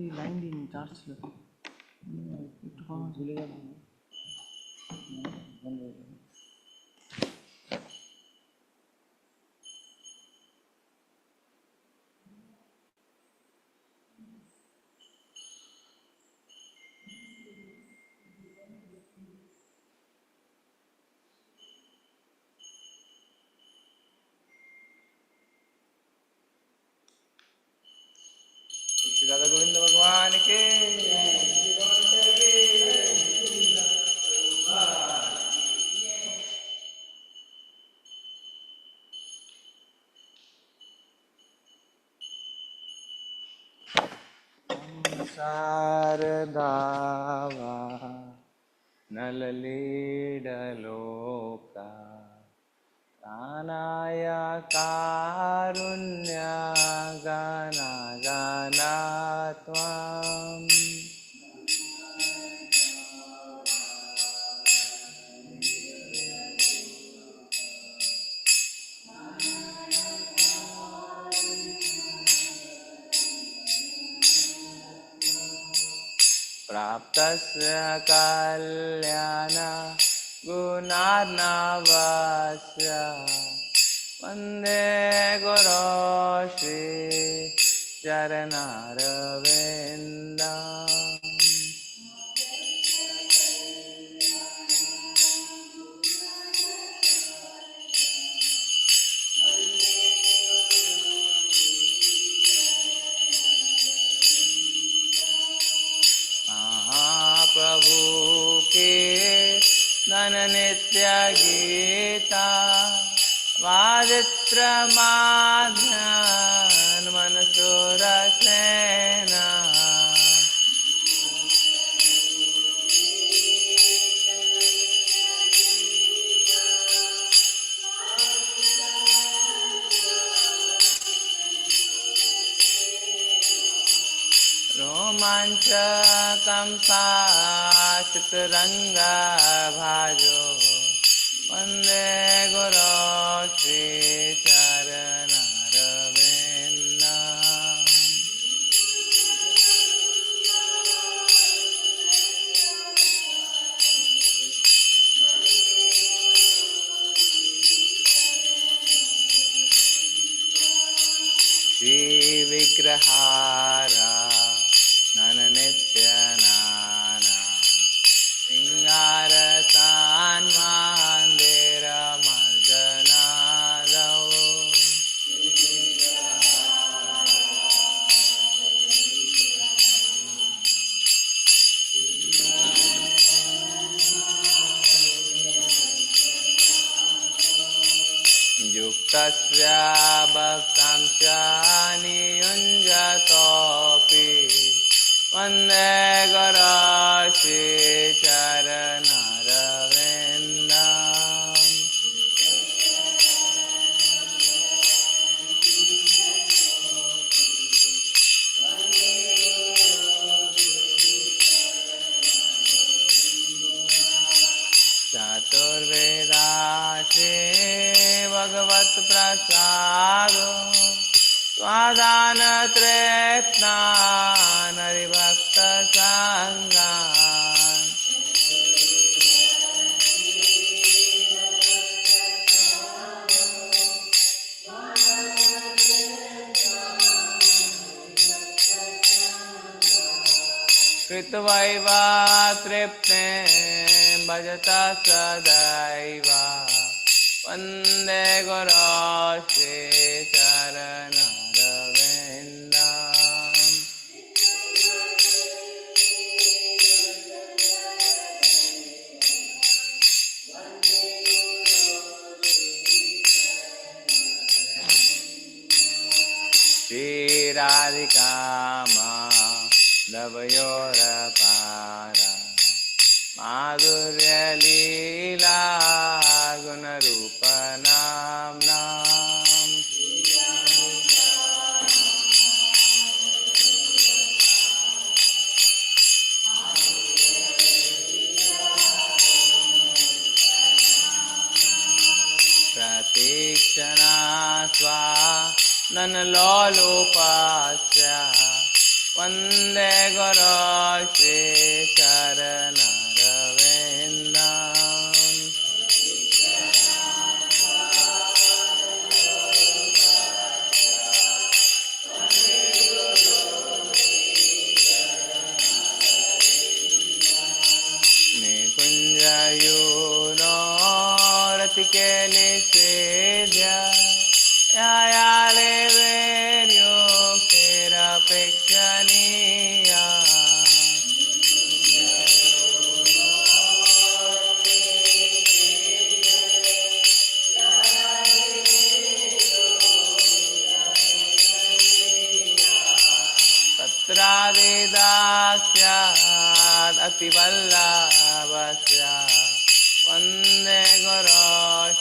ఈ లైన్ దీన్ని చార్జ్లో ভুলে গেলাম। राधा गोविंद भगवान के शारदावा नललीडलोका कानाय कारुण्य गाना गाना त्वाम् प्राप्तस्य कल्याण गुणार्णवस्य वन्दे गुरो श्री चरणारविन्दम्। प्रभु के धन नित्य गीता वादित्र माध्यान मनसुर सेना रोमांचकं साचित्ररंग भाजो वंदे गुरो श्री चरणारविन्दम्। श्री विग्रहारा नन नित्य नाना सिंगार तान्मांदेर मर्जनादौ युक्तस्य भक्तांश्च नियुञ्जतोऽपि वन्दे गुरो श्री चरणारविन्दम्। चतुर्वेदा श्री भगवत प्रसादो स्वादान त्रेत्नान हरिभक्त संगान कृत्वैव तृप्ते भजत सदैव वन्दे गुरो श्री चरणारविन्दम्। श्रीराधिका माधवयोरपारा माधुर्य लीला गुणरूप नाम्नाम्। प्रतीक्षणा स्वाननलोलुपस्य वन्दे गुरो श्रीचरणरविन्दम् निकुञ्जयूनोरतिकेलिसेद्या यायाले वेर्योक्तिरपेक्षणीया तत्रादिदास्याद् अतिवल्लभस्य वन्दे गुरो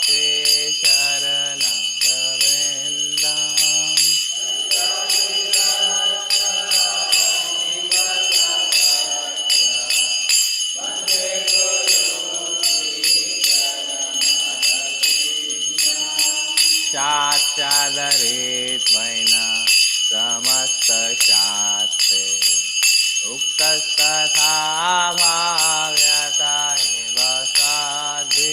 श्रीचरणरविन्दम् साक्षादरित्वेन समस्तशास्त्रे उक्तस्तथा भाव्यता एव साध्वी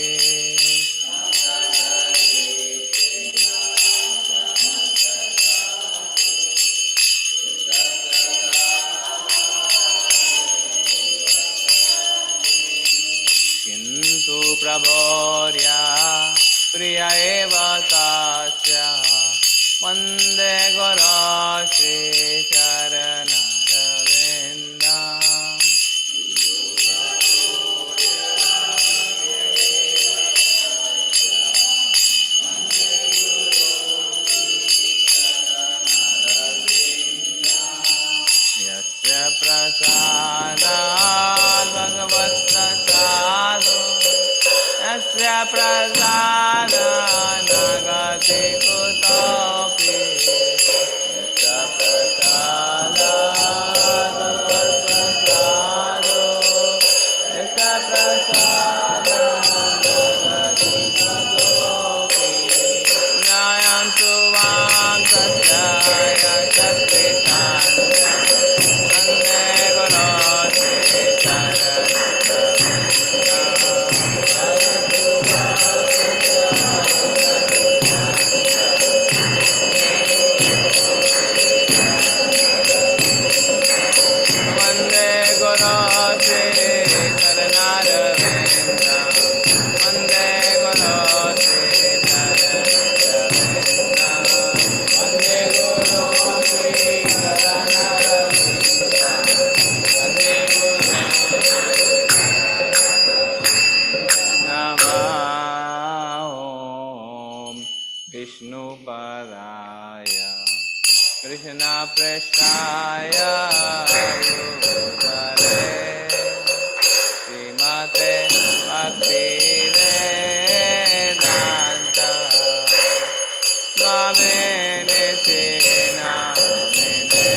किन्तु प्रभोर्या प्रिय एव तस्य वन्दे गुरो श्रीचरणरविन्दम् यस्य प्रसादात् भगवत्प्रसादो यस्य प्रसादात् न गति कुतोऽपि यस्य प्रसादात् भगवत्प्रसादो यस्य प्रसादात् न गति कुतोऽपि ज्ञायन्तु वां तस्य यशस्वितान् वन्दे गुरो विष्णुपदाय कृष्णपृष्ठाय भूतले श्रीमते भक्तिवेदान्त स्वामिने नामिने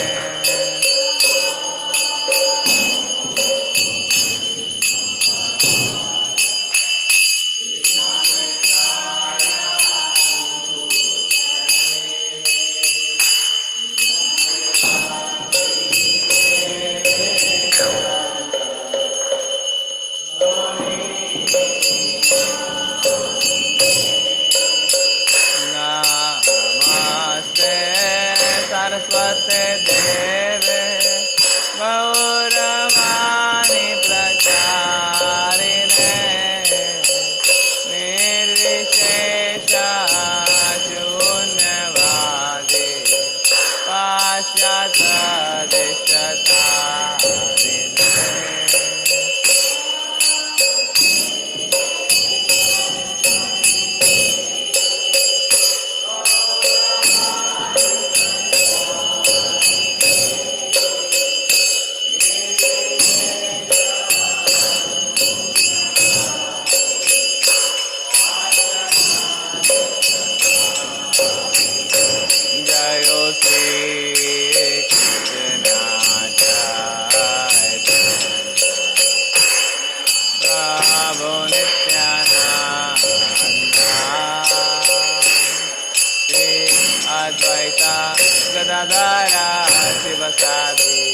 सरस्वते देवे गौरवाणी प्रचारिणे निर्विशेष शून्यवादी पाश्चात्यदिष्टतारिणे Bravo गदाधरा शिवसादि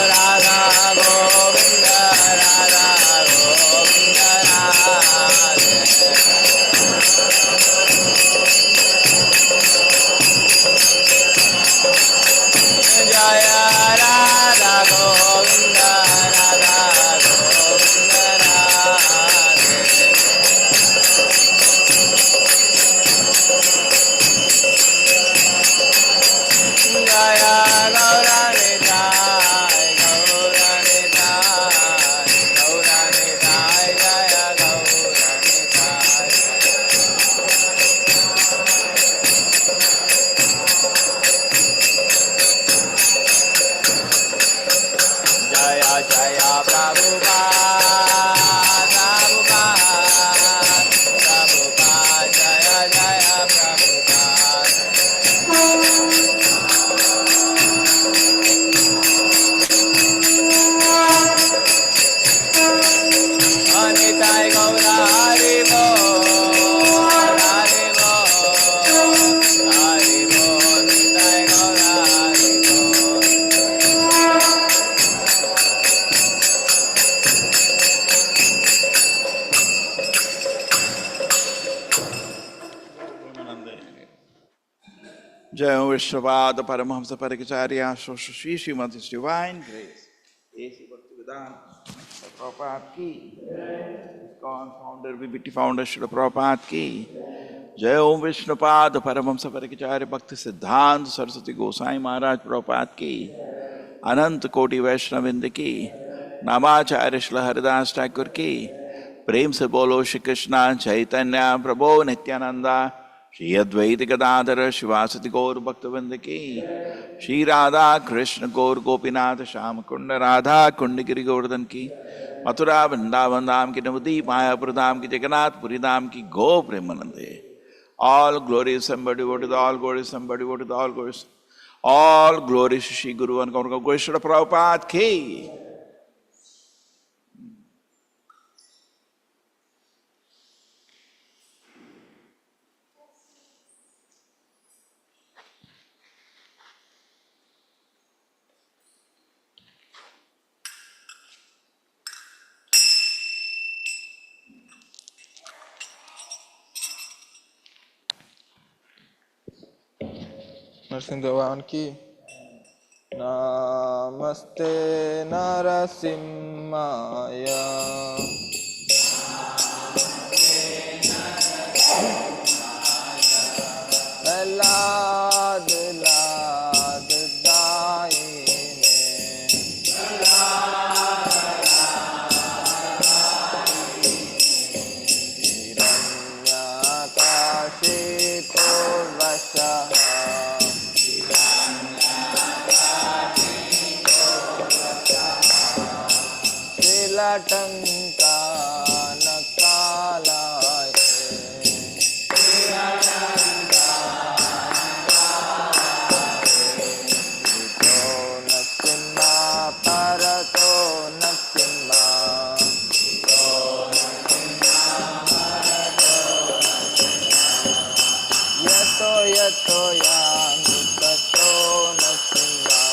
Radha Go जय जय प्रभुपाद प्रभुपाद जय जय प्रभुपाद निताय गौर हरि बोल हरि बोल निताय गौर हरि बोल जय हो विश्वपाद परमहंस परिचार्य श्री श्रीमती डिवाइन ग्रेस ऐसी भक्तिवेदांत प्रभुपाद की कौन founder BBT founder Shri Prabhupada की जय ओम विष्णुपाद परमहंस परिचार्य भक्ति सिद्धांत सरस्वती गोसाई महाराज प्रभुपाद की अनंत कोटि वैष्णविंद की नामाचार्य श्री हरिदास ठाकुर की प्रेम से बोलो श्री कृष्णा चैतन्य प्रभो नित्यानंदा श्री अद्वैत गदाधर शिवासति गौर भक्तवृंद की श्री राधा कृष्ण गौर गोपीनाथ श्याम कुंड राधा कुंड गिरि गोवर्धन की मथुरा वृंदावन धाम की नवदीप मायापुर धाम की जगन्नाथपुरी धाम की गो प्रेमानंदे all glories somebody what is all glories somebody what is all glories all glories Shri Guru and Gaura Prabhupada ki Narasimha भगवान की नमस्ते नरसिम्हाय लाद लाद दायिने हिरण्यकाशिपो वशः लटंका नकालाय तो नरसिम्हा परतो नरसिम्हा यतो यतो यामि ततो नरसिम्हा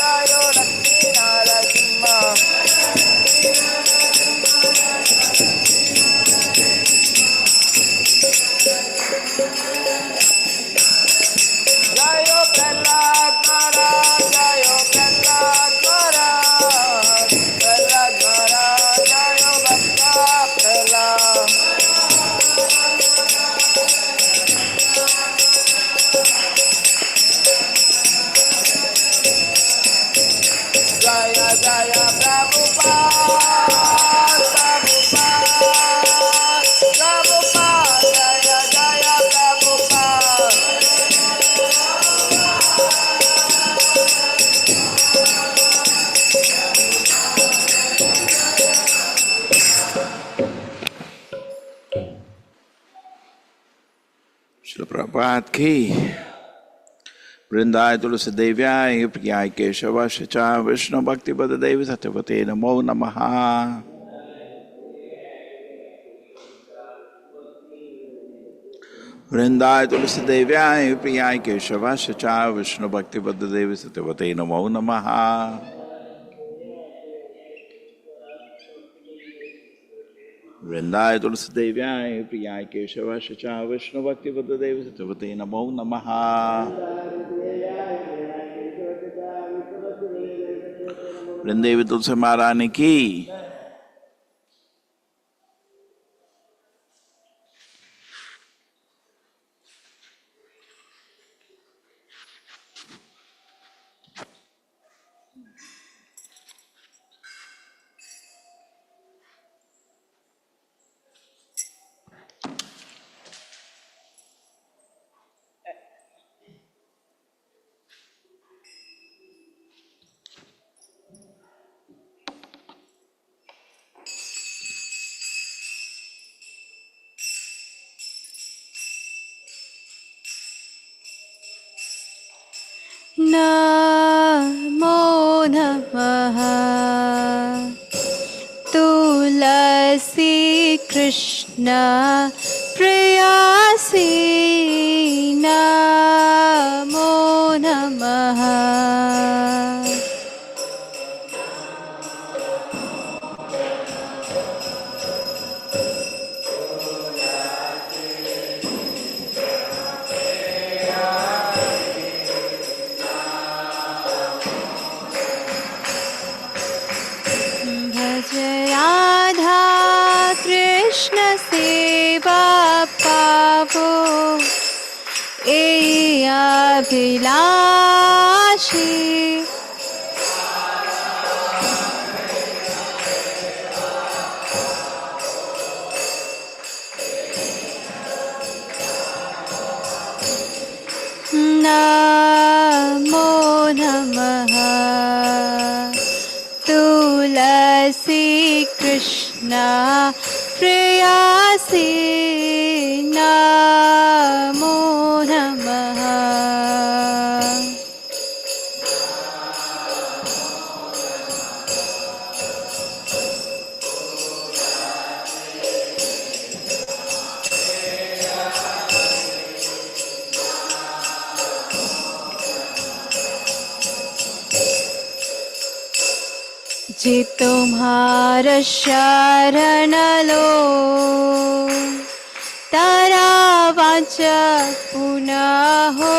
जयो लक्ष्मी नरसिंह जयो प्रहलाद महाराज जयो प्रहलाद महाराज प्रहलाद महाराज जयो भक्ता प्रहलाद जय जय प्रभुपाद प्रभुपाद प्रभुपाद जय जय Prabhupada Srila Prabhupada ki. Vrindaya Tulsi Devyaya Priyaya Keshava Shacha Vishnu Bhakti Pada Devi Satyavate Namo Namaha. Vrindaya Tulsi Devyaya Priyaya Keshava Shacha Vishnu Bhakti Pada Devi Satyavate Namo Namaha. Vrindaya Tulsi Devyaya Priyaya Keshava Shacha Vishnu Bhakti Pada Devi Satyavate Namo Namaha. Vrindevi Tulsi Maharani ki. Namo Namaha Tulasi Krishna Prayasi Namo Namaha Radha Krishna Seva Pavo Eya Abhilashi Namo Namaha Tulasi Krishna Prayasi Namo Namaha जी तुम्हारा शरण लो तारा वाचा पुनः हो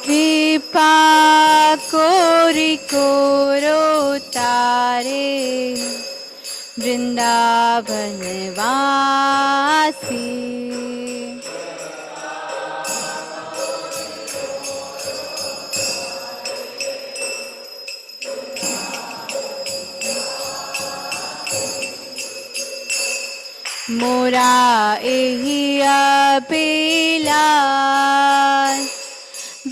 कृपा कोरि कोरो तारे वृंदावन वासी मोरा एही अभिलाष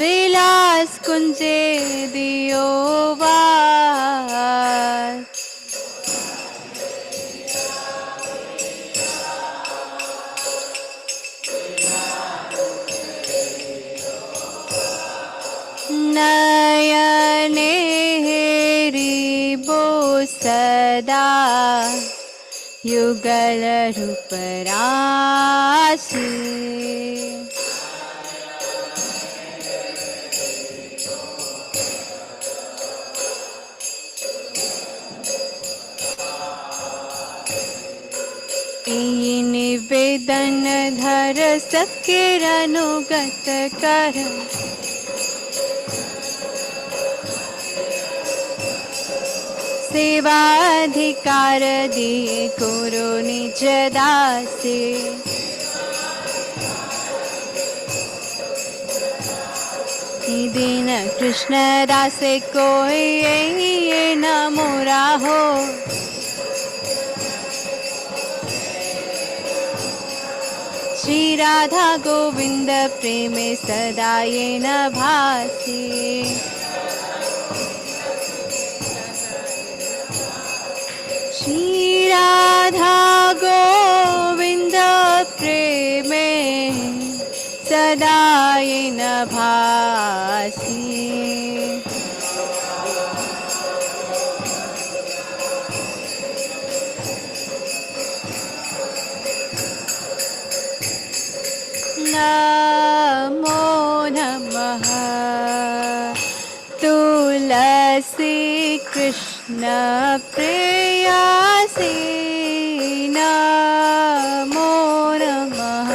विलास कुंजे दियो वास नयने हेरी बो सदा युगल रूप राशि निवेदन धर सकेर अनुगत कर सेवाधिकार दिए गुरु निज दासे दीन कृष्ण दासे कोई ये न मोरा हो श्री राधा गोविंद प्रेम सदा ये न भासी श्री राधा गोविंद प्रेम सदा ये न भासी नमो नमः तुलसी कृष्ण प्रेयसी नमो नमः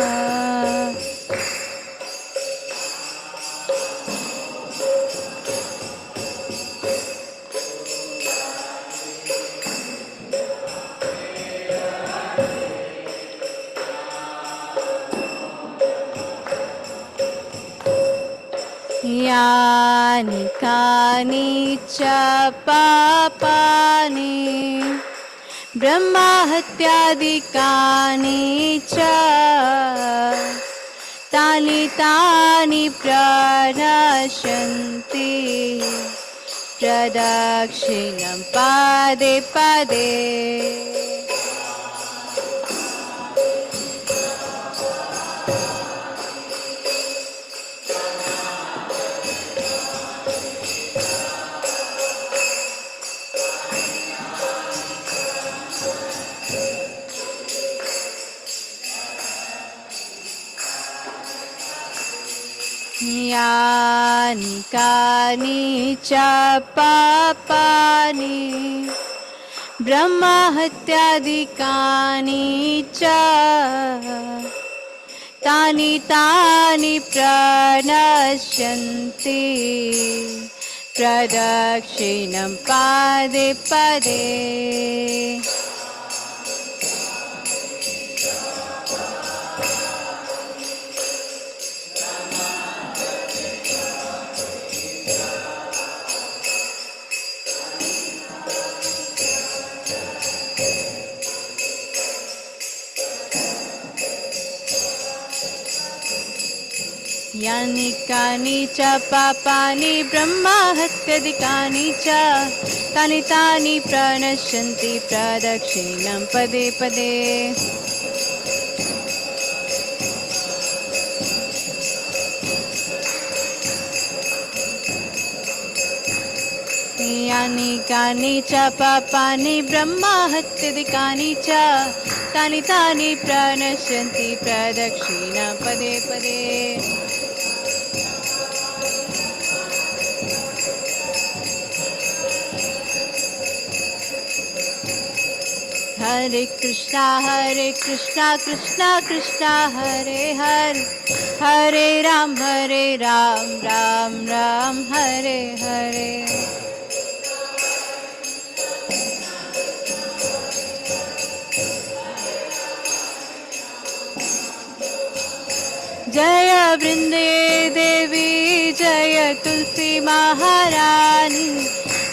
यानि कानि च पापानि ब्रह्महत्यादिकानि च तानि तानि प्रणश्यन्ति प्रदक्षिणं पदे पदे यानि कानि च पापानि ब्रह्महत्यादिकानि च तानि तानि प्रणश्यन्ति प्रदक्षिणं पदे पदे यानि कानि च पापानि ब्रह्महत्यादिकानि च तानि तानि प्रणश्यन्ति प्रदक्षिणं पदे पदे यानि कानि च पापानि ब्रह्महत्यादिकानि च तानि तानि प्रणश्यन्ति प्रदक्षिणं पदे पदे हरे कृष्णा कृष्णा कृष्णा हरे हरे हरे राम राम राम हरे हरे जय वृंदे देवी जय तुलसी महारानी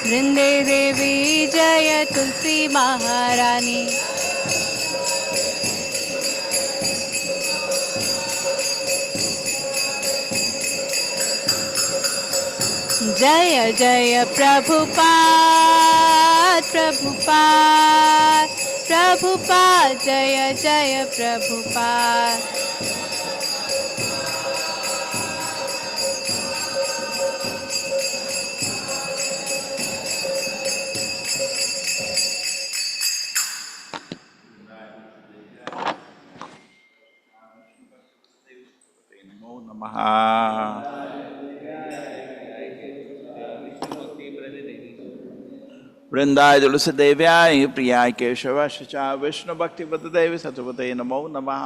वृंदे देवी जय तुलसी महारानी जय जय प्रभुपाद प्रभुपाद प्रभुपाद जय जय प्रभुपाद वृंदाय तुलसी देव्याय प्रियाय केशवाय च विष्णु भक्ति देवी सतपते नमो नमः।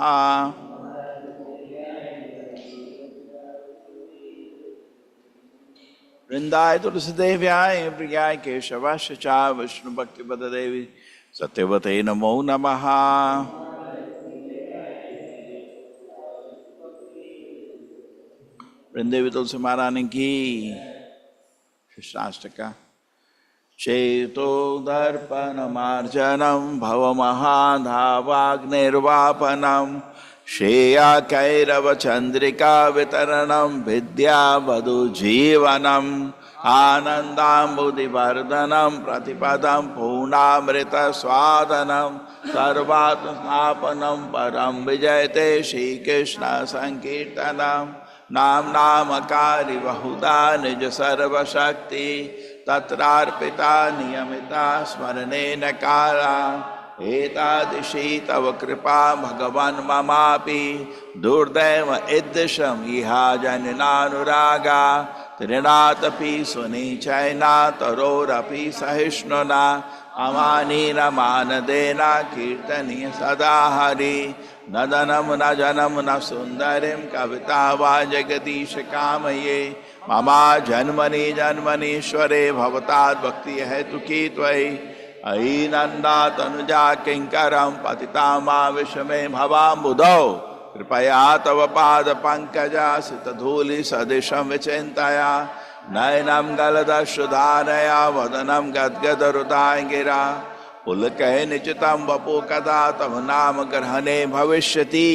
वृंदाय तुलसी देव्याय प्रियाय केशवाय च विष्णु भक्ति देवी सत्यवते नमो नमः। वृंदेवी तुलसी महारानी की कृष्णाष्टका। चेतो दर्पणमार्जनं भवमहाधावाग्निर्वापनं श्रेया कैरवचन्द्रिका वितरणं विद्यावधुजीवनम् आनन्दाम्बुधिवर्धनं प्रतिपदं पूर्णामृतस्वादनं सर्वात्मस्थापनं परं विजयते श्रीकृष्णसङ्कीर्तनं नाम बहुधा निज सर्वशक्ति तत्रार्पिता नियमिता स्मरणेन काला एतादृशी तव कृपा भगवन् ममापि दुर्दैव ईदृशम् इहा जननानुरागा तृणादपि सुनीचैना तरोरपि सहिष्णुना अमानीनमानदेन कीर्तनीय सदा हरि नदनं न जनं न सुन्दरीं कविता वा जगदीश कामये ममा जन्मनि जन्मनीश्वरे भवताद् भक्ति हेतुकी त्वयि अयि नन्दा तनुजा किङ्करं पतितां मा विषमे भवाम्बुधौ कृपया तव पाद पंकजा सितधूलि सदृशं विचिन्तया नयनं गलदश्रुधारया वदनं गद्गदरुदाङ्गिरा पुलकै निचितं वपु कदा तव नाम ग्रहणे भविष्यति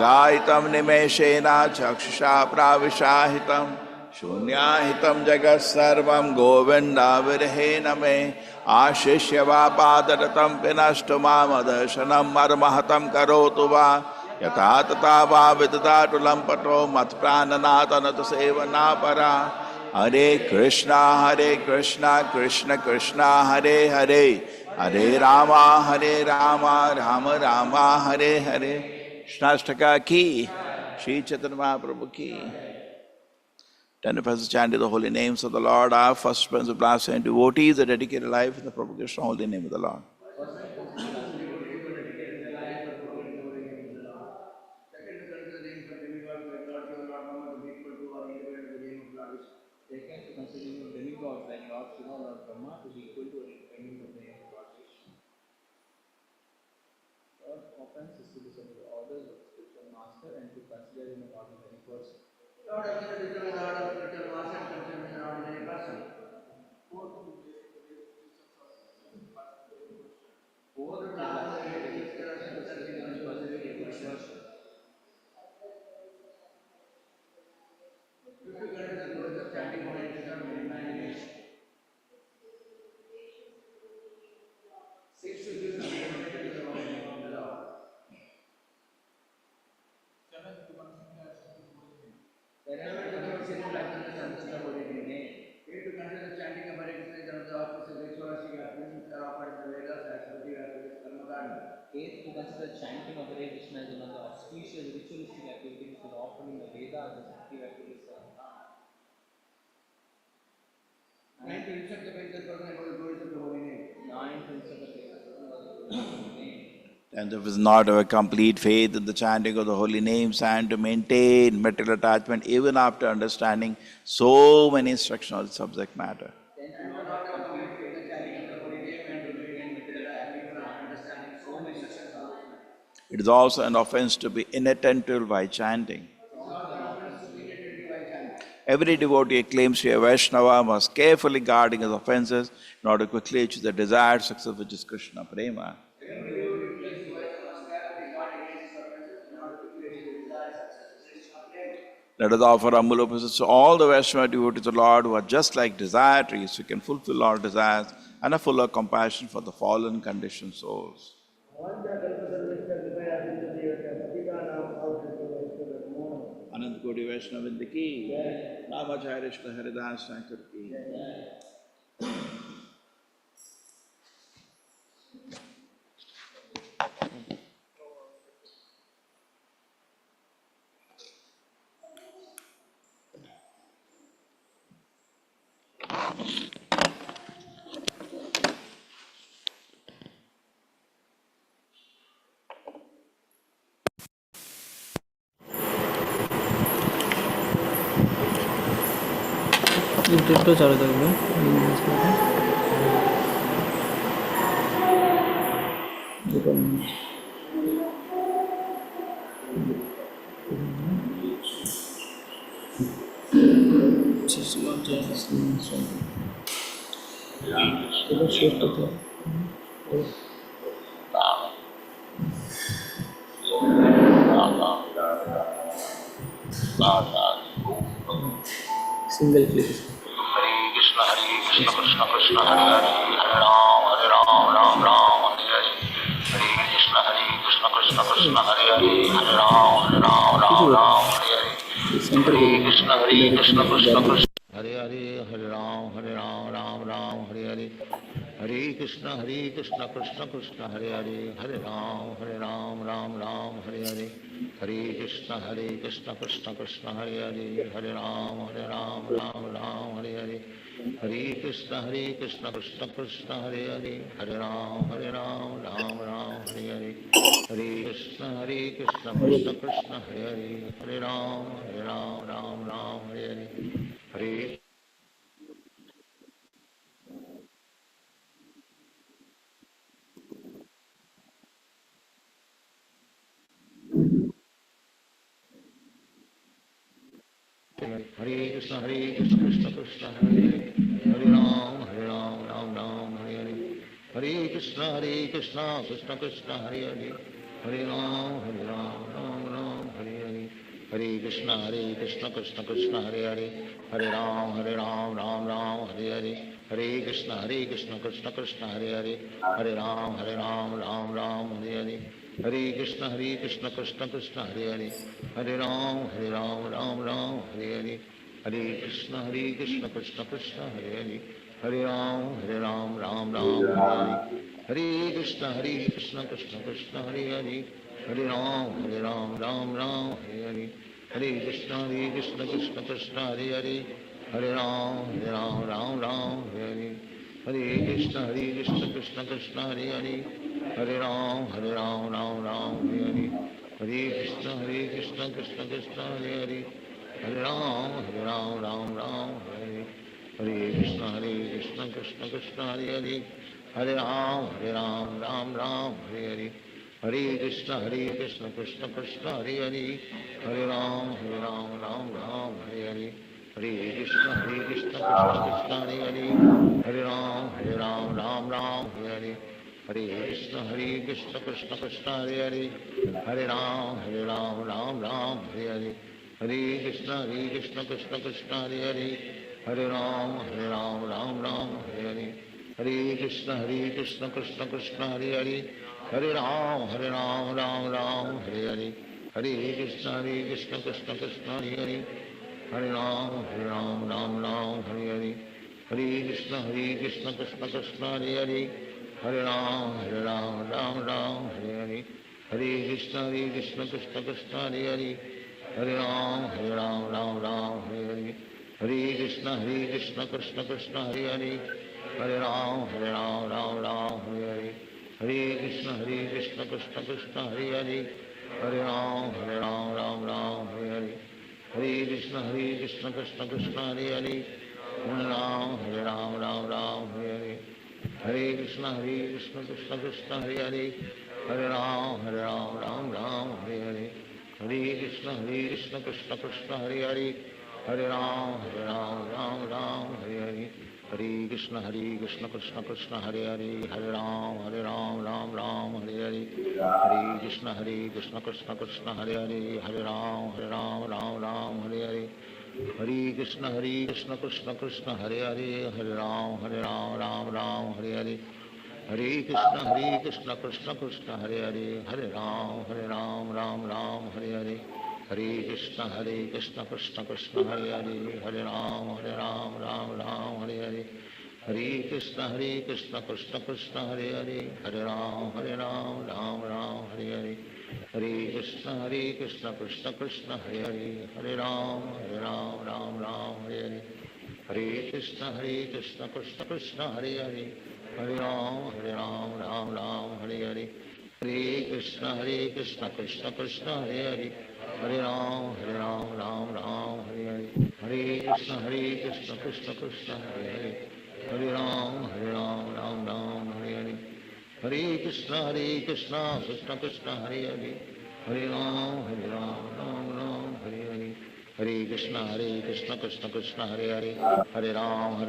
गायितं निमेषेण चक्षुषा प्राविशाहितं शून्याहितं जगत्सर्वं गोविन्दाविरहेण मे आशिष्य वा पादरतं पिनष्टु मामदर्शनं मर्महतं करोतु वा यथा तथा वा विदधातुलं पटो मत्प्राणनाथनत सेवनापरा हरे कृष्णा कृष्ण कृष्णा हरे हरे हरे राम राम राम हरे हरे। कृष्णाष्टका की श्री चैतन्य महाप्रभु की। 10 of us chanted the holy names of the Lord. Our first principle blast and devotees a dedicated life in the Prabhu Krishna holy name of the Lord. Second, to considering your demigods like Lord Shiva, Lord Brahma to be equal to an independent of the name of Lord Krishna. Third offense is to disobey the orders of the spiritual master and to consider him an ordinary person. Lord, I consider the order of spiritual master and consider him an ordinary person. Fourth, to last version. Chanting Hare Krishna with imagination. Six, to give the name of the Lord. Seven, to consider the holy name. Eight, to consider the chanting of Hare Krishna and the office of ritualistic activities that are offered in the Vedas as Sruti activities Karmakanda. Eighth, to consider chanting of Hare Krishna as one of the auspicious ritualistic activities that are offered in the Vedas as Sruti activities Karmakanda. Nine, to instruct the faithful person about the glories of the holy name. Nine, to instruct the faithful person about the glories of the holy name. And if it's not our complete faith in the chanting of the holy names and to maintain material attachment even after understanding so many instructions on the subject matter. Then to not have complete faith in chanting of the holy name and to maintain material attachment after understanding so many instructions on it. It is also an offense to be inattentive while chanting. Every devotee claims to be a Vaishnava must carefully guarding his offenses in order to quickly achieve the desired success, which is Krishna Prema. Let us offer humble obeisances to all the Vaishnava devotees of the Lord who are just like desire trees, who can fulfill our desires and are full of compassion for the fallen conditioned souls. Anand Koti Vaishnavinda ki, Namacharya Shri Haridas Thakur ki. দুটো চালু থাকবে। দুটো শেষ করতে হবে। Single click हरे Krishna Krishna Krishna Hare Hare Hare Ram Ram Ram Hare Hare Hare Krishna Krishna Krishna Hare Hare Hare Ram Ram Hare Hare centre हरे Krishna Krishna Krishna Hare Hare Hare Ram Ram Hare Hare Hare Krishna Krishna Krishna Hare Hare Hare Ram Ram Hare Hare Hare Krishna Krishna Krishna Hare Hare Hare Ram Ram Hare Hare Hare Krishna Krishna Krishna Hare Hare Hare Ram Ram Hare Hare Hare Krishna Krishna Krishna Hare Hare Hare Ram Ram Hare Hare Hare Hare Krishna Krishna Krishna Hare Hare Hare Ram Ram Hare Hare Hare Krishna Krishna Krishna Hare Hare Hare Ram Ram Hare Hare Hare Krishna Krishna Krishna Hare Hare Hare Ram Ram Hare Hare Hare Krishna Krishna Krishna Hare Hare Hare Ram Ram Hare Hare Hare Krishna Krishna Krishna Hare Hare Hare Ram Ram Hare Hare Hare Krishna Krishna Krishna Hare Hare Hare Ram Ram Hare Hare Hare Krishna Krishna Krishna Hare Hare Hare Ram Ram Hare Hare Hare Krishna Krishna Krishna Hare Hare Hare Ram Ram Hare Hare Hare Krishna Krishna Krishna Hare Hare Hare Ram Ram Hare Hare Hare Krishna Krishna Krishna Hare Hare Hare Ram Ram Hare Hare Krishna Krishna Krishna Hare Hare Hare Ram Ram Hare Hare Hare Krishna Krishna Krishna Hare Hare Hare Ram Ram Hare Hare Hare Krishna Krishna Krishna Hare Hare Hare Ram Ram Hare Hare Hare Krishna Krishna Krishna Hare Hare Hare Ram Ram Hare Hare Hare Krishna Krishna Krishna Hare Hare Hare Ram Ram Hare Hare Hare Krishna Krishna Krishna Hare Hare Hare Ram Ram Hare Hare Hare Krishna Krishna Krishna Hare Hare Hare Ram Ram Hare Hare Hare Krishna Krishna Krishna Hare Hare Hare Ram Hare Hare Hare Krishna Krishna Krishna Hare Hare Hare Ram Hare Hare Hare Krishna Krishna Krishna Hare Hare Hare Ram Hare Hare Hare Krishna Krishna Krishna Hare Hare Hare Ram Hare Hare Hare Krishna Krishna Krishna Hare Hare Hare Ram Hare Hare Hare Krishna Krishna Krishna Hare Hare Hare Ram Hare Hare Hare Krishna Krishna Krishna Hare Hare Hare Ram Hare Hare Hare Krishna Krishna Krishna Hare Hare Hare Ram Ram Hare Hare Hare Krishna Krishna Krishna Hare Hare Hare Ram Hare Hare Hare Krishna Krishna Krishna Hare Hare Hare Ram Hare Hare Hare Krishna Krishna Krishna Hare Hare Hare Ram Ram Hare Hare Hare Krishna Krishna Krishna Hare Hare Hare Ram Ram Hare Hare Hare Krishna Krishna Krishna Hare Hare Hare Ram Ram Hare Hare Hare Krishna Krishna Krishna Hare Hare Hare Ram Ram Hare Hare Hare Krishna Krishna Krishna Hare Hare Hare Ram Hare Hare Hare Krishna Krishna Krishna Krishna Hare Hare Hare Ram Ram Hare Hare Hare Krishna Krishna Krishna Hare Hare, Hare Ram Ram Ram Hare Hare, Hare Krishna Krishna Krishna Hare Hare, Hare Ram Ram Ram Hare Hare, Hare Krishna Krishna Krishna Hare Hare, Hare Ram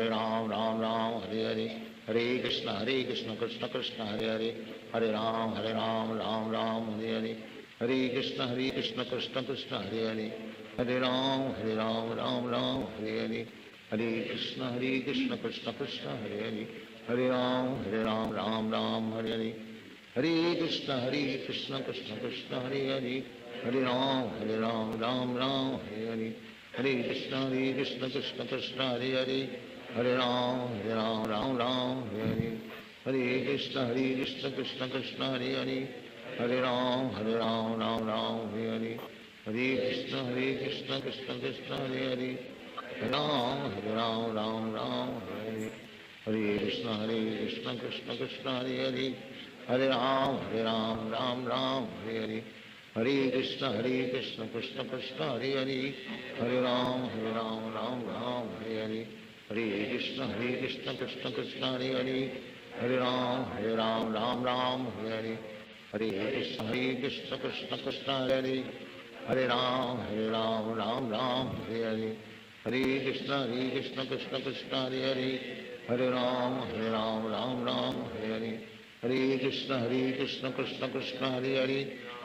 Ram Ram Hare Hare, Hare Krishna Krishna Krishna Hare Hare, Hare Ram Ram Ram Hare Hare, Hare Krishna Krishna Krishna Hare Hare, Hare Ram Ram Ram Hare Hare, Hare Krishna Krishna Krishna Hare Hare, Hare Ram Ram Ram Hare Hare, Hare Krishna Krishna Krishna Hare Hare, Hare Ram Ram Ram Hare Hare, Hare Krishna Krishna Krishna Hare Hare, Hare Ram Ram Ram Hare Hare, Hare Krishna Krishna Krishna Hare Hare, Hare Ram Ram Ram Hare Hare, Hare Krishna Krishna Krishna Hare Hare, Hare Ram Ram Ram Hare Hare, Hare Krishna Krishna Krishna Hare Hare, Hare Ram Ram Ram Hare Hare, Hare Krishna Krishna Krishna Hare Hare, Hare Ram Ram Ram Hare Hare, Hare Krishna Krishna Krishna Hare Hare, Hare Ram Ram Ram Hare Hare, Hare Krishna Krishna Krishna Hare Hare, Hare Ram Ram Ram Hare Hare, Hare Krishna Krishna Krishna Hare Hare, Hare Ram Ram Ram Hare Hare, Hare Krishna Krishna Krishna Hare Hare, Hare Ram Ram Ram Hare Hare, Hare Krishna Krishna Krishna Hare Hare,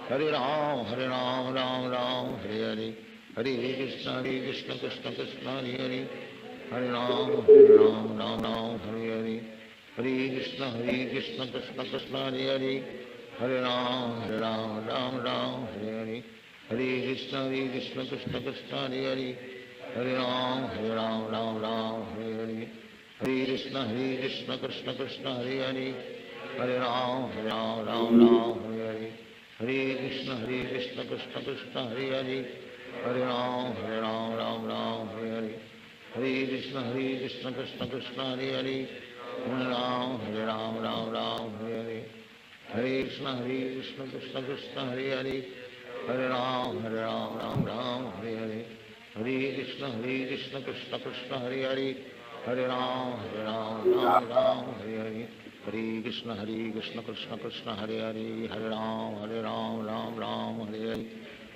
Hare Ram Ram Hare Hare, Hare Krishna Krishna Krishna Hare Hare, Hare Ram Ram Hare Hare, Hare Krishna Krishna Krishna Hare Hare, Hare Ram Ram Hare Hare, Hare Krishna Krishna Krishna Hare Hare, Hare Ram Ram Hare Hare, Hare Krishna Krishna Krishna Hare Hare, Hare Ram Ram Hare Hare, Hare Krishna Krishna Krishna Hare Hare, Hare Ram Ram Hare Hare, Hare Krishna Krishna Krishna Hare Hare, Hare Ram Ram Hare Hare, Hare Krishna Krishna Krishna Hare Hare, Hare Ram Ram Hare Hare, Hare Krishna Krishna Krishna Hare Hare, Hare Ram Ram Hare Hare, Hare Krishna Krishna Krishna Hare Hare, Hare Ram Ram Hare Hare,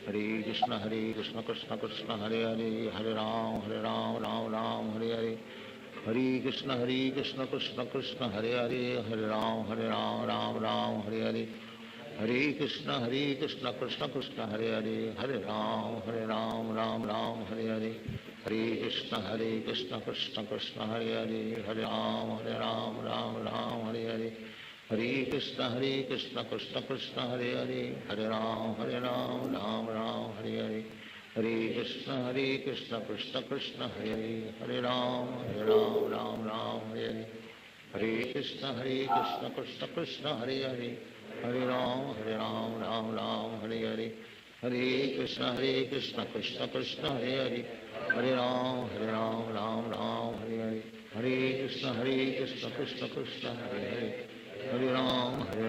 Hare Krishna Krishna Krishna Hare Hare, Hare Ram Ram Hare Hare, Hare Krishna Krishna Krishna Hare Hare, Hare Ram Ram Hare Hare, Hare Krishna Krishna Krishna Hare Hare, Hare Ram Ram Hare Hare, Hare Krishna Krishna Krishna Hare Hare, Hare Ram Hare Hare, Hare Krishna Krishna Krishna Hare Hare, Hare Ram Ram Hare Hare, Hare Krishna Krishna Krishna Hare Hare, Hare Ram Hare Hare, Hare Krishna Krishna Krishna Hare Hare, Hare Ram Hare Hare, Hare Krishna Krishna Krishna Hare Hare, Hare Ram Hare Hare, Hare Krishna Krishna Krishna Hare Hare, Hare Ram Hare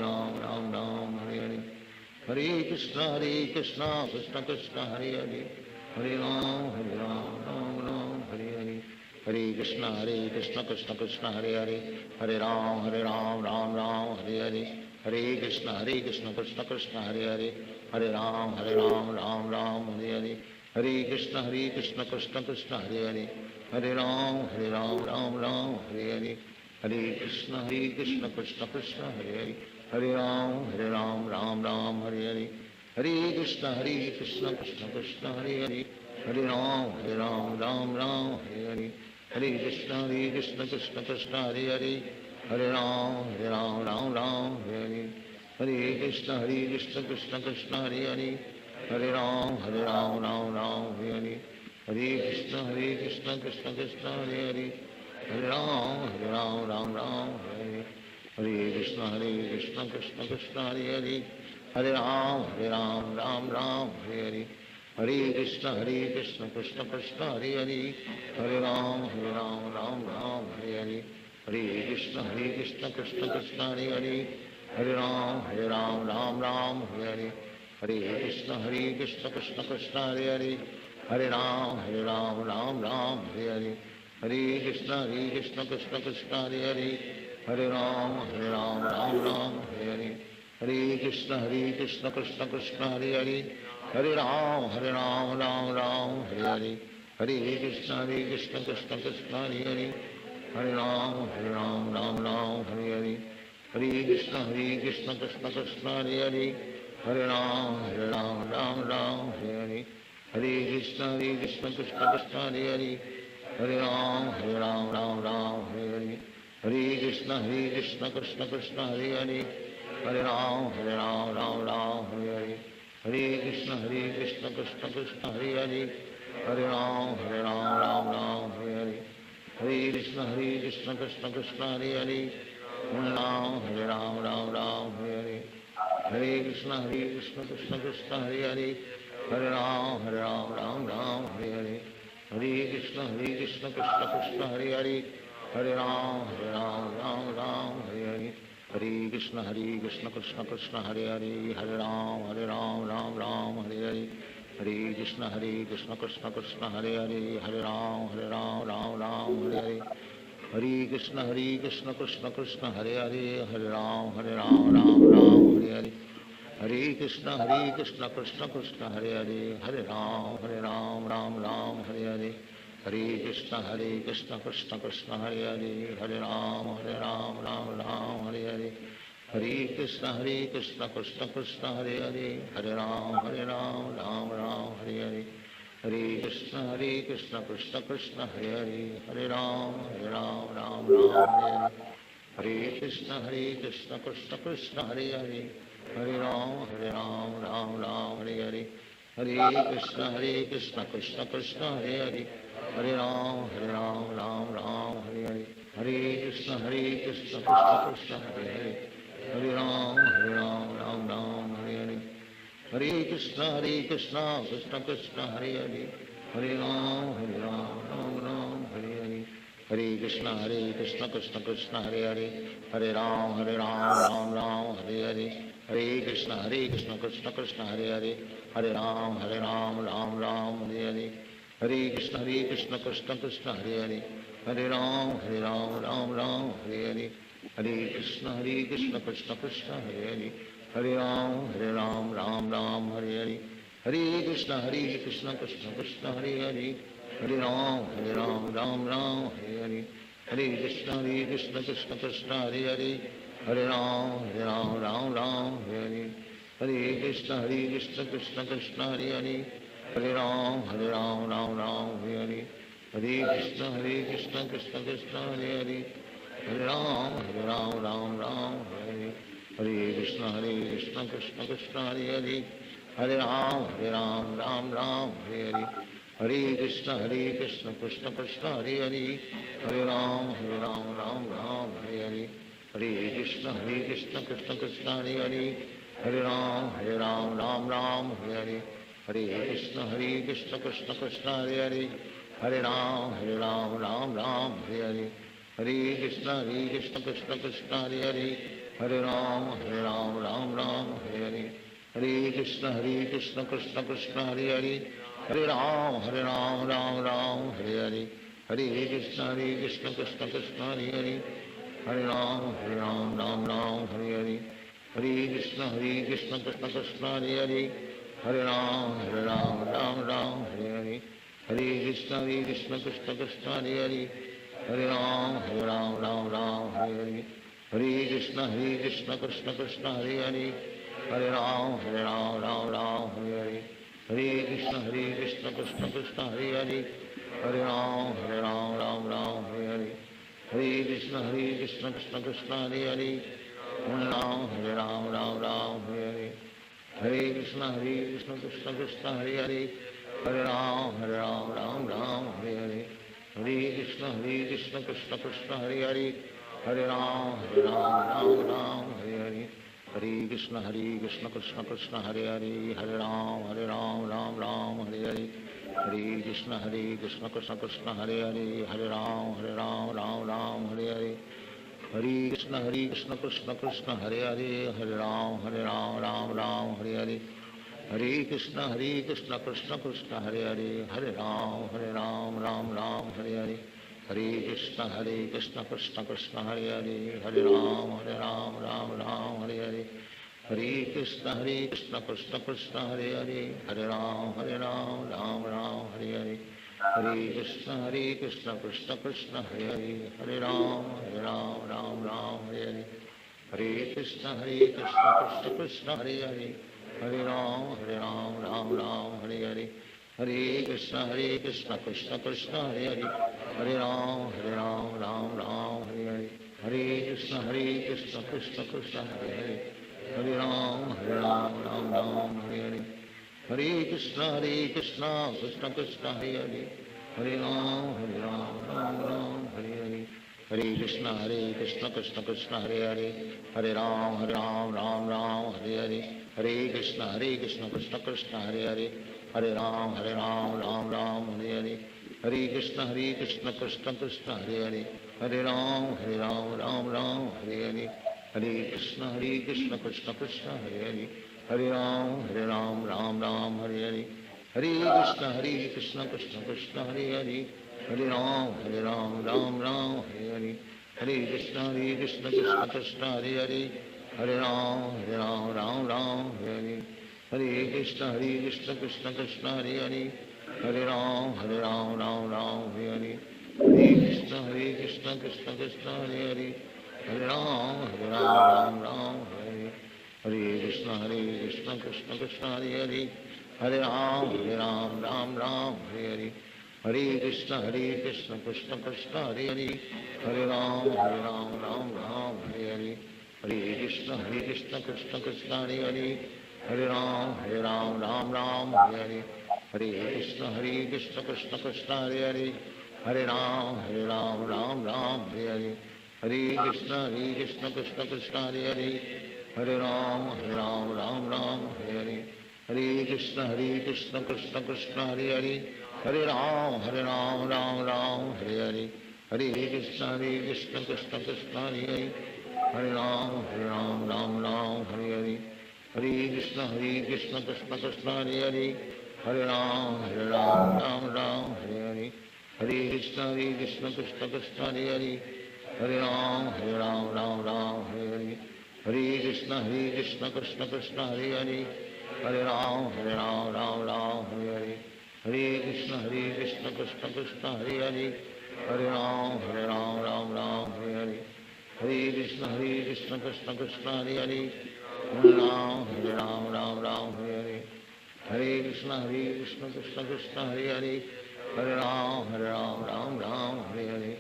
Hare, Hare Krishna Krishna Krishna Hare Hare, Hare Ram Hare Hare, Hare Krishna Krishna Krishna Hare Hare, Hare Ram Hare Hare, Hare Krishna Krishna Krishna Hare Hare, Hare Ram Hare Hare, Hare Krishna Krishna Krishna Hare Hare, Hare Ram Hare Hare, Hare Krishna Krishna Krishna Hare Hare, Hare Ram Hare Hare, Hare Krishna Krishna Krishna Hare Hare, Hare Ram Hare Hare, Hare Krishna Krishna Krishna Hare Hare, Hare Ram Hare Hare, Hare Krishna Krishna Krishna Hare Hare, Hare Ram Hare Hare, Hare Krishna Krishna Krishna Hare Hare, Hare Ram Hare Hare, Hare Krishna Krishna Krishna Hare Hare, Hare Ram Hare Hare, Hare Krishna Krishna Krishna Hare Hare, Hare Ram Hare Hare, Hare Krishna Krishna Krishna Hare Hare, Hare Ram, Ram Ram, Hare Hare. Hare Krishna, Krishna Krishna, Hare Hare. Hare Ram, Ram Ram, Hare Hare. Hare Krishna, Krishna Krishna, Hare Hare. Hare Ram, Ram Ram, Hare Hare. Hare Krishna, Krishna Krishna, Hare Hare. Hare Ram, Ram Ram, Hare Hare. Hare Krishna, Krishna Krishna, Hare Hare. Hare Ram, Ram Ram, Hare Hare. Hare Krishna, Krishna Krishna, Hare Hare. Hare Ram, Ram Ram, Hare Hare. Hare Krishna, Krishna Krishna, Hare Hare. Hare Ram, Ram Ram, Hare Hare. Hare Krishna, Krishna Krishna, Hare Hare. Hare Ram, Ram Ram, Hare Hare. Hare Krishna, Krishna Krishna, Hare Hare. Hare Ram, Ram Ram, Hare Hare. Hare Krishna, Krishna Krishna, Hare Hare. Hare Ram, Ram Ram, Hare Hare. Hare Krishna, Krishna Krishna, Hare Hare. Hare Ram, Ram Ram, Hare Hare. Hare Krishna, Krishna Krishna, Hare Hare. Hare Ram, Ram Ram, Hare Hare. Hare Krishna, Krishna Krishna, Hare Hare. Hare Ram, Ram Ram, Hare Hare. Hare Krishna, Krishna Krishna, Hare Hare. Hare Ram, Ram Ram, Hare Hare. Hare Krishna, Krishna Krishna, Hare Hare. Hare Ram, Ram Ram, Hare Hare. Hare Krishna, Krishna Krishna, Hare Hare. Hare Ram, Ram Ram, Hare Hare. Hare Krishna, Krishna Krishna, Hare Hare. Hare Ram, Ram Ram, Hare Hare. Hare Krishna, Krishna Krishna, Hare Hare. Hare Ram, Ram Ram, Hare Hare. Hare Krishna, Krishna Krishna, Hare Hare. Hare Ram, Ram Ram, Hare Hare. Hare Krishna, Krishna Krishna, Hare Hare. Hare Ram, Ram Ram, Hare Hare. Hare Krishna, Krishna Krishna, Hare Hare. Hare Ram, Ram Ram, Hare Hare. Hare Krishna, Krishna Krishna, Hare Hare. Hare Ram, Ram Ram, Hare Hare. Hare Krishna, Krishna Krishna, Hare Hare. Hare Ram, Ram Ram, Hare Hare. Hare Krishna, Krishna Krishna, Hare Hare. Hare Ram, Ram Ram, Hare Hare. Hare Krishna, Krishna Krishna, Hare Hare. Hare Ram, Ram Ram, Hare Hare. Hare Krishna, Krishna Krishna, Hare Hare. Hare Ram, Ram Ram, Hare Hare. Hare Krishna, Krishna Krishna, Hare Hare. Hare Ram, Ram Ram, Hare Hare. Hare Krishna, Krishna Krishna, Hare Hare. Hare Ram, Ram Ram, Hare Hare. Hare Krishna, Krishna Krishna, Hare Hare. Hare Ram, Ram Ram, Hare Hare. Hare Krishna, Krishna Krishna, Hare Hare. Hare Ram, Ram Ram, Hare Hare. Hare Krishna, Krishna Krishna, Hare Hare. Hare Ram, Ram Ram, Hare Hare. Hare Krishna, Krishna Krishna, Hare Hare. Hare Ram, Ram Ram, Hare Hare. Hare Krishna, Krishna Krishna, Hare Hare. Hare Ram, Ram Ram, Hare Hare. Hare Krishna, Krishna Krishna, Hare Hare. Hare Ram, Ram Ram, Hare Hare. Hare Krishna, Krishna Krishna, Hare Hare. Hare Ram, Ram Ram, Hare Hare. Hare Krishna, Krishna Krishna, Hare Hare. Hare Ram, Ram Ram, Hare Hare. Hare Krishna, Krishna Krishna, Hare Hare. Hare Ram, Ram Ram, Hare Hare. Hare Krishna, Krishna Krishna, Hare Hare. Hare Ram, Ram Ram, Hare Hare. Hare Krishna, Krishna Krishna, Hare Hare. Hare Ram, Ram Ram, Hare Hare. Hare Krishna, Krishna Krishna, Hare Hare. Hare Ram, Ram Ram, Hare Hare. Hare Krishna, Krishna Krishna, Hare Hare. Hare Ram, Ram Ram, Hare Hare. Hare Krishna, Krishna Krishna, Hare Hare. Hare Ram, Ram Ram, Hare Hare. Hare Krishna, Krishna Krishna, Hare Hare. Hare Ram, Ram Ram, Hare Hare. Hare Krishna, Krishna Krishna, Hare Hare. Hare Ram, Ram, Hare Hare. Hare Krishna, Krishna Krishna, Hare Hare. Hare Ram, Ram, Hare Hare. Hare Krishna, Krishna Krishna, Hare Hare. Hare Ram, Ram, Hare Hare. Hare Krishna, Krishna Krishna, Hare Hare. Hare Ram, Ram, Hare Hare. Hare Krishna Krishna Krishna Hare Hare, Hare Ram Ram Ram Hare Hare. Hare Krishna Krishna Krishna Hare Hare, Hare Ram Ram Ram Hare Hare. Hare Krishna Krishna Krishna Hare Hare, Hare Ram Ram Ram Hare Hare. Hare Krishna Krishna Krishna Hare Hare, Hare Ram Ram Ram Hare Hare. Hare Krishna Krishna Krishna Hare Hare, Hare Ram Ram Ram Hare Hare. Hare Krishna Krishna Krishna Hare Hare, Hare Ram Ram Ram Hare Hare. Hare Krishna Krishna Krishna Hare Hare, Hare Ram Ram Ram Hare Hare. Hare Krishna Krishna Krishna Hare Hare, Hare Ram Ram Ram Hare Hare. Hare Krishna Krishna Krishna Hare Hare, Hare Ram Ram Ram Hare Hare. Hare Krishna Krishna Krishna Hare Hare, Hare Ram Ram Ram Hare Hare. Hare Krishna Krishna Krishna Hare Hare, Hare Ram Ram Ram Hare Hare. Hare Krishna Krishna Krishna Hare Hare, Hare Ram Ram Ram Hare Hare. Hare Krishna Krishna Krishna Hare Hare, Hare Ram Ram Ram Hare Hare. Hare Krishna Krishna Krishna Hare Hare, Hare Ram Ram Ram Hare Hare. Hare Krishna Krishna Krishna Hare Hare, Hare Ram Ram Ram Hare Hare. Hare Krishna Krishna Krishna Hare Hare, Hare Ram Ram Hare Hare. Hare Krishna Krishna Krishna Hare Hare, Hare Ram Ram Hare Hare. Hare Krishna Krishna Krishna Hare Hare, Hare Ram Ram Hare Hare. Hare Krishna Krishna Krishna Hare Hare, Hare Ram Ram Hare Hare. Hare Krishna Krishna Krishna Hare Hare, Hare Ram Ram Hare Hare. Hare Krishna Krishna Krishna Hare Hare, Hare Ram Ram Hare Hare. Hare Krishna Krishna Krishna Hare Hare, Hare Ram Ram Hare Hare. Hare Krishna Krishna Krishna Hare Hare, Hare Ram Ram Hare Hare. Hare Krishna Krishna Krishna Hare Hare, Hare Ram Ram Hare Hare. Hare Krishna Krishna Krishna Hare Hare, Hare Ram Ram Hare Hare. Hare Krishna Krishna Krishna Hare Hare, Hare Ram Ram Hare Hare. Hare Krishna Krishna Krishna Hare Hare, Hare Ram Ram Hare Hare. Hare Krishna Krishna Krishna Hare Hare, Hare Ram Ram Hare Hare. Hare Krishna Krishna Krishna Hare Hare, Hare Ram Ram Hare Hare. Hare Krishna Krishna Krishna Hare Hare, Hare Ram Ram Hare Hare.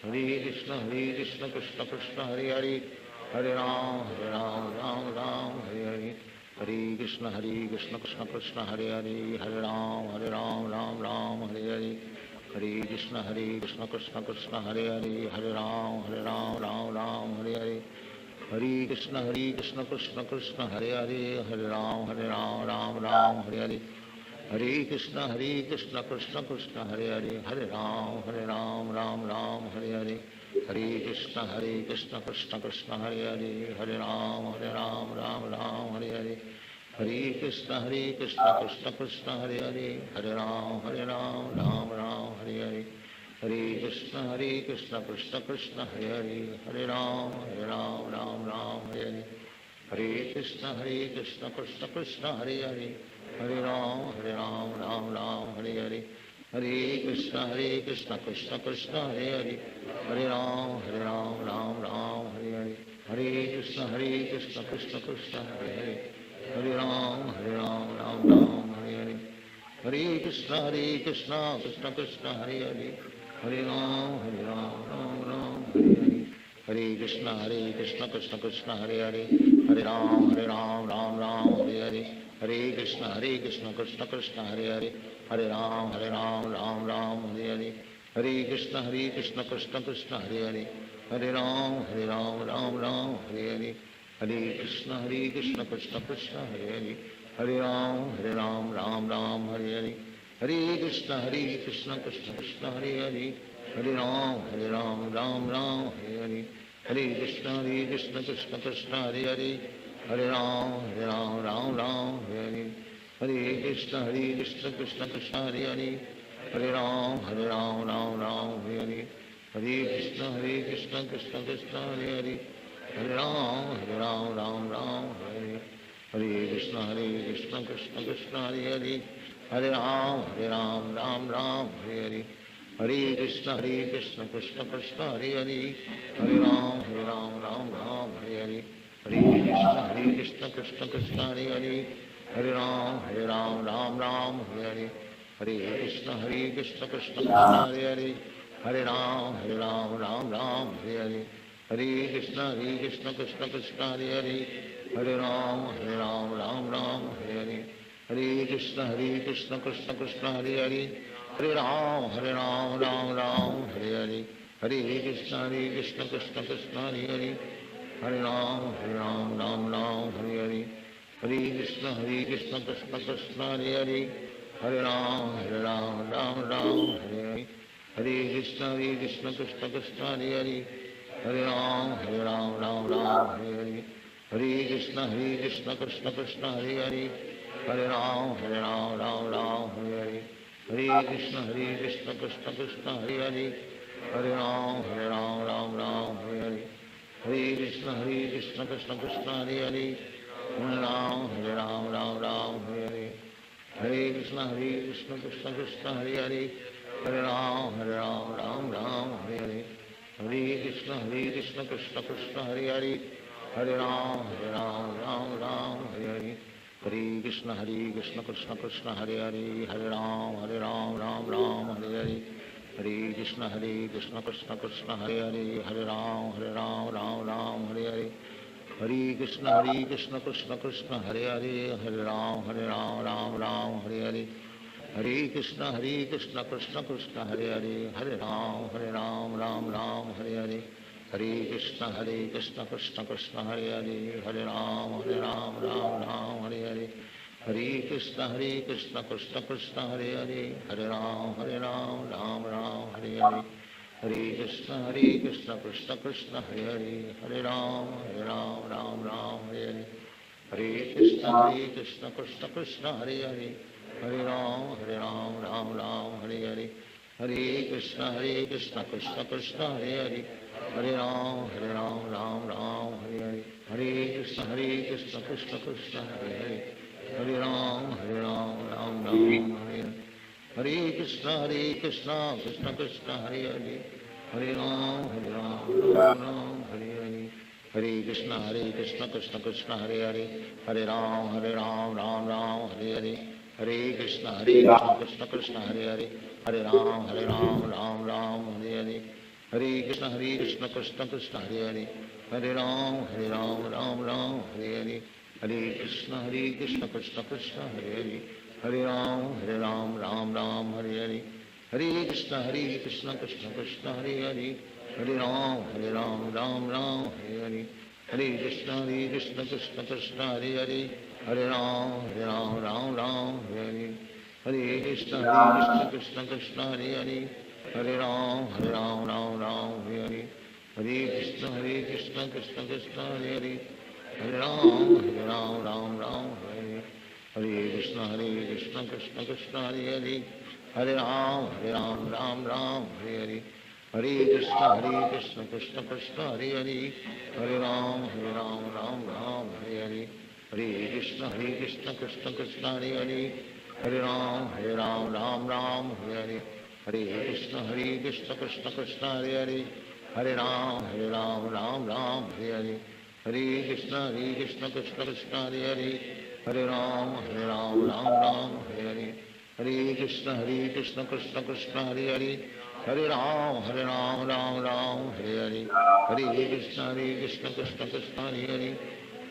Hare Krishna Krishna Krishna Hare Hare, Hare Ram Ram Hare Hare. Hare Krishna Krishna Krishna Hare Hare, Hare Ram Ram Hare Hare. Hare Krishna Krishna Krishna Hare Hare, Hare Ram Ram Hare Hare. Hare Krishna Krishna Krishna Hare Hare, Hare Ram Ram Hare Hare. Hare Krishna Krishna Krishna Hare Hare, Hare Ram Ram Hare Hare. Hare Krishna Krishna Krishna Hare Hare, Hare Ram Ram Hare Hare. Hare Krishna Krishna Krishna Hare Hare, Hare Ram Ram Hare Hare. Hare Krishna Krishna Hare Hare, Hare Ram Ram Hare Hare. Hare Krishna Krishna Hare Hare, Hare Ram Ram Hare Hare. Hare Krishna Krishna Krishna Hare Hare, Hare Ram Ram Hare Hare. Hare Krishna Krishna Krishna Hare Hare, Hare Ram Ram Hare Hare. Hare Krishna Krishna Krishna Hare Hare, Hare Ram Ram Hare Hare. Hare Krishna Krishna Krishna Hare Hare, Hare Ram Ram Hare Hare. Hare Krishna Krishna Krishna Hare Hare, Hare Ram Ram Hare Hare. Hare Krishna Krishna Krishna Hare Hare, Hare Ram Ram Hare Hare. Hare Krishna Krishna Krishna Hare Hare, Hare Ram Ram Hare Hare. Hare Krishna Krishna Krishna Hare Hare, Hare Ram Ram Hare Hare. Hare Krishna Krishna Krishna Hare Hare, Hare Ram Ram Ram Hare Hare, Hare Krishna Krishna Krishna Hare Hare, Hare Ram Ram Hare Hare, Hare Krishna Krishna Krishna Hare Hare, Hare Ram Ram Hare Hare, Hare Krishna Krishna Krishna Hare Hare, Hare Ram Ram Hare Hare, Hare Krishna Krishna Krishna Hare Hare, Hare Ram Ram Hare Hare, Hare Krishna Krishna Krishna Hare Hare, Hare Ram Ram Hare Hare, Hare Krishna Krishna Krishna Hare Hare, Hare Ram Ram Hare Hare, Hare Krishna Krishna Krishna Hare Hare, Hare Ram Ram Hare Hare, Hare Krishna Krishna Krishna Hare Hare, Hare Ram Ram Hare Hare, Hare Krishna Krishna Krishna Hare Hare, Hare Ram Ram Hare Hare, Hare Krishna Krishna Krishna Hare Hare, Hare Ram Ram Hare Hare, Hare Krishna Krishna Krishna Hare Hare, Hare Ram Ram Hare Hare, Hare Krishna Krishna Krishna Hare Hare, Hare Ram Ram Hare Hare, Hare Krishna Krishna Krishna Hare Hare, Hare Ram Hare Hare, Hare Krishna Krishna Krishna Hare Hare, Hare Ram Hare Hare, Hare Krishna Krishna Krishna Hare Hare, Hare Ram Hare Hare, Hare Krishna Krishna Krishna Hare Hare, Hare Ram Hare Hare, Hare Krishna Krishna Krishna Hare Hare, Hare Ram Hare Hare, Hare Krishna Krishna Krishna Hare Hare, Hare Ram Hare Hare, Hare Krishna Krishna Krishna Hare Hare, Hare Ram Ram Hare Hare, Hare Krishna Krishna Krishna Hare Hare, Hare Ram Ram Hare Hare, Hare Krishna Krishna Krishna Hare Hare, Hare Ram Ram Hare Hare, Hare Krishna Krishna Krishna Hare Hare, Hare Ram Ram Hare Hare, Hare Krishna Krishna Krishna Hare Hare, Hare Ram Ram Hare Hare, Hare Krishna Krishna Krishna Hare Hare, Hare Ram Ram Hare Hare, Hare Krishna Krishna Krishna Hare Hare, Hare Ram Ram Hare Hare, Hare Krishna Krishna Krishna Hare Hare, Hare Ram Ram Hare Hare, Hare Krishna Krishna Krishna Hare Hare, Hare Ram Ram Hare Hare, Hare Krishna Krishna Krishna Hare Hare, Hare Ram Ram Hare Hare, Hare Krishna Krishna Krishna Hare Hare, Hare Ram Ram Hare Hare, Hare Krishna Krishna Krishna Hare Hare, Hare Ram Ram Hare Hare, Hare Krishna Krishna Krishna Hare Hare, Hare Ram Ram Hare Hare, Hare Krishna Krishna Krishna Hare Hare, Hare Ram Ram Hare Hare, Hare Krishna Krishna Krishna Hare Hare, Hare Ram Ram Hare Hare, Hare Krishna Krishna Krishna Hare Hare, Hare Ram Hare Hare, Hare Krishna Krishna Krishna Hare Hare, Hare Ram Hare Hare, Hare Krishna Krishna Krishna Hare Hare, Hare Ram Hare Hare, Hare Krishna Krishna Krishna Hare Hare, Hare Ram Hare Hare, Hare Krishna Krishna Krishna Hare Hare, Hare Ram Hare Hare, Hare Krishna Krishna Krishna Hare Hare, Hare Ram Hare Hare, Hare Krishna Krishna Krishna Hare Hare,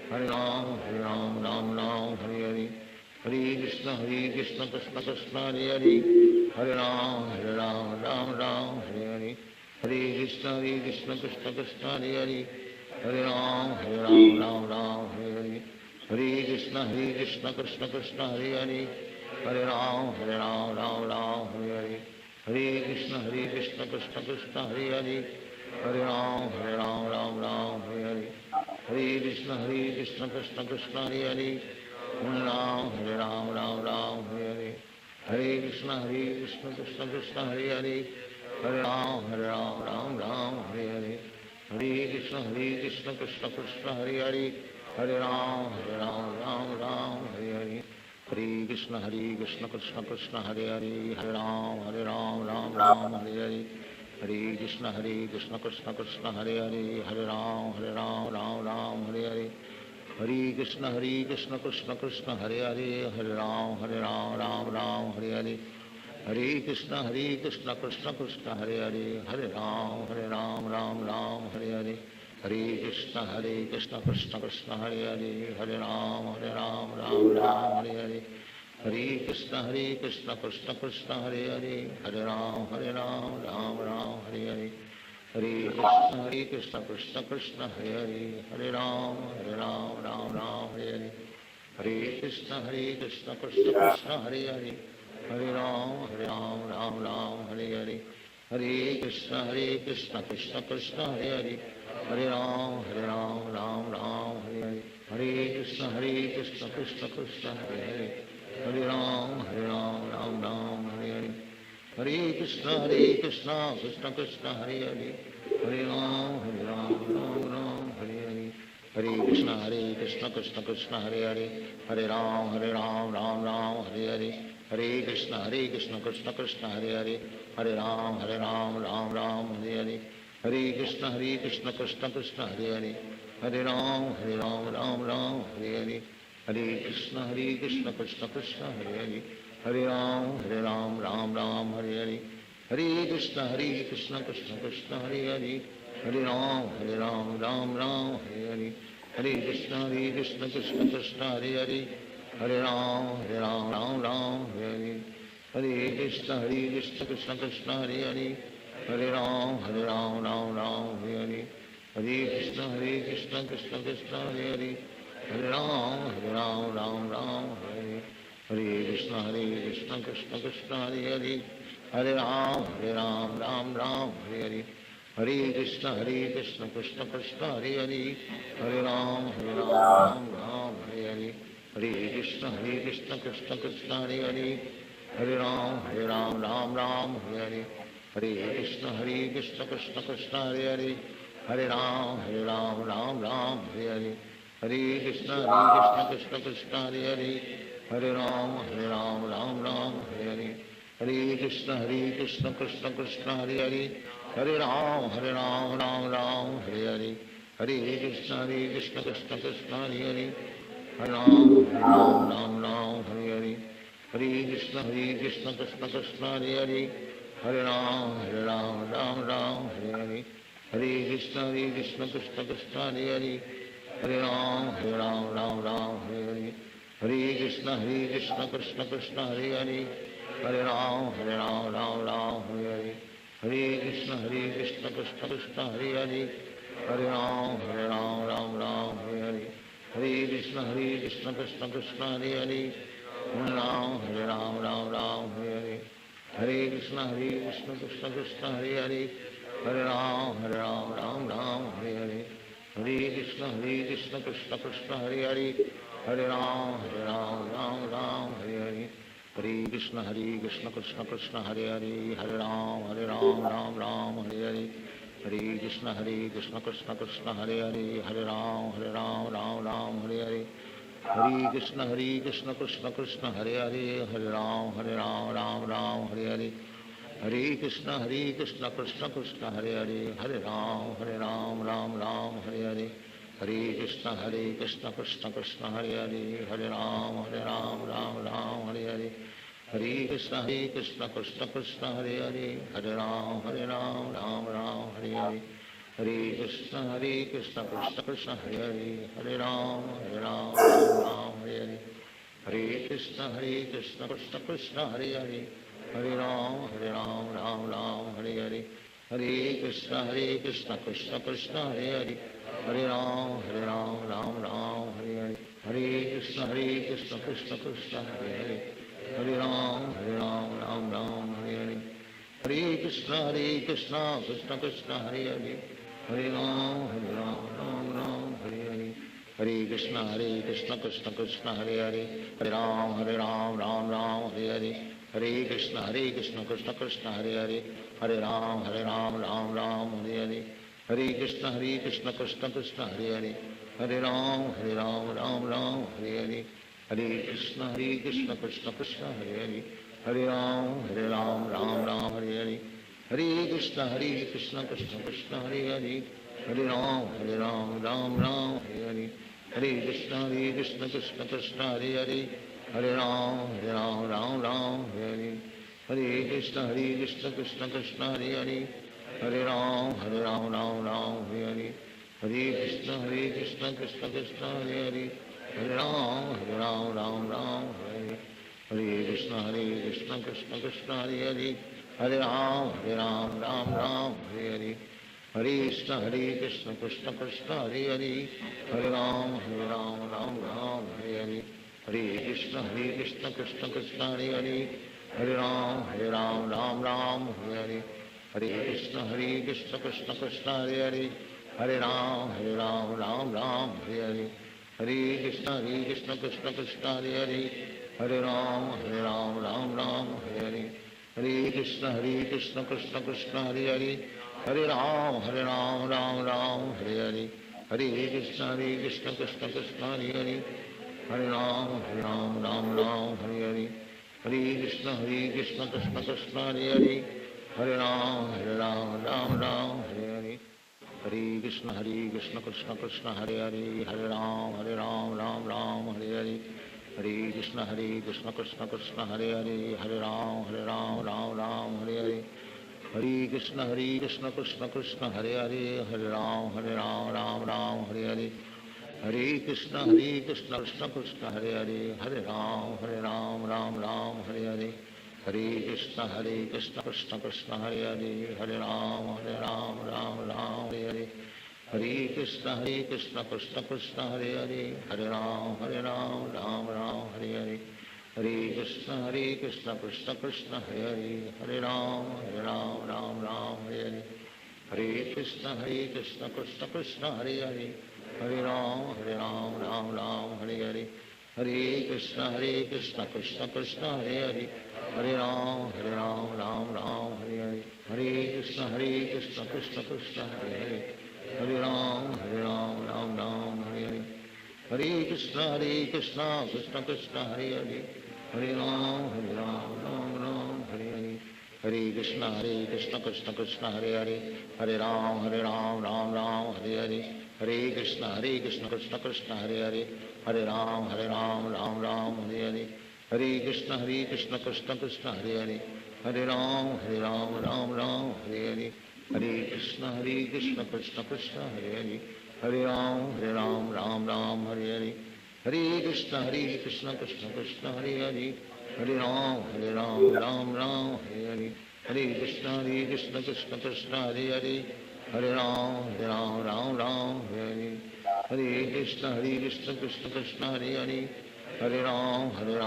Hare Ram Hare Hare, Hare Krishna Krishna Krishna Hare Hare, Hare Ram Hare Hare, Hare Krishna Krishna Krishna Hare Hare, Hare Ram Hare Hare, Hare Krishna Krishna Krishna Hare Hare, Hare Ram Hare Hare, Hare Krishna Krishna Krishna Hare Hare, Hare Ram Hare Hare, Hare Krishna Krishna Krishna Hare Hare, Hare Ram Hare Hare, Hare Krishna Krishna Krishna Hare Hare, Hare Ram, Ram Ram, Hare Hare. Hare Krishna, Krishna Krishna, Hare Hare. Hare Ram, Ram Ram, Hare Hare. Hare Krishna, Krishna Krishna, Hare Hare. Hare Ram, Ram Hare Hare. Hare Krishna, Krishna Krishna, Hare Hare. Hare Ram, Ram Hare Hare. Hare Krishna, Krishna Krishna, Hare Hare. Hare Ram, Ram Hare Hare. Hare Krishna, Krishna Krishna, Hare Hare. Hare Ram, Ram Hare Hare. Hare Krishna, Krishna Krishna, Hare Hare. Hare Ram, Ram Hare Hare. Hare Krishna, Krishna Hare Hare. Hare Ram, Ram Hare Hare. Hare Krishna, Krishna Krishna, Hare Hare. Hare Ram, Ram Hare Hare. Hare Krishna, Krishna Hare Hare. Hare Ram, Ram Hare Hare. Hare Krishna, Krishna Krishna, Hare Hare. Hare Ram, Ram Hare Hare. Hare Krishna, Krishna Krishna, Hare Hare. Hare Ram, Ram Hare Hare. Hare Krishna, Krishna Krishna, Hare Hare. Hare Ram, Ram Hare Hare. Hare Krishna, Krishna Krishna, Hare Hare. Hare Ram, Ram Hare Hare. Hare Krishna, Krishna Krishna, Hare Hare. Hare Ram, Ram Hare Hare. Hare Krishna, Krishna Krishna, Hare Hare. Hare Ram, Ram Hare Hare. Hare Krishna, Krishna Krishna, Hare Hare. Hare Ram, Ram Hare Hare. Hare Krishna, Krishna Krishna, Hare Hare. Hare Ram, Ram Hare Hare. Hare Krishna, Krishna Krishna, Hare Hare. Hare Ram, Ram Hare Hare. Hare Krishna, Krishna Krishna, Hare Hare. Hare Ram, Ram Hare Hare. Hare Krishna, Krishna Krishna, Hare Hare. Hare Ram, Ram Hare Hare. Hare Krishna, Krishna Krishna, Hare Hare. Hare Ram, Ram Hare Hare. Hare Krishna, Krishna Krishna, Hare Hare. Hare Ram, Ram Hare Hare. Hare Krishna, Krishna Krishna, Hare Hare. Hare Ram, Ram Hare Hare. Hare Krishna, Krishna Krishna, Hare Hare. Hare Ram, Ram Hare Hare. Hare Krishna, Krishna Krishna, Hare Hare. Hare Ram, Ram Hare Hare. Hare Krishna, Krishna Krishna, Hare Hare. Hare Ram, Ram Hare Hare. Hare Krishna, Krishna Krishna, Hare Hare. Hare Ram, Ram Hare Hare. Hare Krishna, Krishna Krishna, Hare Hare. Hare Ram, Ram Hare Hare. Hare Krishna, Krishna Krishna, Hare Hare. Hare Ram, Ram Hare Hare. Hare Krishna, Krishna Krishna, Hare Hare. Hare Ram, Ram Hare Hare. Hare Krishna, Krishna Krishna, Hare Hare. Hare Ram, Ram Hare Hare. Hare Krishna, Krishna Krishna, Hare Hare. Hare Ram, Ram Hare Hare. Hare Krishna, Krishna Krishna, Hare Hare. Hare Ram, Ram Hare Hare. Hare Krishna, Krishna Krishna, Hare Hare. Hare Ram, Ram Hare Hare. Hare Krishna, Krishna Krishna, Hare Hare. Hare Ram, Ram Hare Hare. Hare Krishna, Krishna Krishna, Hare Hare. Hare Ram, Ram Hare Hare. Hare Krishna, Krishna Krishna, Hare Hare. Hare Ram, Ram Hare Hare. Hare Krishna, Krishna Krishna, Hare Hare. Hare Ram, Ram Hare Hare. Hare Krishna, Krishna Krishna, Hare Hare. Hare Ram, Ram Hare Hare. Hare Krishna, Krishna Krishna, Hare Hare. Hare Ram, Ram Hare Hare. Hare Krishna, Krishna Krishna, Hare Hare. Hare Ram, Ram Hare Hare. Hare Krishna, Krishna Krishna, Hare Hare. Hare Ram, Ram Hare Hare. Hare Krishna, Krishna Krishna, Hare Hare. Hare Ram, Ram Hare Hare. Hare Krishna, Krishna Krishna, Hare Hare. Hare Ram, Ram Hare Hare. Hare Krishna, Krishna Krishna, Hare Hare. Hare Ram, Ram Hare Hare. Hare Krishna, Krishna Krishna, Hare Hare. Hare Ram, Ram Hare Hare. हरे कृष्ण कृष्ण कृष्ण हरे हरे, हरे राम राम राम हरे हरे, हरे कृष्ण कृष्ण कृष्ण हरे हरे, हरे राम राम राम हरे हरे, हरे कृष्ण कृष्ण कृष्ण हरे हरे, हरे राम राम राम हरे हरे, हरे कृष्ण कृष्ण कृष्ण हरे हरे, हरे राम राम हरे हरे, हरे कृष्ण कृष्ण कृष्ण हरे हरे, हरे राम राम राम हरे हरे, हरे कृष्ण कृष्ण कृष्ण हरे हरे, हरे राम राम राम हरे हरे, हरे कृष्ण कृष्ण कृष्ण हरे हरे, हरे राम राम हरे हरे, हरे कृष्ण कृष्ण कृष्ण हरे हरे, हरे राम राम हरे हरे, हरे कृष्ण कृष्ण कृष्ण हरे हरे, हरे राम राम हरे हरे, हरे कृष्ण कृष्ण कृष्ण हरे हरे, हरे राम राम हरे हरे, हरे कृष्ण कृष्ण कृष्ण हरे हरे, हरे राम राम हरे हरे, हरे कृष्ण कृष्ण कृष्ण हरे हरे, हरे राम राम हरे हरे, हरे कृष्ण कृष्ण कृष्ण हरे हरे, हरे राम राम हरे हरे, हरे कृष्ण कृष्ण कृष्ण हरे हरे, हरे राम राम हरे हरे, हरे कृष्ण कृष्ण कृष्ण हरे हरे, हरे राम राम हरे हरे, हरे कृष्ण कृष्ण कृष्ण हरे हरे, हरे राम राम हरे हरे, हरे कृष्ण कृष्ण कृष्ण हरे हरे, हरे राम राम हरे हरे, हरे कृष्ण कृष्ण कृष्ण हरे हरे, हरे राम राम हरे हरे, हरे कृष्ण कृष्ण कृष्ण हरे हरे, हरे राम राम हरे हरे, हरे कृष्ण कृष्ण कृष्ण हरे हरे, हरे राम राम हरे हरे, हरे कृष्ण कृष्ण कृष्ण हरे हरे, हरे राम राम हरे हरे, हरे कृष्ण कृष्ण कृष्ण हरे हरे, हरे राम राम हरे हरे, हरे कृष्ण कृष्ण कृष्ण हरे हरे, हरे राम राम हरे हरे, हरे कृष्ण कृष्ण कृष्ण हरे हरे, हरे राम राम हरे हरे, हरे कृष्ण कृष्ण कृष्ण हरे हरे, हरे राम राम हरे हरे, हरे कृष्ण कृष्ण कृष्ण हरे हरे, हरे राम राम हरे हरे, हरे कृष्ण कृष्ण कृष्ण हरे हरे, हरे राम राम हरे हरे, हरे कृष्ण कृष्ण कृष्ण हरे हरे, हरे राम राम हरे हरे, हरे कृष्ण कृष्ण कृष्ण हरे हरे, हरे राम राम हरे हरे, हरे कृष्ण कृष्ण कृष्ण हरे हरे, हरे राम राम हरे हरे, हरे कृष्ण कृष्ण कृष्ण हरे हरे, हरे राम राम हरे हरे, हरे कृष्ण कृष्ण कृष्ण हरे हरे, हरे राम हरे हरे, हरे कृष्ण कृष्ण कृष्ण हरे हरे, हरे राम हरे हरे, हरे कृष्ण कृष्ण कृष्ण हरे हरे, हरे राम राम हरे हरे, हरे कृष्ण कृष्ण कृष्ण हरे हरे, हरे राम राम हरे हरे, हरे कृष्ण कृष्ण कृष्ण हरे हरे, हरे राम हरे हरे, हरे कृष्ण कृष्ण कृष्ण हरे हरे, हरे राम राम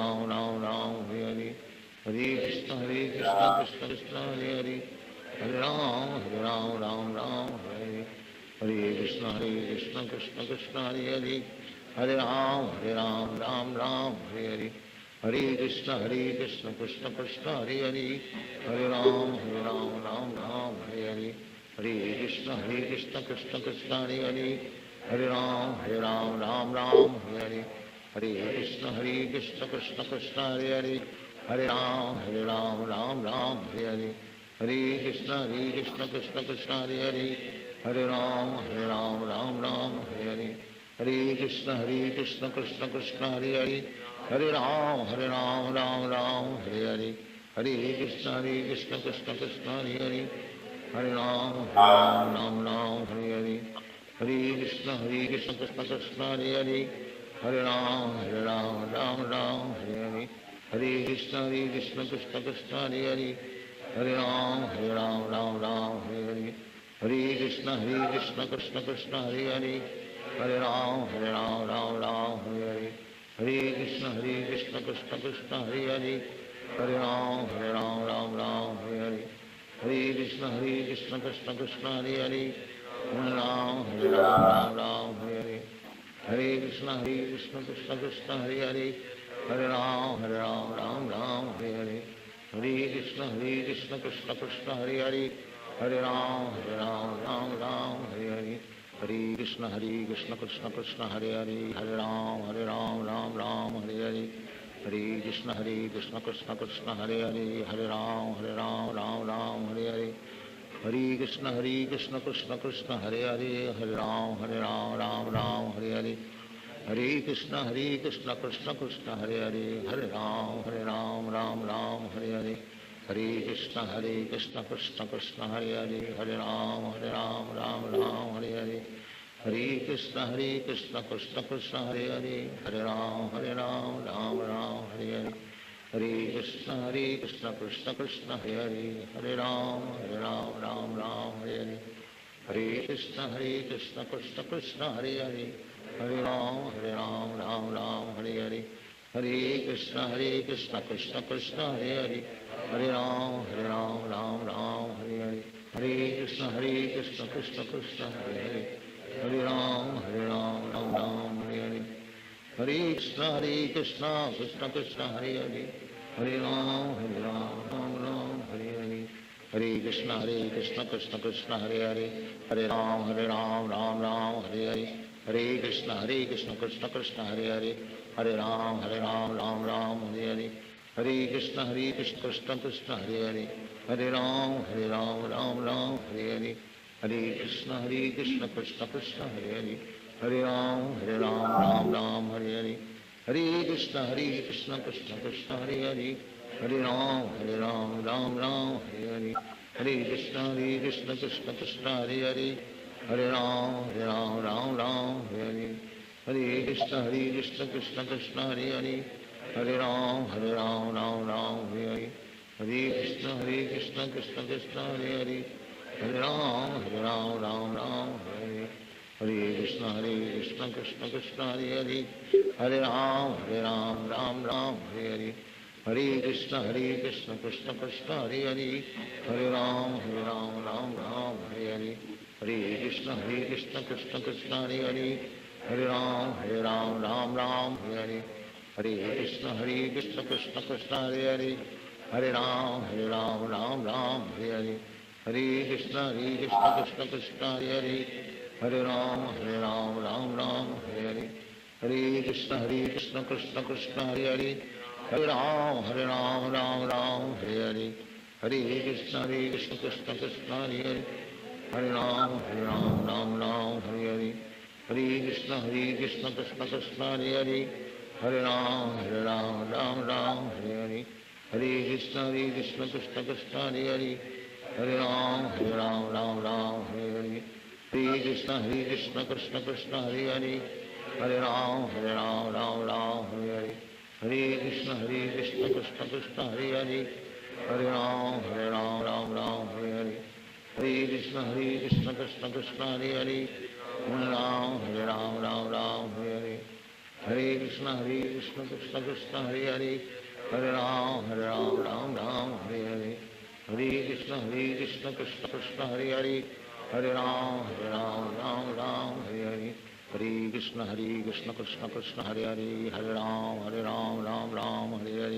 हरे हरे, हरे कृष्ण कृष्ण कृष्ण हरे हरे, हरे राम राम हरे हरे, हरे कृष्ण कृष्ण कृष्ण हरे हरे, हरे राम राम हरे हरे, हरे कृष्ण कृष्ण कृष्ण हरे हरे, हरे राम राम हरे हरे, हरे कृष्ण कृष्ण कृष्ण हरे हरे, हरे राम राम हरे हरे, हरे कृष्ण कृष्ण कृष्ण हरे हरे, हरे राम हरे हरे, हरे कृष्ण कृष्ण कृष्ण हरे हरे, हरे राम हरे हरे, हरे कृष्ण कृष्ण कृष्ण हरे हरे, हरे राम हरे हरे, हरे कृष्ण कृष्ण कृष्ण हरे हरे, हरे राम राम हरे हरे, हरे कृष्ण कृष्ण कृष्ण हरे हरे, हरे राम राम हरे हरे, हरे कृष्ण कृष्ण कृष्ण हरे हरे, हरे Ram Ram Hare Hare, Hare Krishna Krishna Krishna Hare Hare, Hare Ram Ram Ram Hare Hare, Hare Krishna Krishna Krishna Hare Hare, Hare Ram Ram Hare Hare, Hare Krishna Krishna Krishna Hare Hare, Hare Ram Ram Hare Hare, Hare Krishna Krishna Krishna Hare Hare, Hare Ram Ram Hare Hare, Hare Krishna Krishna Krishna Hare Hare, Hare Ram Ram Hare Hare, Hare Krishna Krishna Krishna Hare Hare, Hare Ram Ram Hare Hare, Hare Krishna Krishna Krishna Hare Hare, Hare Ram Ram Hare Hare, Hare Krishna Krishna Krishna Hare Hare, Hare Ram Ram Hare Hare, Hare Krishna Krishna Krishna Hare Hare, Hare Ram Ram Hare Hare, Hare Krishna Krishna Krishna Hare Hare, Hare Ram Hare Hare, Hare Krishna Krishna Krishna Hare Hare, Hare Ram Hare Hare, Hare Krishna Krishna Krishna Hare Hare, Hare Ram Hare Hare, Hare Krishna Krishna Krishna Hare Hare, Hare Ram Hare Hare, Hare Krishna Krishna Krishna Hare Hare, Hare Ram Hare Hare, Hare Krishna Krishna Krishna Hare Hare, Hare Ram Hare Hare, Hare Krishna Krishna Krishna Hare Hare, Hare Ram Hare Hare, Hare Krishna Krishna Krishna Hare Hare, Hare Ram Hare Hare, Hare Krishna Krishna Krishna Hare Hare, Hare Ram Hare Hare, Hare Krishna Krishna Krishna Hare Hare, Hare Ram Hare Hare, Hare Krishna Krishna Krishna Hare Hare, Hare Ram Hare Hare, Hare Krishna Krishna Krishna Hare Hare, Hare Ram Hare Hare, Hare Krishna Krishna Krishna Hare Hare, Hare Ram Hare Hare, Hare Krishna Krishna Krishna Hare Hare, Hare Ram Hare Hare, Hare Krishna Krishna Krishna Hare Hare, Hare Ram Hare Hare, Hare Krishna Krishna Krishna Hare Hare, Hare Ram Hare Hare, Hare Krishna Krishna Krishna Hare Hare, Hare Ram Hare Hare, Hare Krishna Krishna Krishna Hare Hare, Hare Ram Hare Hare, Hare Krishna Krishna Krishna Hare Hare, Hare Ram Hare Hare, Hare Krishna Krishna Krishna Hare Hare, Hare Ram Hare Hare, Hare Krishna Krishna Krishna Hare Hare, Hare Ram Hare Hare, Hare Krishna Krishna Krishna Hare Hare, Hare Ram Hare Hare, Hare Krishna Krishna Krishna Hare Hare, Hare Ram Hare Hare, Hare Krishna Krishna Krishna Hare Hare, Hare Ram Hare Hare, Hare Krishna Krishna Krishna Hare Hare, Hare Ram Hare Hare, Hare Krishna Krishna Krishna Hare Hare, Hare Ram Hare Hare, Hare Krishna Krishna Krishna Hare Hare, Hare Ram Hare Hare, Hare Krishna Krishna Krishna Hare Hare, Hare Ram Hare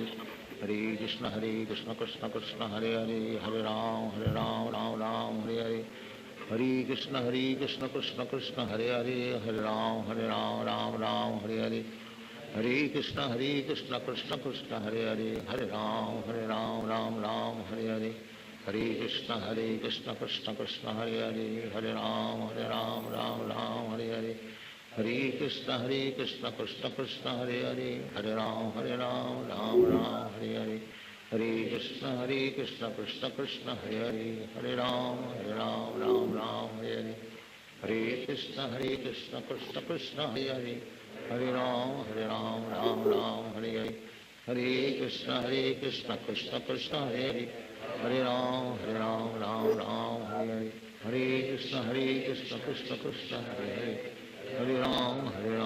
Hare, Hare Krishna Krishna Krishna Hare Hare, Hare Ram Hare Hare, Hare Krishna Krishna Krishna Hare Hare, Hare Ram Hare Hare, Hare Krishna Krishna Krishna Hare Hare, Hare Ram Hare Hare, Hare Krishna Krishna Krishna Hare Hare, Hare Ram Hare Hare, Hare Krishna Krishna Krishna Hare Hare, Hare Ram Hare Hare, Hare Krishna Krishna Krishna Hare Hare, Hare Ram Hare Hare, Hare Krishna Krishna Krishna Hare Hare, Hare Ram Hare Hare, Hare Krishna Krishna Krishna Hare Hare, Hare Ram Hare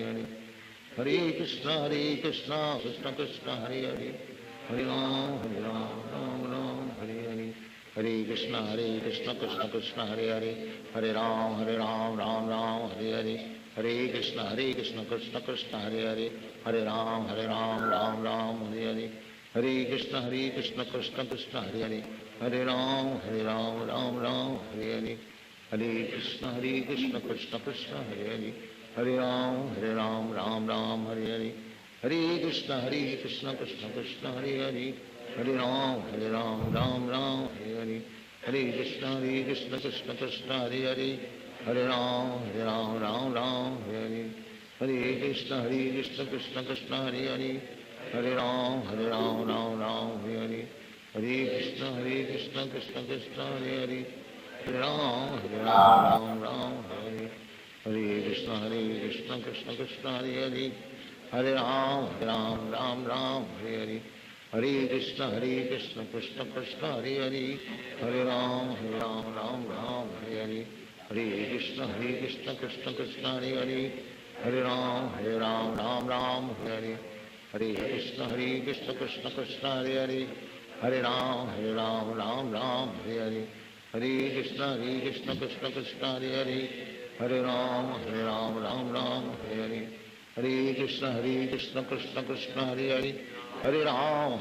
Hare, Hare Krishna Krishna Krishna Hare Hare, Hare Ram Hare Hare, Hare Krishna Krishna Krishna Hare Hare, Hare Ram Hare Hare, हरे कृष्ण कृष्ण कृष्ण हरे हरे, हरे राम राम राम हरे हरे, हरे कृष्ण कृष्ण कृष्ण हरे हरे, हरे राम राम राम हरे हरे, हरे कृष्ण कृष्ण कृष्ण हरे हरे, हरे राम राम राम हरे हरे, हरे कृष्ण कृष्ण कृष्ण हरे हरे, हरे राम राम राम हरे हरे, हरे कृष्ण कृष्ण कृष्ण हरे हरे, हरे राम राम राम हरे हरे, हरे कृष्ण कृष्ण कृष्ण हरे हरे, हरे राम राम राम हरे हरे, हरे कृष्ण कृष्ण कृष्ण हरे हरे, हरे राम राम हरे हरे, हरे कृष्ण कृष्ण कृष्ण हरे हरे, हरे राम राम हरे हरे, हरे कृष्ण कृष्ण कृष्ण हरे हरे, हरे राम राम हरे हरे, हरे कृष्ण कृष्ण कृष्ण हरे हरे, हरे राम राम हरे हरे, हरे कृष्ण कृष्ण कृष्ण हरे हरे, हरे राम राम हरे हरे, हरे कृष्ण कृष्ण कृष्ण हरे हरे, हरे राम राम हरे हरे, हरे कृष्ण कृष्ण कृष्ण हरे हरे, हरे राम राम हरे हरे, हरे कृष्ण कृष्ण कृष्ण हरे हरे, हरे राम राम हरे हरे, हरे कृष्ण कृष्ण कृष्ण हरे हरे, हरे राम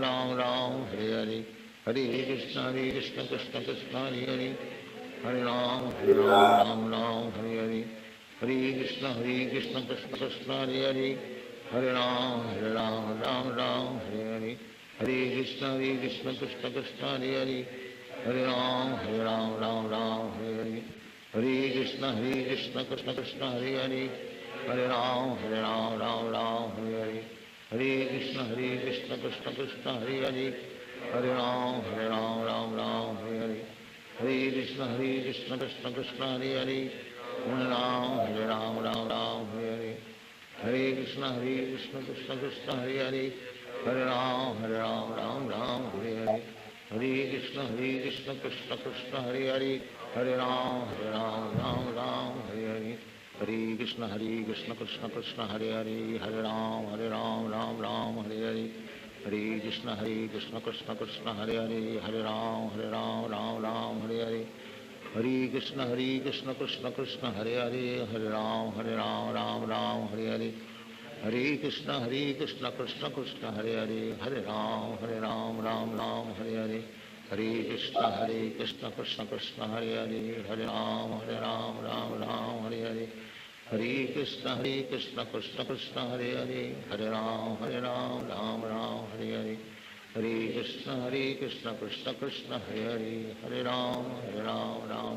राम हरे हरे, हरे कृष्ण कृष्ण कृष्ण हरे हरे, हरे राम राम हरे हरे, हरे कृष्ण कृष्ण कृष्ण हरे हरे, हरे राम राम हरे हरे, हरे कृष्ण कृष्ण कृष्ण हरे हरे, हरे राम राम हरे हरे, हरे कृष्ण कृष्ण कृष्ण हरे हरे, हरे राम राम हरे हरे, हरे कृष्ण कृष्ण कृष्ण हरे हरे, हरे राम राम हरे हरे, हरे कृष्ण कृष्ण कृष्ण हरे हरे, हरे राम राम हरे हरे, हरे कृष्ण कृष्ण कृष्ण हरे हरे, हरे राम राम हरे हरे, हरे कृष्ण कृष्ण कृष्ण हरे हरे, हरे राम राम हरे हरे, हरे कृष्ण कृष्ण कृष्ण हरे हरे, हरे राम राम हरे हरे, हरे कृष्ण कृष्ण कृष्ण हरे हरे, हरे राम राम हरे हरे, हरे कृष्ण कृष्ण कृष्ण हरे हरे, हरे राम राम हरे हरे, हरे कृष्ण कृष्ण कृष्ण हरे हरे, हरे राम राम हरे हरे, हरे कृष्ण कृष्ण कृष्ण हरे हरे, हरे राम राम हरे हरे, हरे कृष्ण कृष्ण कृष्ण हरे हरे, हरे राम राम हरे हरे, हरे कृष्ण कृष्ण कृष्ण हरे हरे, हरे राम राम हरे हरे, हरे कृष्ण कृष्ण कृष्ण हरे हरे, हरे राम राम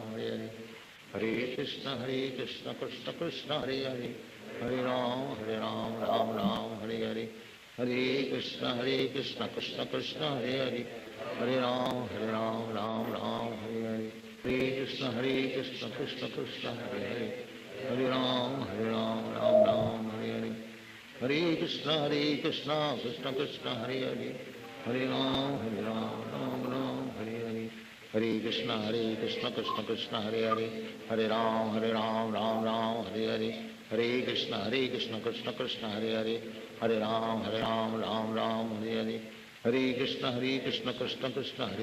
हरे हरे, हरे कृष्ण कृष्ण कृष्ण हरे हरे, हरे राम राम हरे हरे, हरे कृष्ण कृष्ण कृष्ण हरे हरे, हरे राम राम हरे हरे, हरे कृष्ण कृष्ण कृष्ण हरे हरे, हरे राम राम हरे हरे, हरे कृष्ण कृष्ण कृष्ण हरे हरे, हरे राम राम हरे हरे, हरे कृष्ण कृष्ण कृष्ण हरे हरे, हरे राम राम हरे हरे, हरे कृष्ण कृष्ण कृष्ण हरे हरे, हरे राम राम हरे हरे, हरे कृष्ण कृष्ण कृष्ण हरे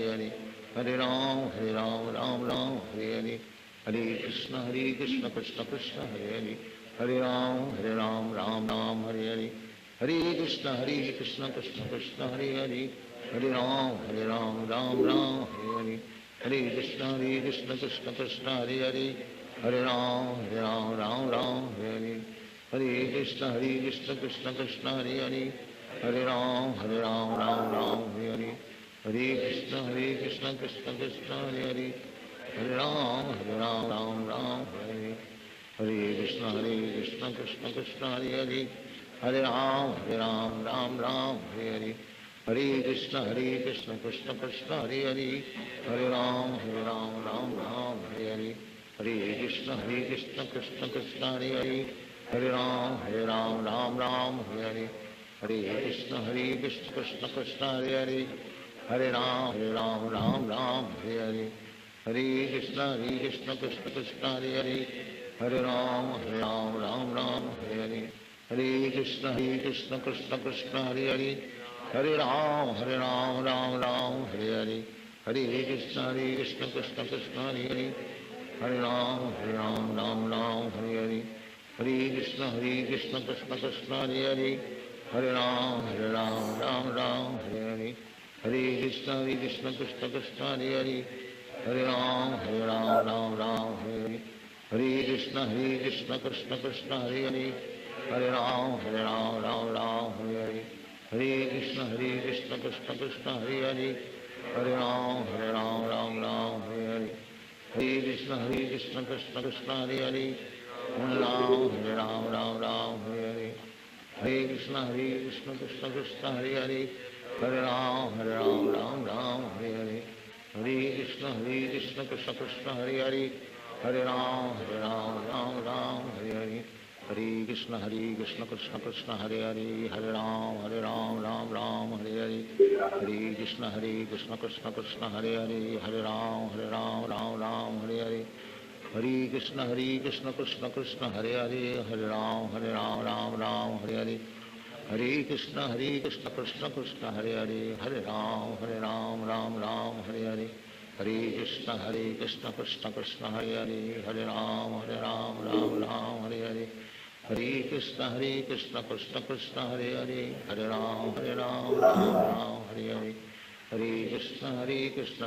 हरे, हरे राम राम हरे हरे, हरे कृष्ण कृष्ण कृष्ण हरे हरे, हरे राम राम हरे हरे, हरे कृष्ण कृष्ण कृष्ण हरे हरे, हरे राम राम हरे हरे, हरे कृष्ण कृष्ण कृष्ण हरे हरे, हरे राम राम हरे हरे, हरे कृष्ण कृष्ण कृष्ण हरे हरे, हरे राम राम हरे हरे, हरे कृष्ण कृष्ण कृष्ण हरे हरे, हरे राम राम हरे हरे, हरे कृष्ण कृष्ण कृष्ण हरे हरे, हरे राम राम हरे हरे, हरे कृष्ण कृष्ण कृष्ण हरे हरे, हरे राम राम हरे हरे, हरे कृष्ण कृष्ण कृष्ण हरे हरे, हरे राम राम हरे हरे, हरे Krishna Krishna Krishna Hare Hare, Hare Ram Ram Ram Hare Hare Hare Krishna Krishna Krishna Hare Hare Hare Ram Ram Ram Hare Hare Hare Krishna Krishna Krishna Hare Hare Hare Ram Ram Ram Hare Hare Hare Krishna Krishna Krishna Hare Hare Hare Ram Ram Hare Hare Hare Krishna Krishna Krishna Hare Hare Hare Ram Ram Hare Hare Hare Krishna Krishna Krishna Hare Hare Hare Ram Hare Hare Hare Krishna Krishna Krishna Hare Hare Hare Ram Hare Hare Hare Krishna Krishna Krishna Hare Hare Hare Ram Hare Hare Hare Krishna Krishna Krishna Hare Hare Hare Ram Hare Hare Hare Krishna Krishna Krishna Hare Hare Hare Ram Hare Hare Hare Krishna Krishna Krishna Hare Hare Hare Ram Hare Hare Hare Krishna Krishna Krishna Hare Hare Hare Ram Hare Hare Hare Krishna Krishna Krishna Hare Hare Hare Ram Hare Hare Hare Krishna Krishna Krishna Hare Hare Hare Ram Hare Hare Hare Krishna Krishna Krishna Hare Hare Hare Ram Hare Hare Hare Krishna Krishna Krishna Hare Hare Hare Ram Hare Hare Hare Krishna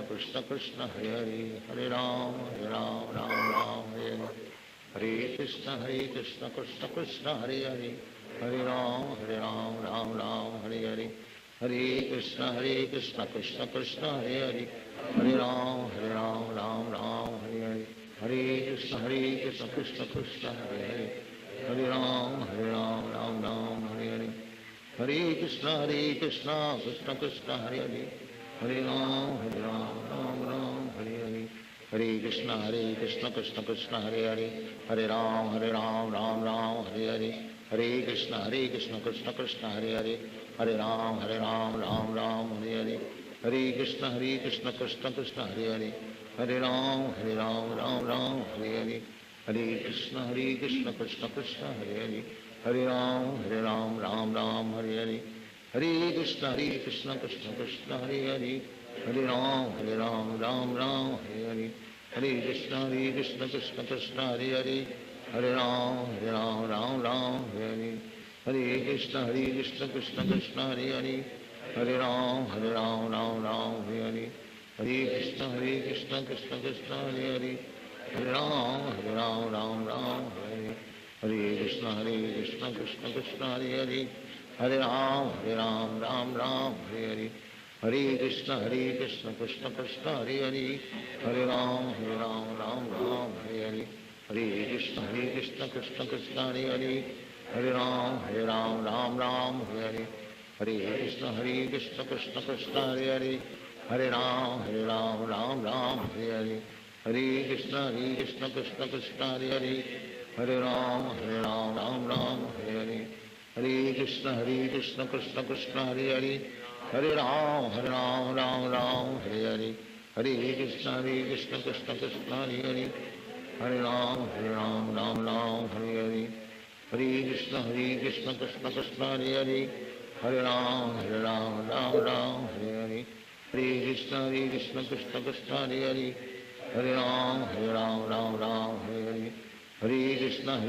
Krishna Krishna Hare Hare Hare Ram Hare Hare Hare Krishna Krishna Krishna Hare Hare Hare Ram Hare Hare Hare Krishna Krishna Krishna Hare Hare Hare Ram Hare Hare Hare Krishna Krishna Krishna Hare Hare Hare Ram Hare Hare Hare Krishna Krishna Krishna Hare Hare Hare Ram Hare Hare Hare Krishna Krishna Krishna Hare Hare Hare Ram Hare Hare Hare Krishna Krishna Krishna Hare Hare Hare Ram Hare Hare Hare Krishna Krishna Krishna Hare Hare Hare Ram Hare Hare Hare Krishna Krishna Krishna Hare Hare Hare Ram Hare Hare Hare Krishna Krishna Krishna Hare Hare Hare Ram Hare Hare Hare Krishna Krishna Krishna Hare Hare Hare Ram Hare Hare Krishna Krishna Krishna Hare Hare Hare Ram Hare Hare Hare Krishna Krishna Krishna Hare Hare Hare Ram Hare Hare Hare Krishna Krishna Krishna Hare Hare Hare Ram Hare Hare Hare Krishna Krishna Krishna Hare Hare Hare Ram Hare Hare Hare Krishna Krishna Krishna Hare Hare Hare Ram Hare Hare Hare Krishna Krishna Krishna Hare Hare Hare Ram Hare Hare Hare Krishna Krishna Krishna Hare Hare Hare Ram Hare Hare Hare Krishna Krishna Krishna Hare Hare Hare Ram Hare Hare Hare Krishna Krishna Krishna Hare Hare Hare Ram Hare Hare Hare Krishna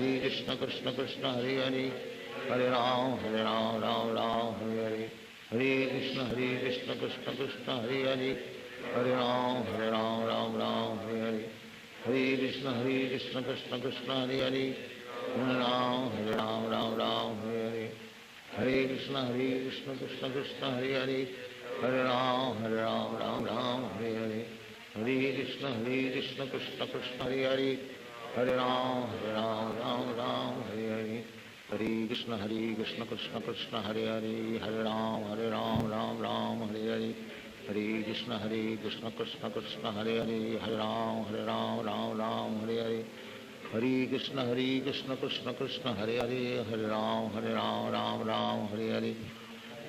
Krishna Krishna Hare Hare Hare Ram Hare Hare Hare Krishna Krishna Krishna Hare Hare Hare Ram Hare Hare Hare Krishna Krishna Krishna Hare Hare Hare Ram Hare Hare Hare Krishna Krishna Krishna Hare Hare Hare Ram Hare Hare Hare Krishna Krishna Krishna Hare Hare Hare Ram Hare Hare Hare Krishna Krishna Krishna Hare Hare Hare Ram Hare Hare Hare Krishna Krishna Krishna Hare Hare Hare Ram Hare Hare Hare Krishna Krishna Krishna Hare Hare Hare Ram Hare Hare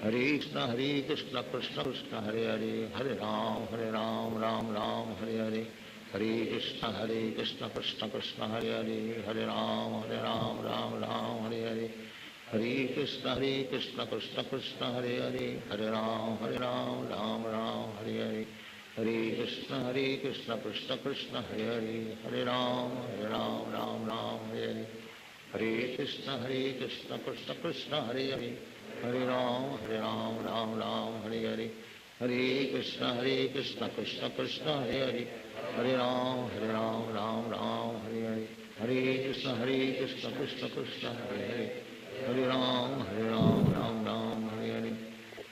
Hare Krishna Krishna Krishna Hare Hare Hare Ram Hare Hare Hare Krishna Krishna Krishna Hare Hare Hare Ram Hare Hare Hare Krishna Krishna Krishna Hare Hare Hare Ram Hare Hare Hare Hare Krishna Krishna Krishna Hare Hare Hare Ram Ram Ram Hare Hare Hare Krishna Krishna Krishna Hare Hare Hare Ram Ram Hare Hare Hare Krishna Krishna Krishna Hare Hare Hare Ram Ram Hare Hare Hare Krishna Krishna Krishna Hare Hare Hare Ram Ram Hare Hare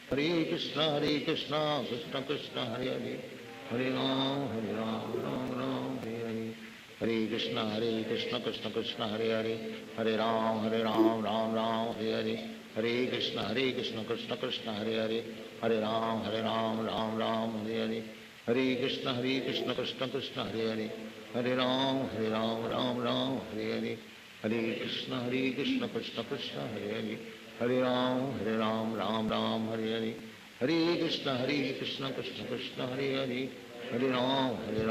Hare Krishna Krishna Krishna Hare Hare Hare Ram Hare Hare Hare Krishna Krishna Krishna Hare Hare Hare Ram Ram Hare Hare Hare Krishna Krishna Krishna Hare Hare Hare Ram Ram Hare Hare Hare Krishna Krishna Krishna Hare Hare Hare Ram Hare Hare Hare Krishna Krishna Krishna Hare Hare Hare Ram Hare Hare Hare Krishna Krishna Krishna Hare Hare Hare Ram Hare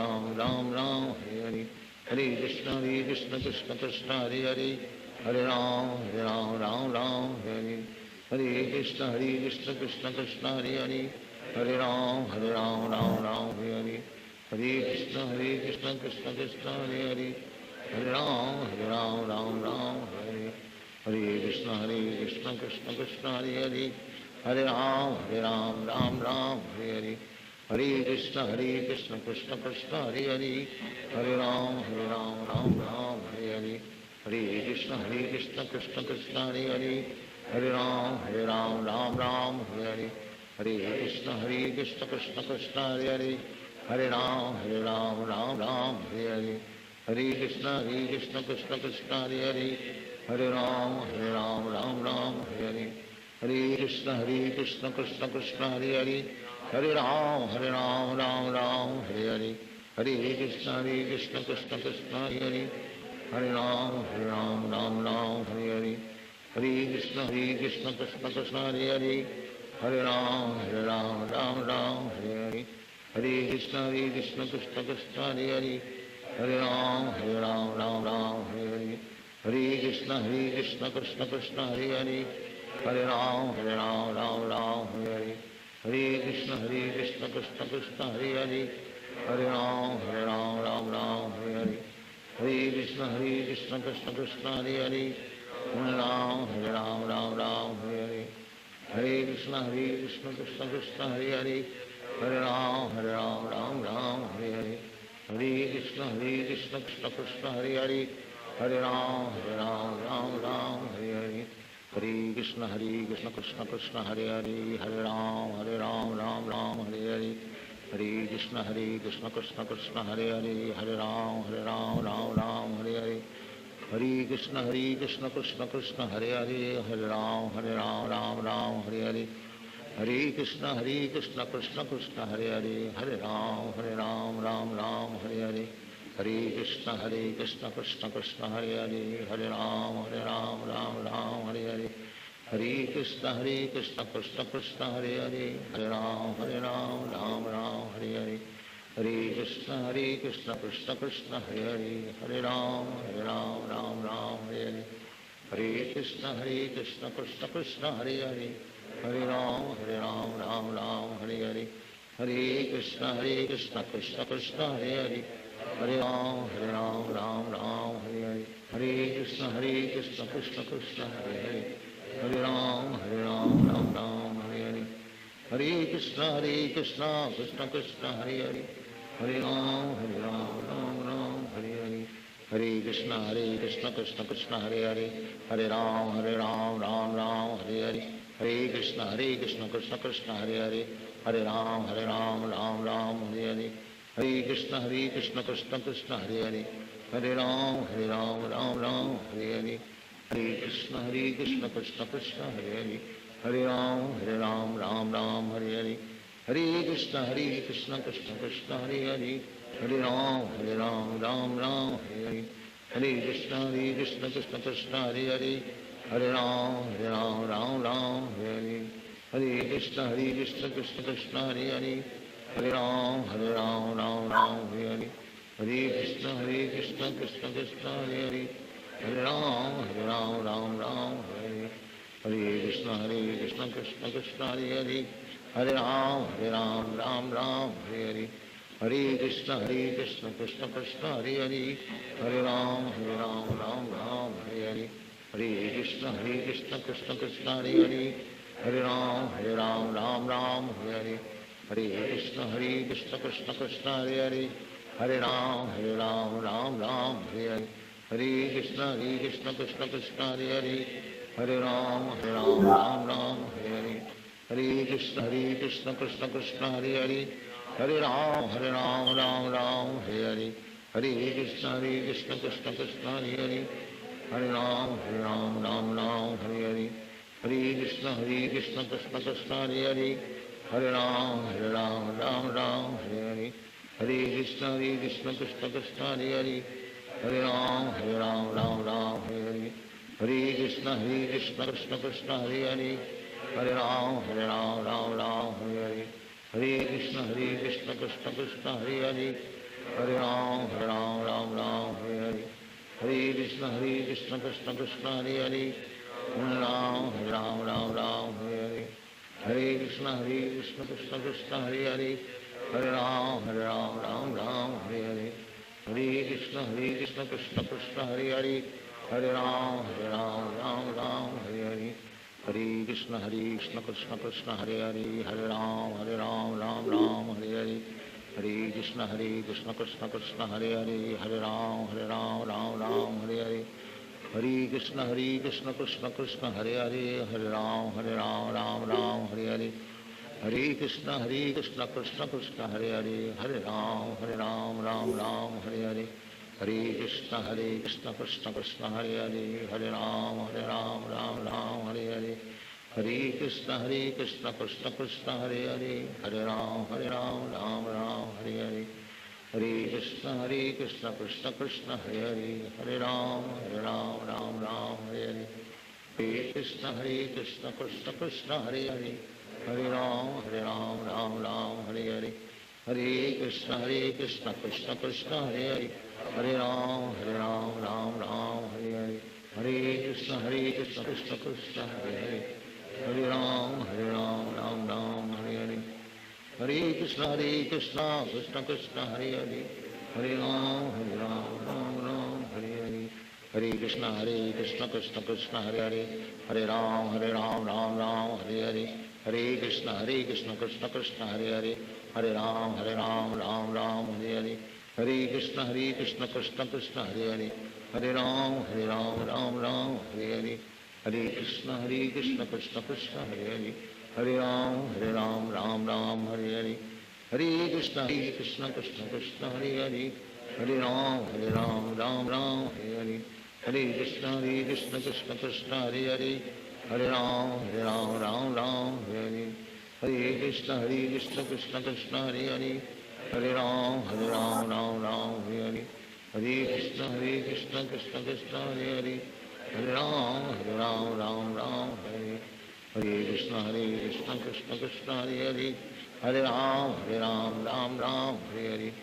Hare Hare Krishna Krishna Krishna Hare Hare Hare Ram Hare Hare Hare Krishna Krishna Krishna Hare Hare Hare Ram Hare Hare Hare Krishna Krishna Krishna Hare Hare Hare Ram Hare Hare Hare Krishna Krishna Krishna Hare Hare Hare Ram Hare Hare Hare Krishna Krishna Krishna Hare Hare Hare Ram Hare Hare Hare Krishna Krishna Krishna Hare Hare Hare Ram Hare Hare Hare Krishna Krishna Krishna Hare Hare Hare Ram Hare Hare Hare Krishna Krishna Krishna Hare Hare Hare Ram Hare Hare Hare Krishna Krishna Krishna Hare Hare Hare Ram Hare Hare Hare Krishna Krishna Krishna Hare Hare Hare Ram Hare Hare Hare Krishna Krishna Krishna Hare Hare Hare Ram Hare Hare Hare Krishna Krishna Krishna Hare Hare Hare Ram Hare Hare Hare Krishna Krishna Krishna Hare Hare Hare Ram Hare Hare Hare Krishna Krishna Krishna Hare Hare Hare Ram Hare Hare Hare Krishna Krishna Krishna Hare Hare Hare Ram Hare Hare Hare Krishna Krishna Krishna Hare Hare Hare Ram Hare Hare Hare Krishna Krishna Krishna Hare Hare Hare Ram Hare Hare Hare Krishna Krishna Krishna Hare Hare Hare Ram Hare Hare Hare Krishna Krishna Krishna Hare Hare Hare Ram Hare Hare Hare Krishna Krishna Krishna Hare Hare Hare Ram Hare Hare Hare Krishna Krishna Krishna Hare Hare Hare Ram Hare Hare Hare Krishna Krishna Krishna Hare Hare Hare Ram Hare Hare Hare Krishna Krishna Krishna Hare Hare Hare Ram Hare Hare Hare Krishna Krishna Krishna Hare Hare Hare Ram Hare Hare Hare Krishna Krishna Krishna Hare Hare Hare Ram Hare Hare Hare Krishna Krishna Krishna Hare Hare Hare Ram Hare Hare Hare Krishna Krishna Krishna Hare Hare Hare Ram Hare Hare Hare Krishna Krishna Krishna Hare Hare Hare Ram Hare Hare Hare Krishna Krishna Krishna Hare Hare Hare Ram Hare Hare Hare Krishna Krishna Krishna Hare Hare Hare Ram Hare Hare Hare Krishna Krishna Krishna Hare Hare Hare Ram Hare Hare Hare Krishna Krishna Krishna Hare Hare Hare Ram Hare Hare Hare Krishna Krishna Krishna Hare Hare Hare Ram Hare Hare Hare Krishna Krishna Krishna Hare Hare Hare Ram Hare Hare Hare Krishna Krishna Krishna Hare Hare Hare Ram Hare Hare Hare Krishna Krishna Krishna Hare Hare Hare Ram Hare Hare Hare Krishna Krishna Krishna Hare Hare Hare Ram Hare Hare Hare Krishna Krishna Krishna Hare Hare, Hare Ram Ram Ram Hare Hare, Hare Krishna Krishna Krishna Hare Hare, Hare Ram Ram Hare Hare, Hare Krishna Krishna Krishna Hare Hare, Hare Ram Ram Hare Hare, Hare Krishna Krishna Krishna Hare Hare, Hare Ram Ram Hare Hare, Hare Krishna Krishna Krishna Hare Hare, Hare Ram Ram Hare Hare, Hare Krishna Krishna Krishna Hare Hare, Hare Ram Hare Hare, Hare Krishna Krishna Krishna Hare Hare, Hare Ram Hare Hare, Hare Krishna Krishna Krishna Hare Hare, Hare Ram Hare Hare, Hare Krishna Krishna Krishna Hare Hare, Hare Ram Hare Hare, Hare Krishna Krishna Krishna Hare Hare, Hare Ram Hare Hare, Hare Krishna Krishna Krishna Hare Hare, Hare Ram Hare Hare, Hare Krishna Krishna Krishna Hare Hare, Hare Ram Hare Hare, Hare Krishna Krishna Krishna Hare Hare, Hare Ram Hare Hare, Hare Krishna Krishna Krishna Hare Hare, Hare Ram Hare Hare, Hare Krishna Krishna Krishna Hare Hare, Hare Ram Hare Hare, Hare Krishna Krishna Krishna Hare Hare, Hare Ram Hare Hare, Hare Krishna Krishna Krishna Hare Hare, Hare Ram Hare Hare, Hare Krishna Krishna Krishna Hare Hare, Hare Ram Hare Hare, Hare Krishna Krishna Krishna Hare Hare, Hare Ram Hare Hare, Hare Krishna Krishna Krishna Hare Hare, Hare Ram Hare Hare, Hare Krishna Krishna Krishna Hare Hare, Hare Ram Hare Hare, Hare Krishna Krishna Krishna Hare Hare, Hare Ram Hare Hare, Hare Krishna Krishna Krishna Hare Hare, Hare Ram Hare Hare, Hare Krishna Krishna Krishna Hare Hare, Hare Ram Hare Hare, Hare Krishna Krishna Krishna Hare Hare, Hare Ram Hare Hare, Hare Krishna Krishna Krishna Hare Hare, Hare Ram Hare Hare, Hare Krishna Krishna Krishna Hare Hare, Hare Ram Hare Hare, Hare Krishna Krishna Krishna Hare Hare, Hare Ram Hare Hare, Hare Krishna Krishna Krishna Hare Hare, Hare Ram Hare Hare, Hare Krishna Krishna Krishna Hare Hare, Hare Ram Hare Hare, Hare Krishna Krishna Krishna Hare Hare, Hare Ram Hare Hare, Hare Krishna Krishna Krishna Hare Hare, Hare Ram Hare Hare, Hare Krishna Krishna Krishna Hare Hare, Hare Ram Hare Hare, Hare Krishna Krishna Krishna Hare Hare, Hare Ram Hare Hare, Hare Krishna Krishna Krishna Hare Hare, Hare Ram Hare Hare,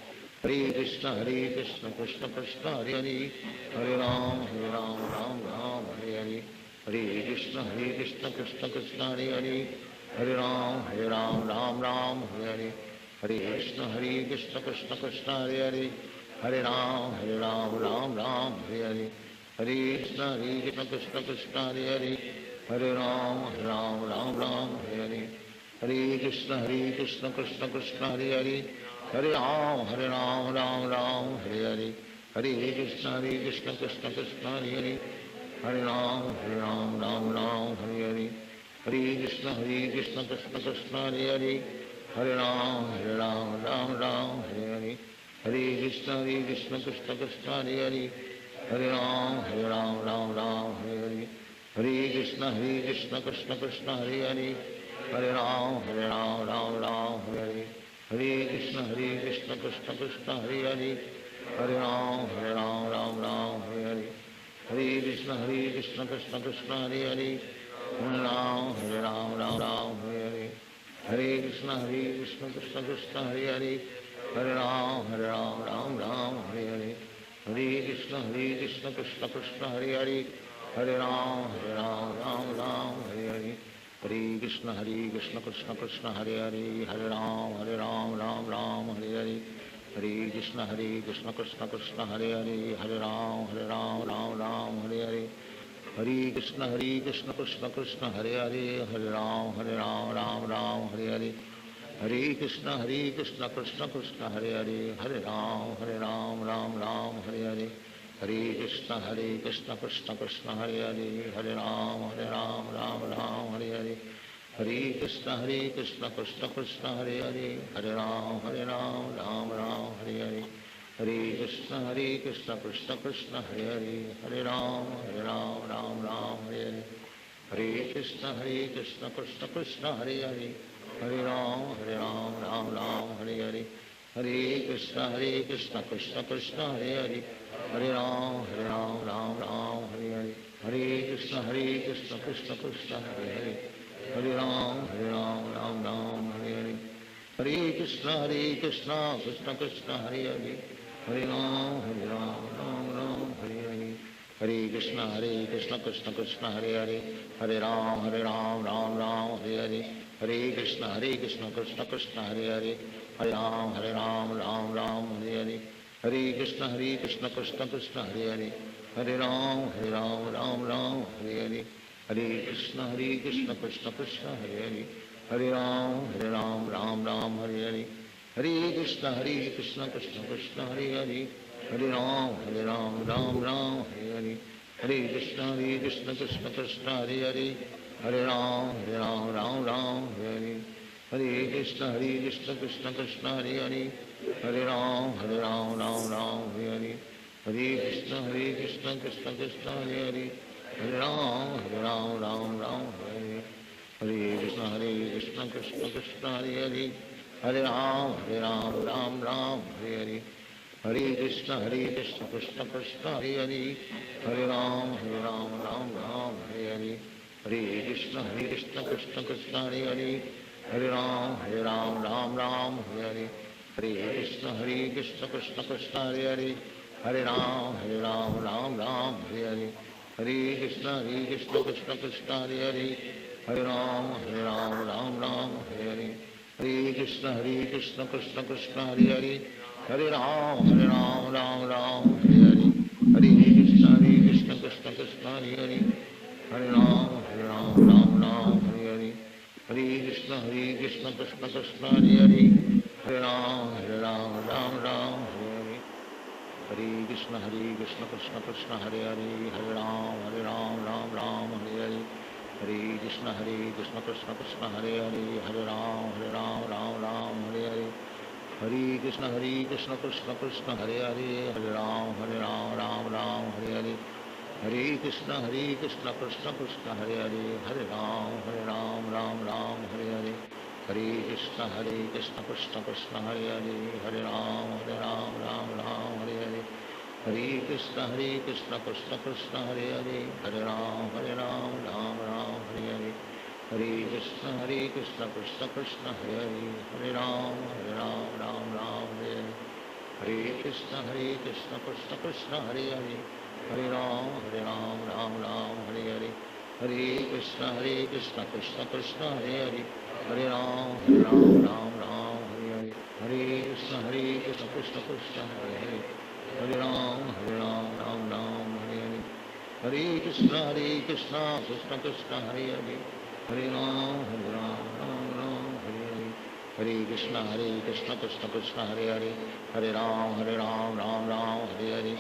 Hare Krishna Krishna Krishna Hare Hare, Hare Ram Hare Hare, Hare Krishna Krishna Krishna Hare Hare, Hare Ram Hare Hare, Hare Krishna Krishna Krishna Hare Hare, Hare Ram Hare Hare, Hare Krishna Krishna Krishna Hare Hare, Hare Ram Hare Hare, Hare Krishna Krishna Krishna Hare Hare, Hare Ram Hare Hare, Hare Krishna Krishna Krishna Hare Hare, Hare Ram Hare Hare, Hare Krishna Krishna Krishna Hare Hare, Hare Ram Hare Hare, Hare Krishna Krishna Krishna Hare Hare, Hare Ram Hare Hare, Hare Krishna Krishna Krishna Hare Hare, Hare Ram Hare Hare, Hare Krishna Krishna Krishna Hare Hare, Hare Ram Hare Hare, Hare Krishna Krishna Krishna Hare Hare, Hare Ram Hare Hare, Hare Krishna Krishna Krishna Hare Hare, Hare Ram Hare Hare, हरे कृष्ण कृष्ण कृष्ण हरे हरे, हरे राम राम राम हरे हरे, हरे कृष्ण कृष्ण कृष्ण हरे हरे, हरे राम राम राम हरे हरे, हरे कृष्ण कृष्ण कृष्ण हरे हरे, हरे राम राम राम हरे हरे, हरे कृष्ण कृष्ण कृष्ण हरे हरे, हरे राम राम राम हरे हरे, हरे कृष्ण कृष्ण कृष्ण हरे हरे, हरे राम राम राम हरे हरे, हरे कृष्ण कृष्ण कृष्ण हरे हरे, हरे राम राम राम हरे हरे, हरे कृष्ण कृष्ण कृष्ण हरे हरे, हरे राम राम राम हरे हरे, हरे कृष्ण कृष्ण कृष्ण हरे हरे, हरे राम राम हरे हरे, हरे कृष्ण कृष्ण कृष्ण हरे हरे, हरे राम राम राम हरे हरे, हरे कृष्ण कृष्ण कृष्ण हरे हरे, हरे राम राम हरे हरे, हरे कृष्ण कृष्ण कृष्ण हरे हरे, हरे राम राम राम हरे हरे, हरे कृष्ण कृष्ण कृष्ण हरे हरे, हरे राम राम हरे हरे, हरे कृष्ण कृष्ण कृष्ण हरे हरे, हरे राम राम राम हरे हरे, हरे कृष्ण कृष्ण कृष्ण हरे हरे, हरे राम राम हरे हरे, हरे कृष्ण कृष्ण कृष्ण हरे हरे, हरे राम राम हरे हरे, हरे कृष्ण कृष्ण कृष्ण हरे हरे, हरे राम राम हरे हरे, हरे कृष्ण कृष्ण कृष्ण हरे हरे, हरे राम राम हरे हरे, हरे कृष्ण कृष्ण कृष्ण हरे हरे, हरे राम राम हरे हरे, हरे कृष्ण कृष्ण कृष्ण हरे हरे, हरे राम राम हरे हरे, हरे कृष्ण कृष्ण कृष्ण हरे हरे, हरे राम राम राम हरे हरे, हरे कृष्ण कृष्ण कृष्ण हरे हरे, हरे राम राम हरे हरे, हरे कृष्ण कृष्ण कृष्ण हरे हरे, हरे राम राम हरे हरे, हरे कृष्ण कृष्ण कृष्ण हरे हरे, हरे राम राम हरे हरे, हरे कृष्ण कृष्ण कृष्ण हरे हरे, हरे राम राम हरे हरे, हरे कृष्ण कृष्ण कृष्ण हरे हरे, हरे राम राम हरे हरे, हरे कृष्ण कृष्ण कृष्ण हरे हरे, हरे राम राम हरे हरे, हरे कृष्ण कृष्ण कृष्ण हरे हरे, हरे राम राम हरे हरे, हरे कृष्ण कृष्ण कृष्ण हरे हरे, हरे राम राम हरे हरे, हरे कृष्ण कृष्ण कृष्ण हरे हरे, हरे राम राम हरे हरे, हरे कृष्ण कृष्ण कृष्ण हरे हरे, हरे राम राम हरे हरे, हरे कृष्ण कृष्ण कृष्ण हरे हरे, हरे राम राम हरे हरे, हरे कृष्ण कृष्ण कृष्ण हरे हरे, हरे राम राम हरे हरे, हरे कृष्ण कृष्ण कृष्ण हरे हरे, हरे राम राम हरे हरे, हरे कृष्ण कृष्ण कृष्ण हरे हरे, हरे राम राम हरे हरे, हरे कृष्ण कृष्ण कृष्ण हरे हरे, हरे राम राम हरे हरे, हरे कृष्ण कृष्ण कृष्ण हरे हरे, हरे राम राम हरे हरे, हरे कृष्ण कृष्ण कृष्ण हरे हरे, हरे राम राम हरे हरे, हरे कृष्ण कृष्ण कृष्ण हरे हरे, हरे राम राम हरे हरे, हरे कृष्ण कृष्ण कृष्ण हरे हरे, हरे राम राम हरे हरे,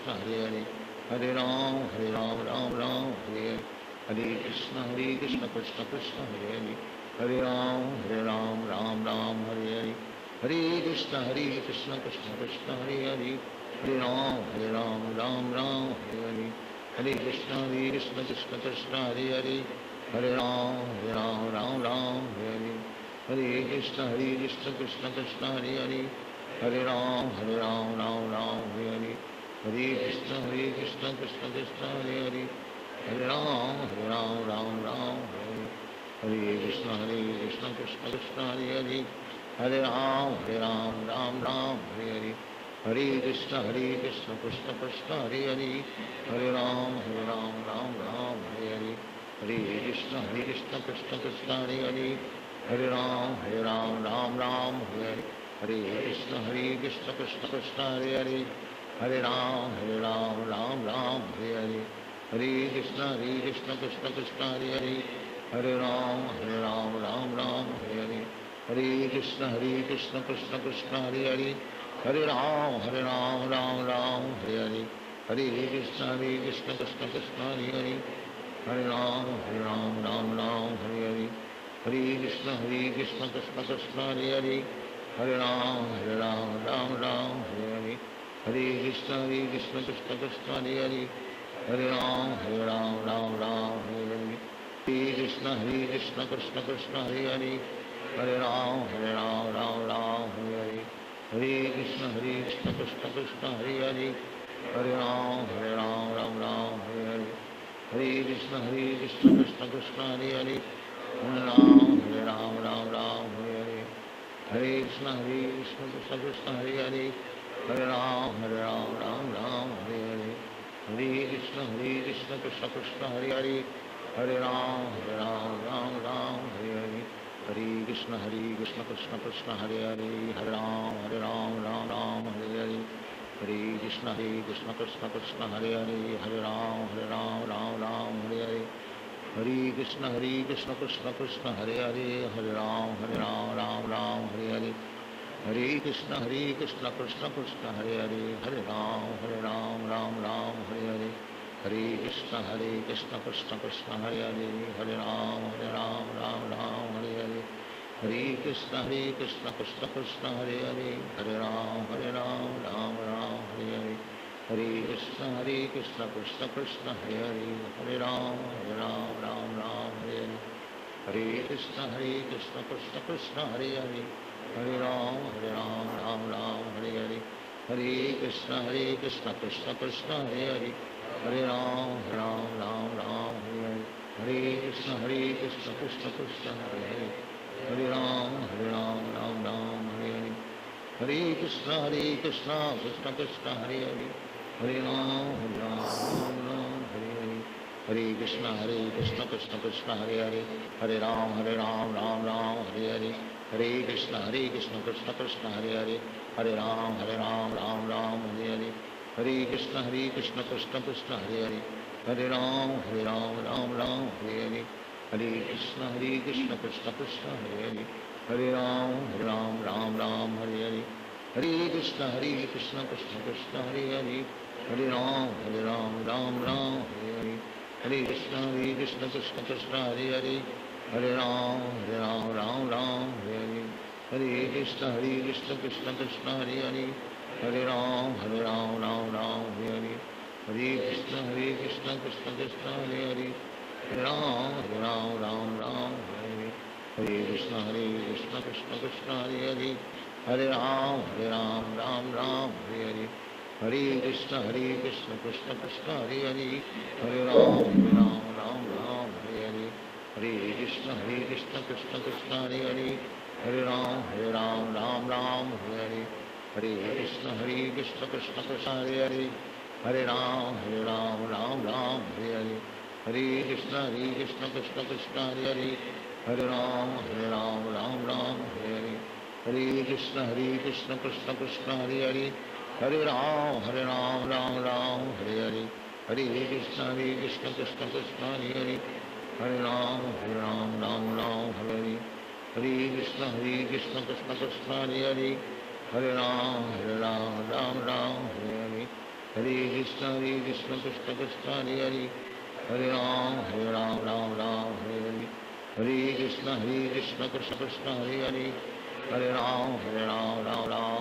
हरे कृष्ण कृष्ण कृष्ण हरे हरे, हरे राम राम हरे हरे, हरे कृष्ण कृष्ण कृष्ण हरे हरे, हरे राम राम हरे हरे, हरे कृष्ण कृष्ण कृष्ण हरे हरे, हरे राम हरे हरे, हरे कृष्ण कृष्ण कृष्ण हरे हरे, हरे राम हरे हरे, हरे कृष्ण कृष्ण कृष्ण हरे हरे, हरे राम राम हरे हरे, हरे कृष्ण कृष्ण कृष्ण हरे हरे, हरे राम राम हरे हरे, हरे कृष्ण कृष्ण कृष्ण हरे हरे, हरे राम हरे हरे, हरे कृष्ण कृष्ण कृष्ण कृष्ण हरे हरे, हरे Ram Ram Hare Hare, Hare Krishna Krishna Krishna Hare Hare, Hare Ram Ram Ram Hare Hare, Hare Krishna Krishna Krishna Hare Hare, Hare Ram Ram Ram Hare Hare, Hare Krishna Krishna Krishna Hare Hare, Hare Ram Ram Ram Hare Hare, Hare Krishna Krishna Krishna Hare Hare, Hare Ram Ram Ram Hare Hare, Hare Krishna Krishna Krishna Hare Hare, Hare Ram Ram Ram Hare Hare, Hare Krishna Krishna Krishna Hare Hare, Hare Ram Ram Ram Hare Hare, Hare Krishna Krishna Krishna Hare Hare, Hare Ram Ram Ram Hare Hare, Hare Krishna Krishna Krishna Hare Hare, Hare Ram Ram Ram Hare Hare, Hare Krishna Krishna Krishna Hare Hare, Hare Ram Ram Ram Hare Hare, Hare Krishna Krishna Krishna Hare Hare, Hare Ram Ram Hare Hare, Hare Krishna Krishna Krishna Hare Hare, Hare Ram Ram Hare Hare, Hare Krishna Krishna Krishna Hare Hare, Hare Ram Ram Hare Hare, Hare Krishna Krishna Krishna Hare Hare, Hare Ram Ram Hare Hare, Hare Krishna Krishna Krishna Hare Hare, Hare Ram Ram Hare Hare, Hare Krishna Krishna Krishna Hare Hare, Hare Ram Ram Hare Hare, Hare Krishna Krishna Krishna Hare Hare, Hare Ram Ram Hare Hare, Hare Krishna Krishna Krishna Hare Hare, Hare Ram Ram Hare Hare, Hare Krishna Krishna Krishna Hare Hare, Hare Ram Ram Hare Hare, Hare Krishna Krishna Krishna Hare Hare, Hare Ram Hare Hare, Hare Krishna Krishna Krishna Hare Hare, Hare Ram Hare Hare, Hare Krishna Krishna Krishna Hare Hare, Hare Ram Hare Hare, Hare Krishna Krishna Krishna Hare Hare, Hare Ram Hare Hare, Hare Krishna Krishna Krishna Hare Hare, Hare Ram Hare Hare, Hare Krishna Krishna Krishna Hare Hare, Hare Ram Ram Hare Hare, Hare Krishna Krishna Krishna Hare Hare, Hare Ram Ram Hare Hare, Hare Krishna Krishna Krishna Hare Hare, Hare Ram Ram Hare Hare, Hare Krishna Krishna Krishna Hare Hare, Hare Ram Ram Hare Hare, Hare Krishna Krishna Krishna Hare Hare, Hare Ram Ram Hare Hare, Hare Krishna Krishna Krishna Hare Hare, Hare Ram Ram Hare Hare, Hare Krishna Krishna Krishna Hare Hare, Hare Ram Ram Hare Hare, Hare Krishna Krishna Krishna Hare Hare, Hare Ram Ram Hare Hare, Hare Krishna Krishna Krishna Hare Hare, Hare Ram Ram Hare Hare, Hare Krishna Krishna Krishna Hare Hare, Hare Ram Ram Hare Hare, Hare Krishna Krishna Krishna Hare Hare, Hare Ram Ram Hare Hare, Hare Krishna Krishna Krishna Hare Hare, Hare Ram Ram Hare Hare, Hare Krishna Krishna Krishna Hare Hare, Hare Ram Ram Hare Hare, Hare Krishna Krishna Krishna Hare Hare, Hare Ram Ram Hare Hare, Hare Krishna Krishna Krishna Hare Hare, Hare Ram Ram Hare Hare, Hare Krishna Krishna Krishna Hare Hare, Hare Ram Ram Hare Hare, Hare Krishna Krishna Krishna Hare Hare, Hare Ram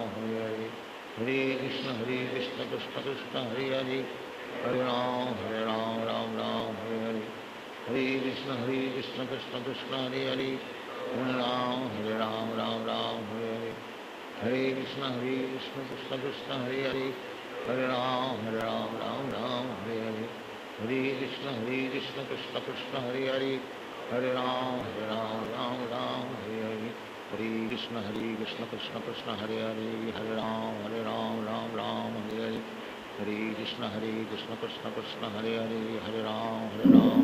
Hare Hare, Hare Krishna Krishna Krishna Hare Hare, Hare Ram Hare Hare, Hare Krishna Krishna Krishna Hare Hare, Hare Ram Hare Hare, Hare Krishna Krishna Krishna Hare Hare, Hare Ram Hare Hare, Hare Krishna Krishna Krishna Hare Hare, Hare Ram Hare Hare, Hare Krishna Krishna Krishna Hare Hare, Hare Ram Hare Hare, Hare Krishna Krishna Krishna Hare Hare, Hare Ram Ram Hare Hare, हरे कृष्ण कृष्ण कृष्ण हरे हरे, हरे राम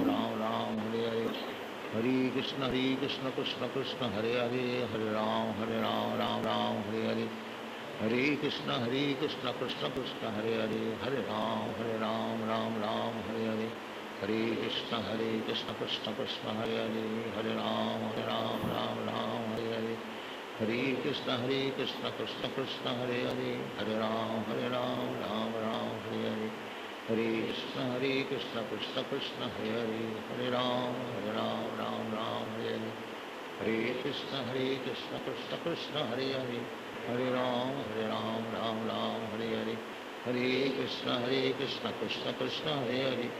राम राम हरे हरे, हरे कृष्ण कृष्ण कृष्ण हरे हरे, हरे राम राम राम हरे हरे, हरे कृष्ण कृष्ण कृष्ण हरे हरे, हरे राम राम राम हरे हरे, हरे कृष्ण कृष्ण कृष्ण हरे हरे, हरे राम राम राम हरे हरे, हरे कृष्ण कृष्ण कृष्ण हरे हरे, हरे राम राम हरे हरे, हरे कृष्ण कृष्ण कृष्ण हरे हरे, हरे राम राम हरे हरे, हरे कृष्ण कृष्ण कृष्ण हरे हरे, हरे राम राम हरे हरे, हरे कृष्ण कृष्ण कृष्ण हरे हरे,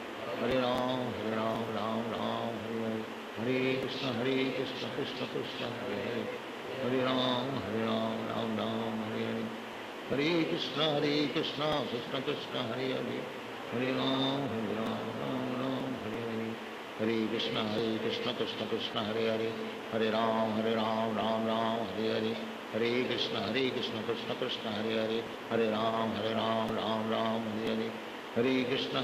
हरे राम राम हरे हरे, हरे कृष्ण कृष्ण कृष्ण हरे हरे, हरे राम राम हरे हरे, हरे कृष्ण कृष्ण कृष्ण हरे हरे, हरे राम राम हरे हरे, हरे कृष्ण कृष्ण कृष्ण हरे हरे, हरे राम राम हरे हरे, हरे कृष्ण कृष्ण कृष्ण हरे हरे, हरे राम राम हरे हरे, हरे कृष्ण कृष्ण कृष्ण हरे हरे, हरे राम राम हरे हरे, हरे कृष्ण कृष्ण कृष्ण हरे हरे, हरे राम राम हरे हरे, हरे कृष्ण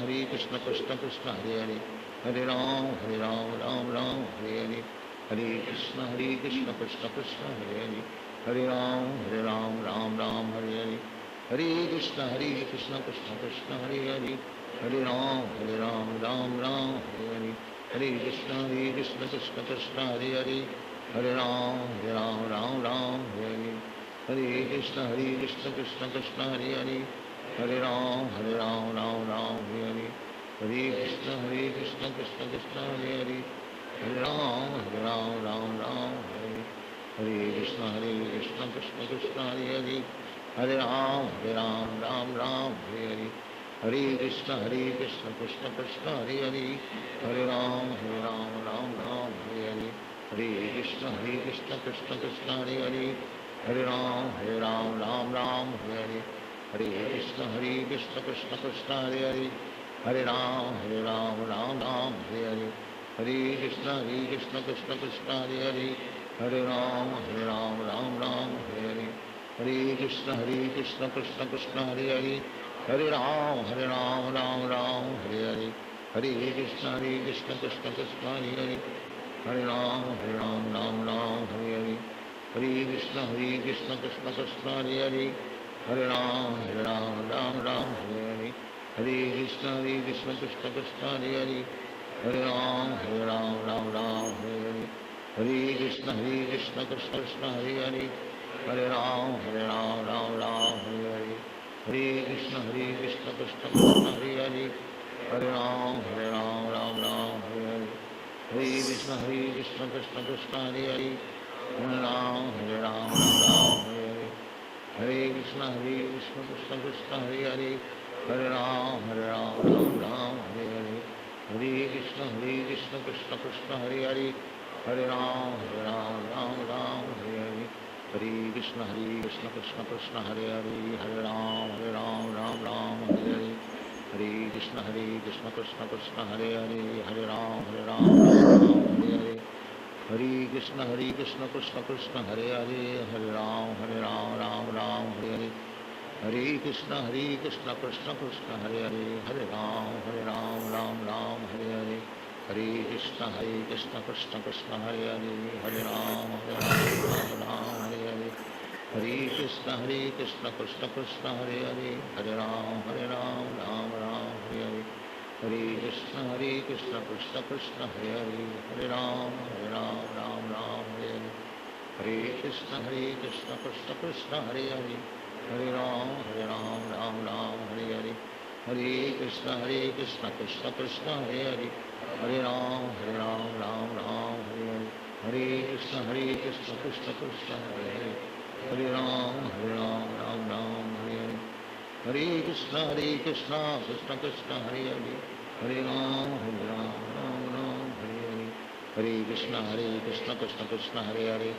कृष्ण कृष्ण हरे हरे, हरे राम राम हरे हरे, हरे कृष्ण कृष्ण कृष्ण हरे हरे, हरे राम राम हरे हरे, हरे कृष्ण कृष्ण कृष्ण हरे हरे, हरे राम राम हरे हरे, हरे कृष्ण कृष्ण कृष्ण हरे हरे, हरे राम हरे हरे, हरे कृष्ण कृष्ण कृष्ण हरे हरे, हरे राम हरे हरे, हरे कृष्ण कृष्ण कृष्ण हरे हरे, हरे राम हरे हरे, हरे कृष्ण कृष्ण कृष्ण हरे हरे, हरे राम हरे हरे, हरे कृष्ण कृष्ण कृष्ण हरे हरे, हरे राम हरे हरे, हरे कृष्ण कृष्ण कृष्ण हरे हरे, हरे राम राम हरे हरे, हरे कृष्ण कृष्ण कृष्ण हरे हरे, हरे राम राम हरे हरे, हरे कृष्ण कृष्ण कृष्ण हरे हरे, हरे राम राम हरे हरे, हरे कृष्ण कृष्ण कृष्ण हरे हरे, हरे राम राम हरे हरे, हरे कृष्ण कृष्ण कृष्ण हरे हरे, हरे राम राम हरे हरे, हरे कृष्ण कृष्ण कृष्ण हरे हरे, हरे राम राम हरे हरे, हरे कृष्ण कृष्ण कृष्ण हरे हरे, हरे राम राम हरे हरे, हरे कृष्ण कृष्ण कृष्ण हरे हरे, हरे राम हरे हरे, हरे कृष्ण कृष्ण कृष्ण हरे हरे, हरे राम हरे हरे, हरे कृष्ण कृष्ण कृष्ण हरे हरे, हरे राम हरे हरे, हरे कृष्ण कृष्ण कृष्ण हरे हरे, हरे राम हरे हरे, हरे कृष्ण कृष्ण कृष्ण हरे हरे, हरे राम हरे हरे, हरे कृष्ण कृष्ण कृष्ण हरे हरे, हरे राम राम हरे हरे, हरे कृष्ण कृष्ण कृष्ण हरे हरे, हरे राम राम हरे हरे, हरे कृष्ण कृष्ण कृष्ण हरे हरे, हरे राम राम हरे हरे, हरे कृष्ण कृष्ण कृष्ण हरे हरे, हरे राम राम हरे हरे, हरे कृष्ण कृष्ण कृष्ण हरे हरे, हरे राम राम हरे हरे, हरे कृष्ण कृष्ण कृष्ण हरे हरे, हरे राम राम हरे हरे, हरे कृष्ण कृष्ण कृष्ण हरे हरे, हरे राम राम हरे हरे, हरे कृष्ण कृष्ण कृष्ण हरे हरे, हरे राम राम हरे हरे, हरे कृष्ण कृष्ण कृष्ण हरे हरे,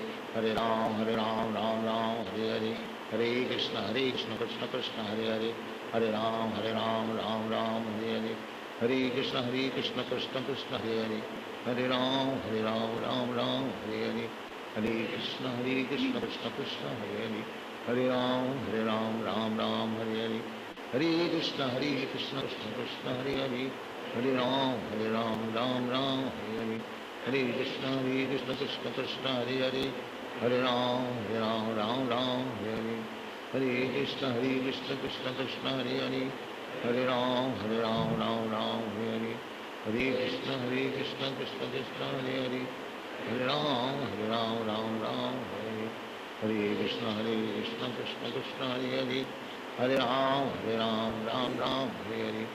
हरे राम हरे हरे, हरे कृष्ण कृष्ण कृष्ण हरे हरे, हरे राम राम हरे हरे, हरे कृष्ण कृष्ण कृष्ण हरे हरे, हरे राम राम हरे हरे, हरे कृष्ण कृष्ण कृष्ण हरे हरे, हरे राम हरे हरे, हरे कृष्ण कृष्ण कृष्ण हरे हरे, हरे Ram Ram Hare Hare, Hare Krishna Krishna Krishna Hare Hare, Hare Ram Ram Ram Hare Hare, Hare Krishna Krishna Krishna Hare Hare, Hare Ram Ram Ram Hare Hare, Hare Krishna Krishna Krishna Hare Hare, Hare Ram Ram Ram Hare Hare, Hare Krishna Krishna Krishna Hare Hare, Hare Ram Ram Ram Hare Hare, Hare Krishna Krishna Krishna Hare Hare, Hare Ram Ram Ram Hare Hare,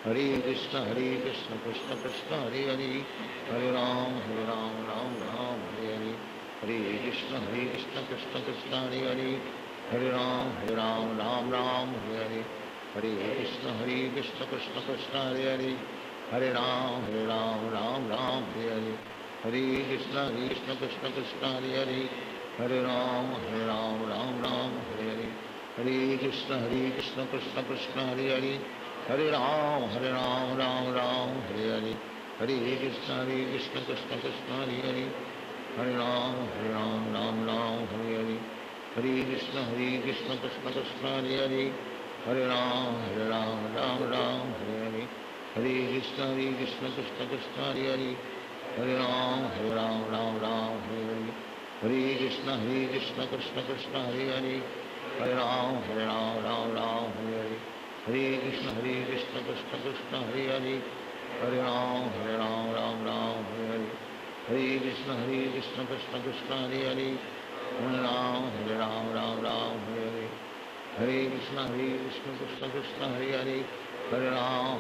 Hare Krishna Krishna Krishna Hare Hare, Hare Ram Ram Ram Hare Hare, Hare Krishna Krishna Krishna Hare Hare, Hare Ram Ram Ram Hare Hare, Hare Krishna Krishna Krishna Hare Hare, Hare Ram Ram Ram Hare Hare, Hare Krishna Krishna Krishna Hare Hare, Hare Ram Ram Ram Hare Hare, Hare Krishna Krishna Krishna Hare Hare, Hare Ram Ram Hare Hare, Hare Krishna Krishna Krishna Hare Hare, Hare Ram Ram Hare Hare, Hare Krishna Krishna Krishna Hare Hare, Hare Ram Ram Hare Hare, Hare Krishna Krishna Krishna Hare Hare, Hare Ram Ram Hare Hare, Hare Krishna Krishna Krishna Hare Hare, Hare Ram Ram Hare Hare, Hare Krishna Krishna Krishna Hare Hare, Hare Ram Ram Hare Hare, Hare Krishna Krishna Krishna Hare Hare, Hare Ram Ram Hare Hare, Hare Krishna Krishna Krishna Hare Hare, Hare Ram Ram Hare Hare, Hare Krishna Krishna Krishna Hare Hare, Hare Ram Ram Hare Hare, Hare Krishna Krishna Krishna Hare Hare, Hare Ram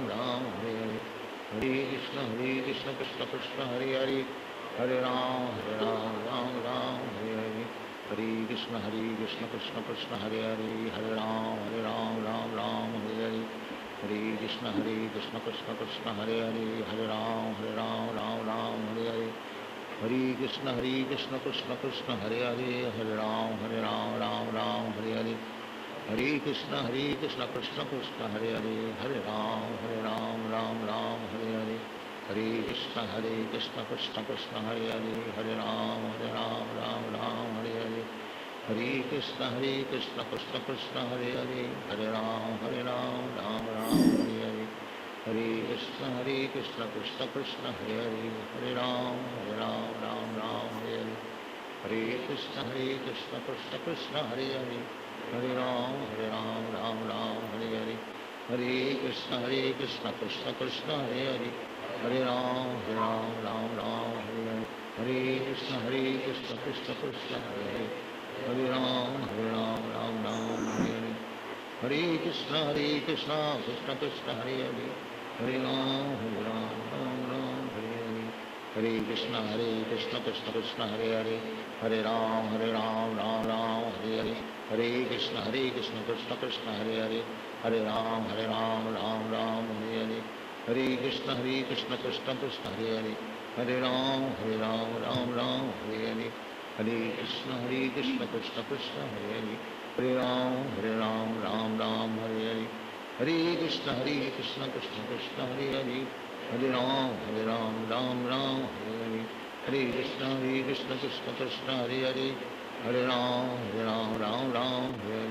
Ram Hare Hare, Hare Krishna Krishna Krishna Hare Hare, Hare Ram Ram Hare Hare, Hare Krishna Krishna Krishna Hare Hare, Hare Ram Ram Hare Hare, Hare Krishna Krishna Krishna Hare Hare, Hare Ram Ram Hare Hare, Hare Krishna Krishna Krishna Hare Hare, Hare Ram Ram Hare Hare, Hare Krishna Krishna Krishna Hare Hare, Hare Ram Ram Hare Hare, Hare Krishna Krishna Krishna Hare Hare, Hare Ram Ram Hare Hare, Hare Krishna Krishna Krishna Hare Hare, Hare Ram Ram Hare Hare, Hare Krishna Krishna Krishna Hare Hare, Hare Ram Ram Hare Hare, Hare Krishna Krishna Krishna Hare Hare, Hare Ram Ram Hare Hare, Hare Krishna Krishna Krishna Hare Hare, Hare Ram Ram Hare Hare, Hare Krishna Krishna Krishna Hare Hare, Hare Ram Ram Hare Hare, Hare Krishna Krishna Krishna Hare Hare, Hare Ram Ram Hare Hare, Hare Krishna Krishna Krishna Hare Hare, Hare Ram Ram Hare Hare, Hare Krishna Krishna Krishna Hare Hare, Hare Ram Ram Hare Hare, Hare Krishna Krishna Krishna Hare Hare, Hare Ram Ram Hare Hare, Hare Krishna Krishna Krishna Hare Hare, Hare Ram Ram Hare Hare, Hare Krishna Krishna Krishna Hare Hare, Hare Ram Ram Hare Hare, Hare Krishna Krishna Krishna Hare Hare, Hare Ram Ram Hare Hare,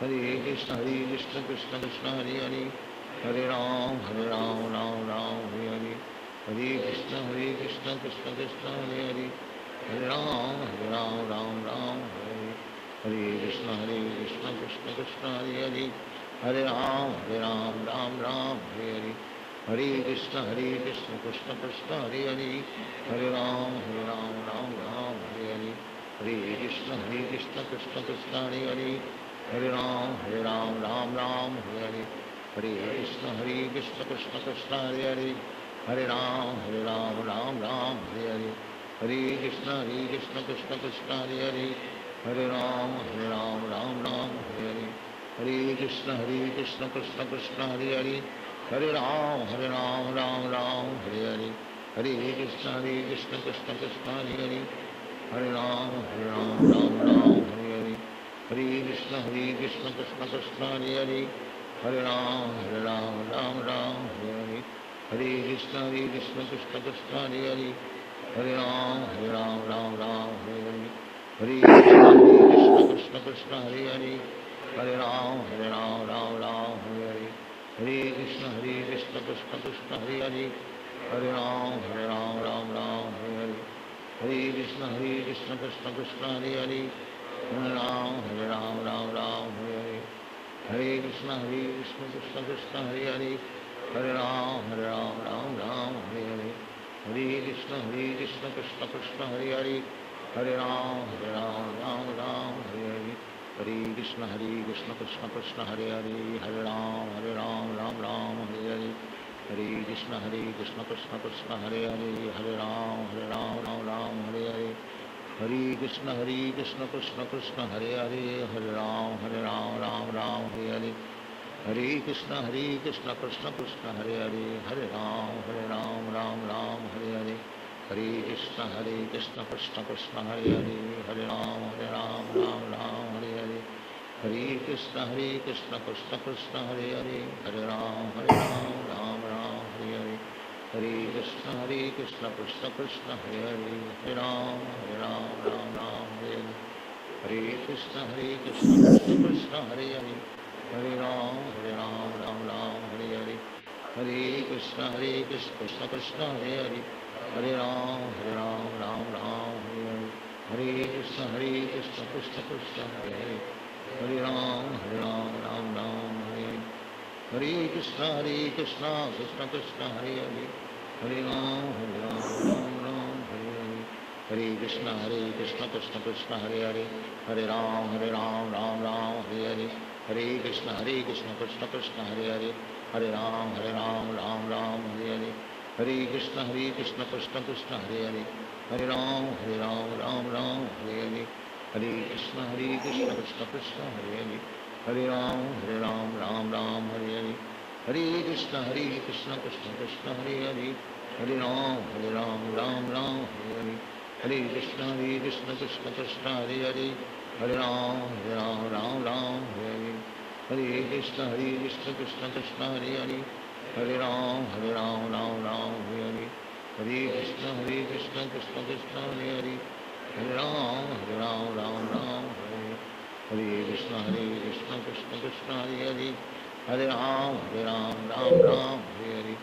Hare Krishna Krishna Krishna Hare Hare, Hare Ram Ram Hare Hare, Hare Krishna Krishna Krishna Hare Hare, Hare Ram Ram Hare Hare, Hare Krishna Krishna Krishna Hare Hare, Hare Ram Ram Hare Hare, Hare Krishna Krishna Krishna Hare Hare, Hare Ram Ram Hare Hare, Hare Krishna Krishna Krishna Hare Hare, Hare Ram Ram Hare Hare, Hare Krishna Krishna Krishna Hare Hare, Hare Ram Ram Hare Hare, Hare Krishna Krishna Krishna Hare Hare, Hare Ram Ram Hare Hare, Hare Krishna Krishna Krishna Hare Hare, Hare Ram Ram Hare Hare, Hare Krishna Krishna Krishna Hare Hare, Hare Ram Ram Hare Hare, Hare Krishna Krishna Krishna Hare Hare, Hare Ram, Ram Ram, Hare Hare. Hare Krishna, Krishna Krishna, Hare Hare. Hare Ram, Ram Ram, Hare Hare. Hare Krishna, Krishna Krishna, Hare Hare. Hare Ram, Ram Ram, Hare Hare. Hare Krishna, Krishna Krishna, Hare Hare. Hare Ram, Ram Ram, Hare Hare. Hare Krishna, Krishna Krishna, Hare Hare. Hare Ram, Ram Ram, Hare Hare. Hare Krishna, Krishna Krishna, Hare Hare. Hare Ram, Ram Ram, Hare Hare. Hare Krishna, Krishna Krishna, Hare Hare. Hare Ram, Ram Hare Hare. Hare Krishna, Krishna Krishna, Hare Hare. Hare Ram, Ram Hare Hare. Hare Krishna, Krishna Krishna, Hare Hare. Hare Ram, Ram Hare Hare. Hare Krishna, Krishna Krishna, Hare Hare. Hare Ram, Ram Hare Hare. Hare Krishna, Krishna Krishna, Hare Hare. Hare Ram, Ram Hare Hare. Hare Krishna, Krishna Krishna, Hare Hare. Hare Ram, Ram Hare Hare. Hare Krishna, Krishna Krishna, Hare Hare. Hare Ram, Ram Hare Hare. Hare Krishna, Krishna Krishna, Hare Hare. Hare Ram, Ram Hare Hare. Hare Krishna, Krishna Krishna, Hare Hare. Hare Ram, Ram Hare Hare. Hare Krishna, Krishna Krishna, Hare Hare. Hare Ram, Ram Hare Hare. Hare Krishna, Krishna Krishna, Hare Hare. Hare Ram, Ram Hare Hare. Hare Krishna, Krishna Krishna, Hare Hare. Hare Ram, Ram Hare Hare. Hare Krishna, Krishna Krishna, Hare Hare. Hare Ram, Ram Hare Hare. Hare Krishna, Krishna Krishna, Hare Hare. Hare Ram, Ram Hare Hare. Hare Krishna, Krishna Krishna, Hare Hare. Hare Ram, Ram Hare Hare. Hare Krishna, Krishna Krishna, Hare Hare. Hare Ram, Ram Hare Hare. Hare Krishna, Krishna Krishna, Hare Hare. Hare Ram, Ram Hare Hare. Hare Krishna, Krishna Krishna, Hare Hare. Hare Ram, Ram Hare Hare. Hare Krishna, Krishna Krishna, Hare Hare. Hare Ram, Ram Hare Hare.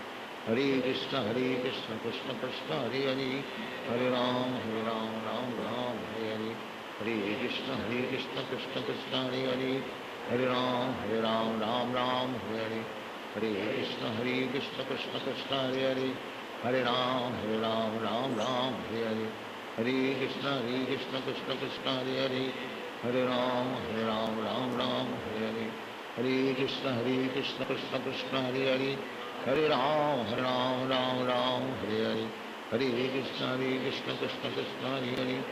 Hare Krishna, Krishna Krishna, Hare Hare. Hare Ram, Ram Hare Hare. Hare Krishna, Krishna Krishna, Hare Hare. Hare Ram, Ram Hare Hare. Hare Krishna, Krishna Krishna, Hare Hare. Hare Ram, Ram Hare Hare. Hare Krishna, Krishna Krishna, Hare Hare. Hare Ram, Ram Hare Hare. Hare Krishna, Krishna Krishna, Hare Hare. Hare Ram, Ram Hare Hare. Hare Krishna, Krishna Krishna, Hare Hare. Hare Ram, Ram Hare Hare. Hare Krishna, Krishna Krishna, Hare Hare.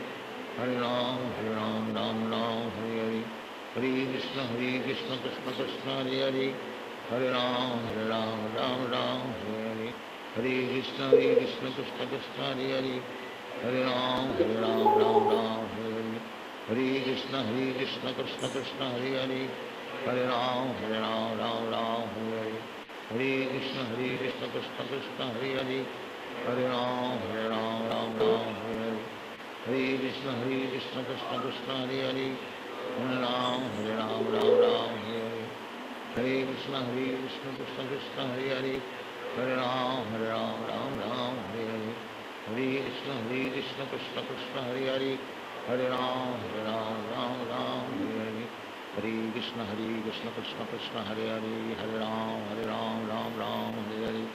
Hare Ram, Ram Hare Hare. Hare Krishna, Krishna Krishna, Hare Hare. Hare Ram, Ram Hare Hare. Hare Krishna, Krishna Krishna, Hare Hare. Hare Ram, Ram Hare Hare. Hare Krishna, Krishna Krishna, Hare Hare. Hare Ram, Ram Hare Hare. Hare Krishna, Krishna Krishna, Hare Hare. Hare Ram, Ram Hare Hare. Hare Krishna, Krishna Krishna, Hare Hare. Hare Ram, Ram Hare Hare. Hare Krishna, Krishna Krishna, Hare Hare. Hare Ram, Ram Hare Hare. Hare Krishna, Krishna Krishna, Hare Hare. Hare Ram, Ram Hare Hare. Hare Krishna, Krishna Krishna, Hare Hare. Hare Ram, Ram Hare Hare.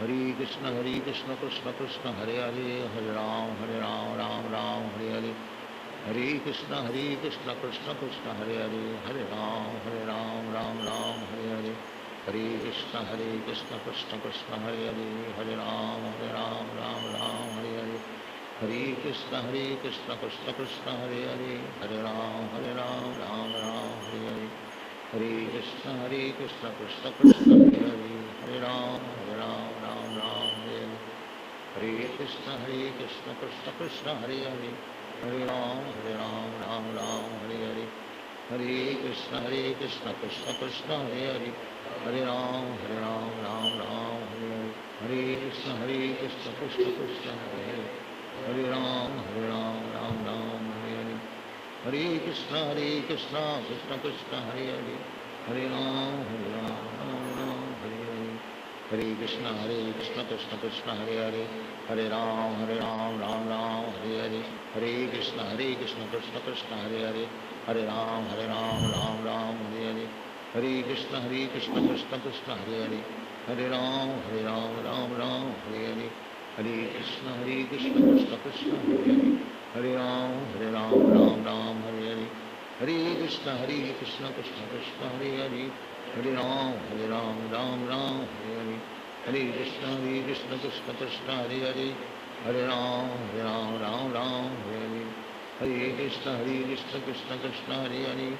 Hare Krishna, Krishna Krishna, Hare Hare. Hare Ram, Ram Hare Hare. Hare Krishna, Krishna Krishna, Hare Hare. Hare Ram, Ram Hare Hare. Hare Krishna, Krishna Krishna, Hare Hare. Hare Ram, Ram Hare Hare. Hare Krishna, Krishna Krishna, Hare Hare. Hare Ram, Ram Hare Hare. Hare Krishna, Krishna Krishna, Hare Hare. Hare Ram, Ram Hare Hare. Hare Krishna, Krishna Krishna, Hare Hare. Hare Ram, Ram Hare Hare. Hare Krishna, Krishna Krishna, Hare Hare. Hare Ram, Ram Hare Hare. Hare Krishna, Krishna Krishna, Hare Hare. Hare Ram, Ram Ram, Hare Hare. Hare Krishna, Krishna Krishna, Hare Hare. Hare Ram, Ram Ram, Hare Hare. Hare Krishna, Krishna Krishna, Hare Hare. Hare Ram, Ram Ram, Hare Hare. Hare Krishna, Krishna Krishna, Hare Hare. Hare Ram, Ram Ram, Hare Hare. Hare Krishna, Krishna Krishna, Hare Hare. Hare Ram, Ram Ram, Hare Hare. Hare Krishna, Krishna Krishna, Hare Hare. Hare Ram, Ram Ram, Hare Hare. Hare Krishna, Krishna Krishna, Hare Hare. Hare Ram, Ram Ram, Hare Hare. Hare Krishna, Krishna Krishna, Hare Hare. Hare Ram, Ram Ram, Hare Hare. Hare Krishna, Krishna Krishna, Hare Hare.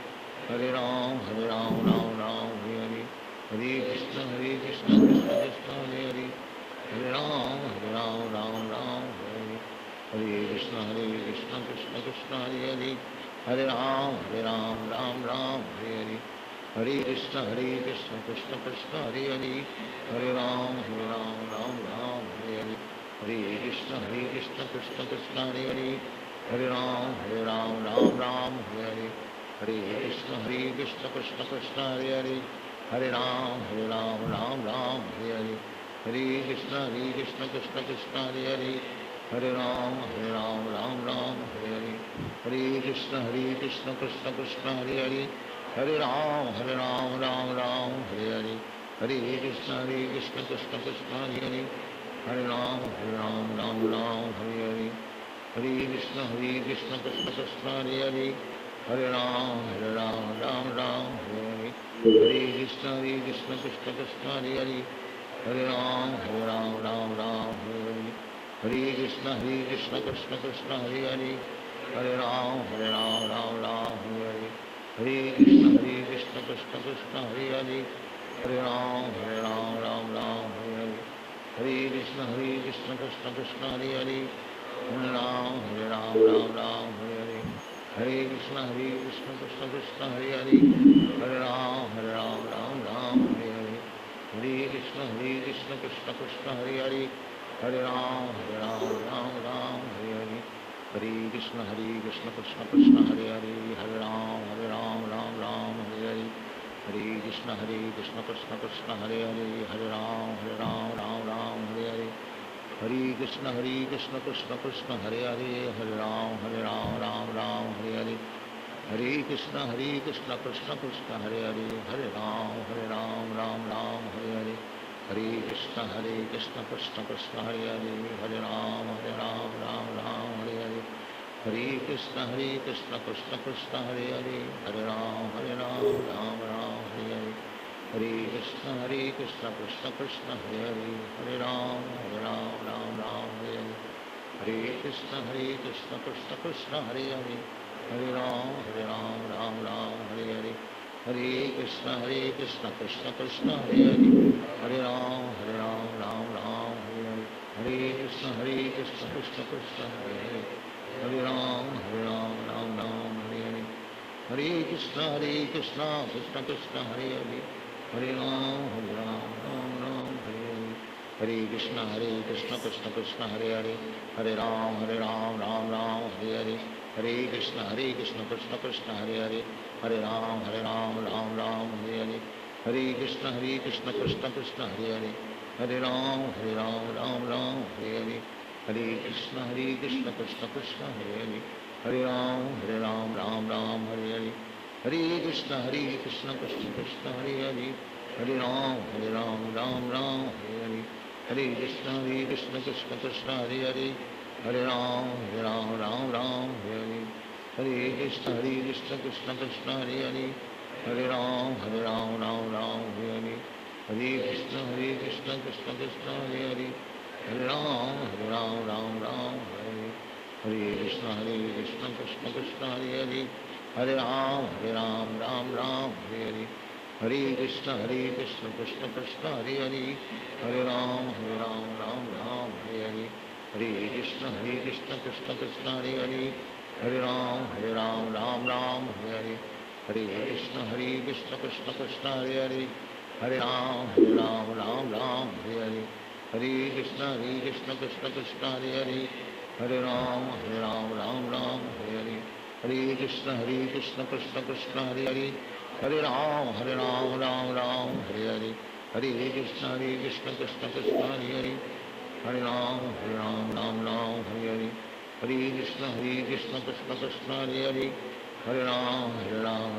Hare Ram, Ram Ram, Hare Hare. Hare Krishna, Krishna Krishna, Hare Hare. Hare Ram, Ram Ram, Hare Hare. Hare Krishna, Krishna Krishna, Hare Hare. Hare Ram, Ram Ram, Hare Hare. Hare Krishna, Krishna Krishna, Hare Hare. Hare Ram, Ram Ram, Hare Hare. Hare Krishna, Krishna Krishna, Hare Hare. Hare Ram, Ram Ram, Hare Hare. Hare Krishna, Krishna Krishna, Hare Hare. Hare Ram, Ram Ram, Hare Hare. Hare Krishna, Krishna Krishna, Hare Hare. Hare Ram, Ram Ram, Hare Hare. Hare Krishna, Krishna Krishna, Hare Hare. Hare Ram, Ram Ram, Hare Hare. Hare Krishna, Krishna Krishna, Hare Hare. Hare Ram, Ram Ram, Hare Hare. Hare Krishna, Krishna Krishna, Hare Hare. Hare Ram, Ram Ram, Hare Hare. Hare Krishna, Krishna Krishna, Hare Hare. Hare Ram, Ram Ram, Hare Hare. Hare Krishna, Krishna Krishna, Hare Hare. Hare Ram, Ram Ram, Hare Hare. Hare Krishna, Krishna Krishna, Hare Hare. Hare Ram, Ram Ram, Hare Hare. Hare Krishna, Krishna Krishna, Hare Hare. Hare Ram, Ram Ram, Hare Hare. Hare Krishna, Krishna Krishna, Hare Hare. Hare Ram, Ram Ram, Hare Hare. Hare Krishna, Krishna Krishna, Hare Hare. Hare Ram, Ram Ram, Hare Hare. Hare Krishna, Krishna Krishna, Hare Hare. Hare Ram, Ram Ram, Hare Hare. Hare Krishna, Krishna Krishna, Hare Hare. Hare Ram, Ram Ram, Hare Hare. Hare Krishna, Krishna Krishna, Hare Hare. Hare Ram, Ram Ram, Hare Hare. Hare Krishna, Krishna Krishna, Hare Hare. Hare Ram, Ram Ram, Hare Hare. Hare Krishna, Krishna Krishna, Hare Hare. Hare Ram, Ram Ram, Hare Hare. Hare Krishna, Krishna Krishna, Hare Hare. Hare Ram, Ram Ram, Hare Hare. Hare Krishna, Krishna Krishna, Hare Hare. Hare Ram, Ram Ram, Hare Hare. Hare Krishna, Krishna Krishna, Hare Hare. Hare Ram, Ram Ram, Hare Hare. Hare Krishna, Krishna Krishna, Hare Hare. Hare Ram, Ram Ram, Hare Hare. Hare Krishna, Krishna Krishna, Hare Hare. Hare Ram, Ram Ram, Hare Hare. Hare Krishna, Krishna Krishna, Hare Hare. Hare Ram, Ram Ram, Hare Hare. Hare Krishna, Krishna Krishna, Hare Hare. Hare Ram, Ram Ram, Hare Hare. Hare Krishna, Krishna Krishna, Hare Hare. Hare Ram, Ram Ram, Hare Hare. Hare Krishna, Krishna Krishna, Hare Hare. Hare Ram, Ram Ram, Hare Hare. Hare Krishna, Krishna Krishna, Hare Hare. Hare Ram, Ram Ram, Hare Hare. Hare Krishna, Krishna Krishna, Hare Hare. Hare Ram, Ram Ram, Hare Hare. Hare Krishna, Krishna Krishna, Hare Hare. Hare Ram, Ram Ram, Hare Hare. Hare Krishna, Krishna Krishna, Hare Hare. Hare Ram, Ram Ram, Hare Hare. Hare Krishna, Krishna Krishna, Hare Hare. Hare Ram, Ram Ram, Hare Hare. Hare Krishna, Krishna Krishna, Hare Hare. Hare Ram, Ram Ram, Hare Hare. Hare Krishna, Krishna Krishna, Hare Hare. Hare Ram, Ram Ram, Hare Hare. Hare Krishna, Krishna Krishna, Hare Hare. Hare Ram, Ram Ram, Hare Hare. Hare Krishna, Krishna Krishna, Hare Hare. Hare Ram, Ram Ram, Hare Hare. Hare Krishna, Krishna Krishna, Hare Hare. Hare Ram, Ram Ram, Hare Hare. Hare Krishna, Krishna Krishna, Hare Hare. Hare Ram, Ram Ram, Hare Hare. Hare Krishna, Krishna Krishna, Hare Hare. Hare Ram, Ram Ram, Hare Hare. Hare Krishna, Krishna Krishna, Hare Hare. Hare Ram, Ram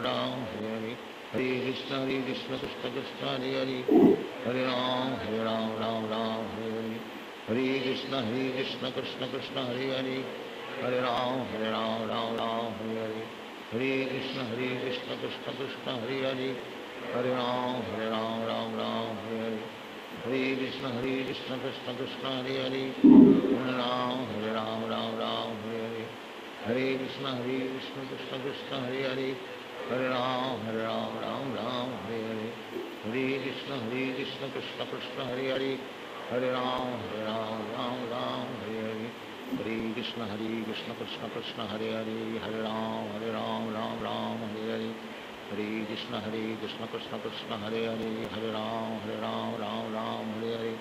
Ram, Hare Hare. Hare Krishna, Krishna Krishna, Hare Hare. Hare Ram, Ram Ram, Hare Hare. Hare Krishna, Krishna Krishna, Hare Hare. Hare Ram, Ram Ram, Hare Hare. Hare Krishna, Krishna Krishna, Hare Hare. Hare Ram, Ram Ram, Hare Hare. Hare Krishna, Krishna Krishna, Hare Hare. Hare Ram, Ram Ram, Hare Hare. Hare Krishna, Krishna Krishna, Hare Hare. Hare Ram, Ram Ram, Hare Hare. Hare Krishna, Krishna Krishna, Hare Hare. Hare Ram, Ram Ram, Hare Hare. Hare Krishna, Krishna Krishna, Hare Hare. Hare Ram, Ram Ram, Hare Hare. Hare Krishna, Krishna Krishna, Hare Hare. Hare Ram, Ram Ram, Hare Hare. Hare Krishna, Krishna Krishna, Hare Hare. Hare Ram, Ram Ram, Hare Hare.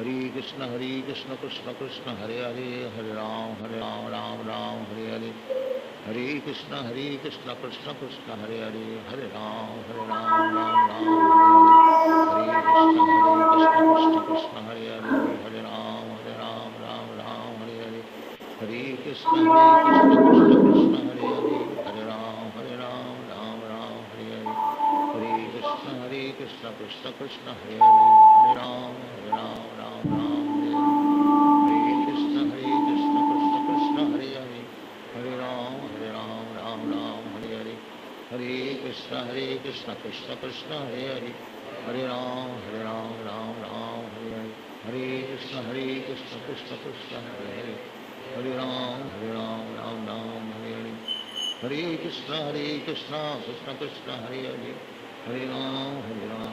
Hare Krishna, Krishna Krishna, Hare Hare. Hare Ram, Ram Ram, Hare Hare. Hare Krishna, Krishna Krishna, Hare Hare. Hare Ram, Ram Ram, Hare Hare. Hare Krishna, Krishna Krishna, Hare Hare. Hare Ram, Ram Ram, Hare Hare. Hare Krishna, Krishna Krishna, Hare Hare. Hare Ram, Ram Ram, Hare Hare. Hare Krishna, Krishna Krishna, Hare Hare. Hare Ram, Ram Ram, Hare Hare. Hare Krishna, Krishna Krishna, Hare Hare. Hare Ram, Ram Ram, Hare Hare. Hare Krishna, Krishna Krishna, Hare Hare. Hare Ram, Ram Ram, Hare Hare. Hare Krishna, Krishna Krishna, Hare Hare. Hare Ram, Ram Ram, Hare Hare. Hare Krishna, Krishna Krishna, Hare Hare. Hare Ram, Ram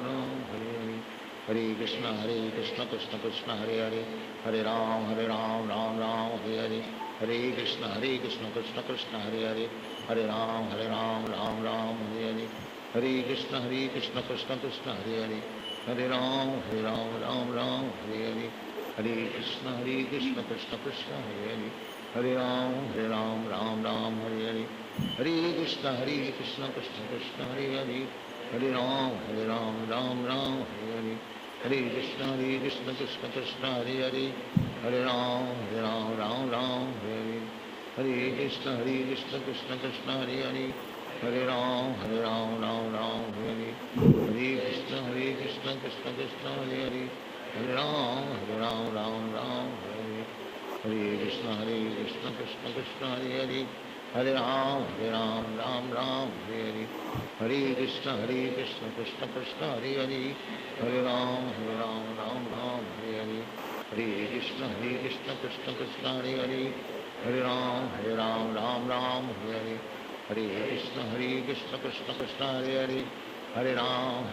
Ram, Hare Hare. Hare Krishna, Krishna Krishna, Hare Hare. Hare Ram, Ram Ram, Hare Hare. Hare Krishna, Krishna Krishna, Hare Hare. Hare Ram, Ram Ram, Hare Hare. Hare Krishna, Krishna Krishna, Hare Hare. Hare Ram, Ram Ram, Hare Hare. Hare Krishna, Krishna Krishna, Hare Hare. Hare Ram, Ram Ram, Hare Hare. Hare Krishna, Krishna Krishna, Hare Hare. Hare Ram, Ram Ram, Hare Hare. Hare Krishna, Krishna Krishna, Hare Hare. Hare Ram, Ram Ram, Hare Hare. Hare Krishna, Krishna Krishna, Hare Hare. Hare Ram, Ram Ram, Hare Hare. Hare Krishna, Krishna Krishna, Hare Hare. Hare Ram, Ram Ram, Hare Hare. Hare Krishna, Krishna Krishna, Hare Hare. Hare Ram, Ram Ram, Hare Hare. Hare Krishna, Krishna Krishna, Hare Hare. Hare Ram, Ram Ram, Hare Hare. Hare Krishna, Krishna Krishna, Hare Hare. Hare Ram, Ram Ram, Hare Hare. Hare Krishna, Krishna Krishna, Hare Hare. Hare Ram, Ram Ram, Hare Hare. Hare Krishna, Krishna Krishna, Hare Hare. Hare Ram,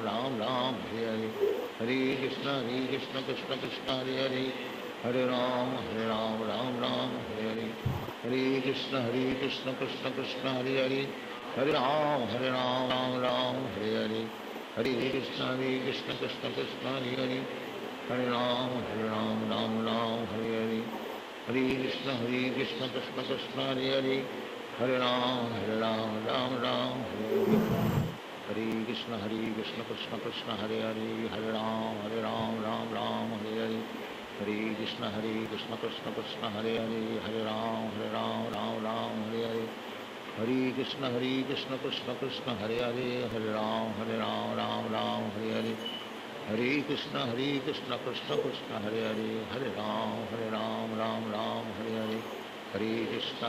Ram Ram, Hare Hare. Hare Krishna, Krishna Krishna, Hare Hare. Hare Ram, Ram Ram, Hare Hare. Hare Krishna, Krishna Krishna, Hare Hare. Hare Ram, Ram Ram, Hare Hare. Hare Krishna, Krishna Krishna, Hare Hare. Hare Ram, Ram Ram, Hare Hare. Hare Krishna, Krishna Krishna, Hare Hare. Hare Ram, Ram Ram, Hare Hare. Hare Krishna, Krishna Krishna, Hare Hare. Hare Ram, Ram Ram, Hare Hare. Hare Krishna, Krishna Krishna, Hare Hare. Hare Ram, Ram Ram, Hare Hare. Hare Krishna,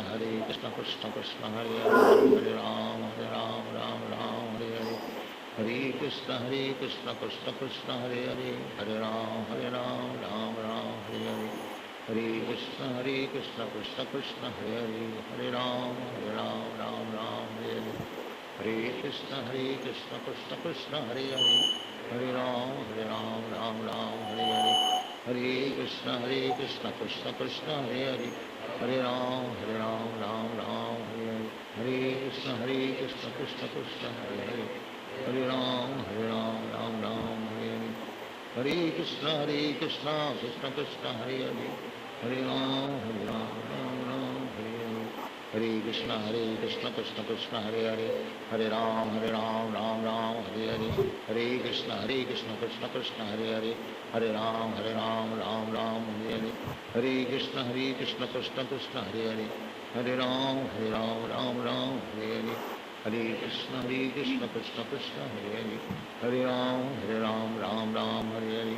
Krishna Krishna, Hare Hare. Hare Ram, Ram Ram, Hare Hare. Hare Krishna, Krishna Krishna, Hare Hare. Hare Ram, Ram Ram, Hare Hare. Hare Krishna, Krishna Krishna, Hare Hare. Hare Ram, Ram Ram, Hare Hare. Hare Krishna, Krishna Krishna, Hare Hare. Hare Ram, Ram Ram, Hare Hare. Hare Krishna, Krishna Krishna, Hare Hare. Hare Ram, Ram Ram, Hare Hare. Hare Krishna, Krishna Krishna, Hare Hare. Hare Ram, Ram Ram, Hare Hare. Hare Krishna, Krishna Krishna, Hare Hare. Hare Ram, Ram Ram, Hare Hare. Hare Krishna, Krishna Krishna, Hare Hare. Hare Ram, Ram Ram, Hare Hare. Hare Krishna, Krishna Krishna, Hare Hare. Hare Ram, Ram Ram, Hare Hare. Hare Krishna, Krishna Krishna, Hare Hare. Hare Ram, Ram Ram, Hare Hare. Hare Krishna, Krishna Krishna, Hare Hare. Hare Ram, Ram Ram, Hare Hare.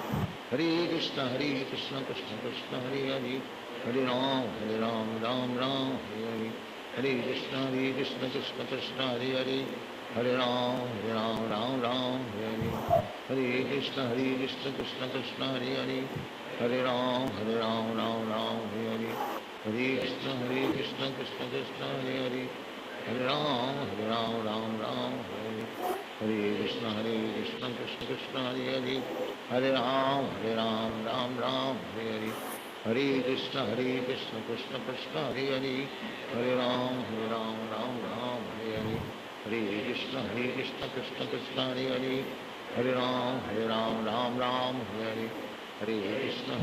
Hare Krishna, Krishna Krishna, Hare Hare. Hare Ram, Ram Ram, Hare Hare. Hare Krishna, Krishna Krishna, Hare Hare. Hare Ram, Ram Ram, Hare Hare. Hare Krishna, Krishna Krishna, Hare Hare. Hare Ram, Ram Ram, Hare Hare. Hare Krishna, Krishna Krishna, Hare Hare. Hare Ram, Ram Ram, Hare Hare. Hare Krishna, Krishna Krishna, Hare Hare. Hare Ram, Ram Ram, Hare Hare. Hare Krishna, Krishna Krishna, Hare Hare. Hare Ram, Ram Ram, Hare Hare. Hare Krishna, Krishna Krishna, Hare Hare. Hare Ram, Ram Ram, Hare Hare. Hare Krishna, Krishna Krishna, Hare Hare. Hare Ram, Ram Ram, Hare Hare. Hare Krishna,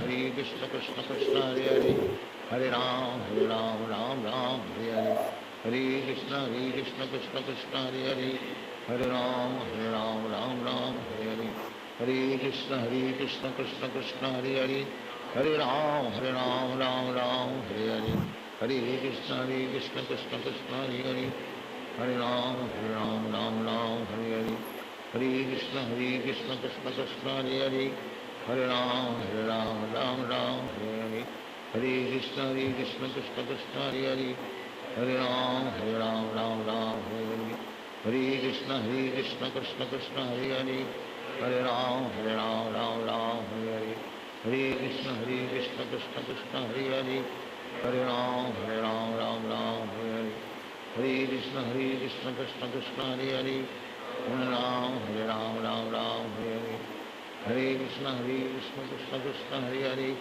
Krishna Krishna, Hare Hare. Hare Ram, Ram Ram, Hare Hare. Hare Krishna, Krishna Krishna, Hare Hare. Hare Ram, Ram Ram, Hare Hare. Hare Krishna, Krishna Krishna, Hare Hare. Hare Ram, Ram Ram, Hare Hare. Hare Krishna, Krishna Krishna, Hare Hare. Hare Ram, Ram Ram, Hare Hare. Hare Krishna, Krishna Krishna, Hare Hare. Hare Ram, Ram Ram, Hare Hare. Hare Krishna, Krishna Krishna, Hare Hare. Hare Ram, Ram Ram, Hare Hare. Hare Krishna, Krishna Krishna, Hare Hare. Hare Ram, Ram Ram, Hare Hare. Hare Krishna, Krishna Krishna, Hare Hare. Hare Ram, Ram Ram, Hare Hare. Hare Krishna, Krishna Krishna, Hare Hare. Hare Ram, Ram Ram, Hare Hare. Hare Krishna, Krishna Krishna, Hare Hare. Hare Ram, Ram Ram, Hare Hare. Hare Krishna, Krishna Krishna, Hare Hare.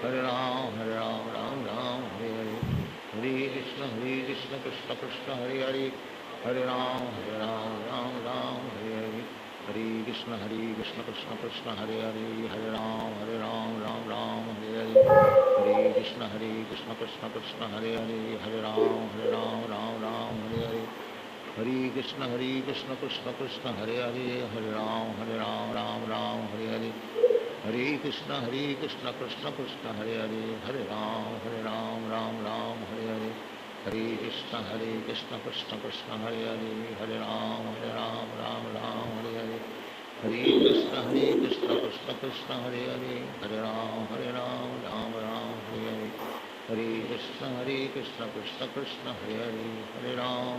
Hare Ram, Ram Ram, Hare Hare. Hare Krishna, Krishna Krishna, Hare Hare. Hare Ram, Ram Ram, Hare Hare. Hare Krishna, Krishna Krishna, Hare Hare. Hare Ram, Ram Ram, Hare Hare. Hare Krishna, Krishna Krishna, Hare Hare. Hare Ram, Ram Ram, Hare Hare. Hare Krishna, Krishna Krishna, Hare Hare. Hare Ram, Ram Ram, Hare Hare. Hare Krishna, Krishna Krishna, Hare Hare. Hare Ram, Ram Ram, Hare Hare. Hare Krishna, Krishna Krishna, Hare Hare. Hare Ram, Ram Ram, Hare Hare. Hare Krishna, Krishna Krishna, Hare Hare. Hare Ram, Ram Ram, Hare Hare. Hare Krishna, Krishna Krishna, Hare Hare. Hare Ram,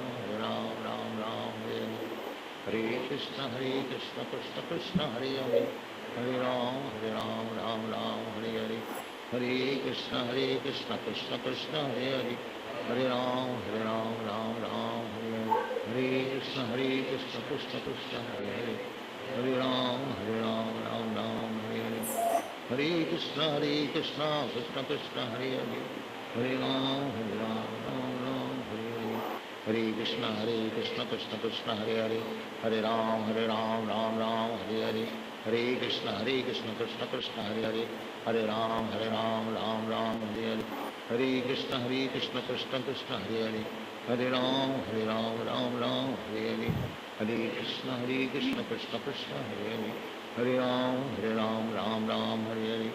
Ram Ram, Hare Hare. Hare Krishna, Krishna Krishna, Hare Hare. Hare Ram, Ram Ram, Hare Hare. Hare Krishna, Krishna Krishna, Hare Hare. Hare Ram, Ram Ram, Hare Hare. Hare Krishna, Krishna Krishna, Hare Hare. Hare Ram, Ram Ram, Hare Hare. Hare Krishna, Krishna Krishna, Hare Hare. Hare Ram, Ram Ram, Hare Hare. Hare Krishna, Krishna Krishna, Hare Hare. Hare Ram, Ram Ram, Hare Hare. Hare Krishna, Krishna Krishna, Hare Hare. Hare Ram, Ram Ram, Hare Hare. Hare Krishna, Krishna Krishna, Hare Hare. Hare Ram, Ram Ram, Hare Hare.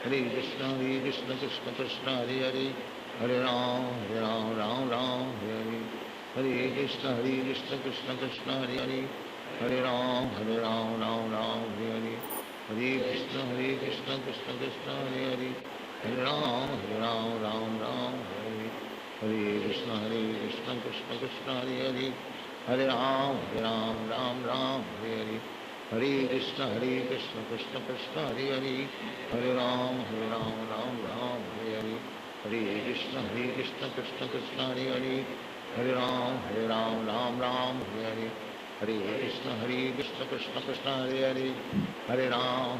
Hare Krishna, Krishna Krishna, Hare Hare. Hare Ram, Ram Ram, Hare Hare. Hare Krishna, Krishna Krishna, Hare Hare. Hare Ram, Ram Ram, Hare Hare. Hare Krishna, Krishna Krishna, Hare Hare. Hare Ram, Ram Ram, Hare Hare. Hare Krishna, Krishna Krishna, Hare Hare. Hare Ram, Ram Ram, Hare Hare. Hare Krishna, Krishna Krishna, Hare Hare. Hare Ram, Ram Ram, Hare Hare. Hare Krishna, Krishna Krishna, Hare Hare. Hare Ram, Ram Ram, Hare Hare. Hare Krishna, Krishna Krishna, Hare Hare. Hare Ram,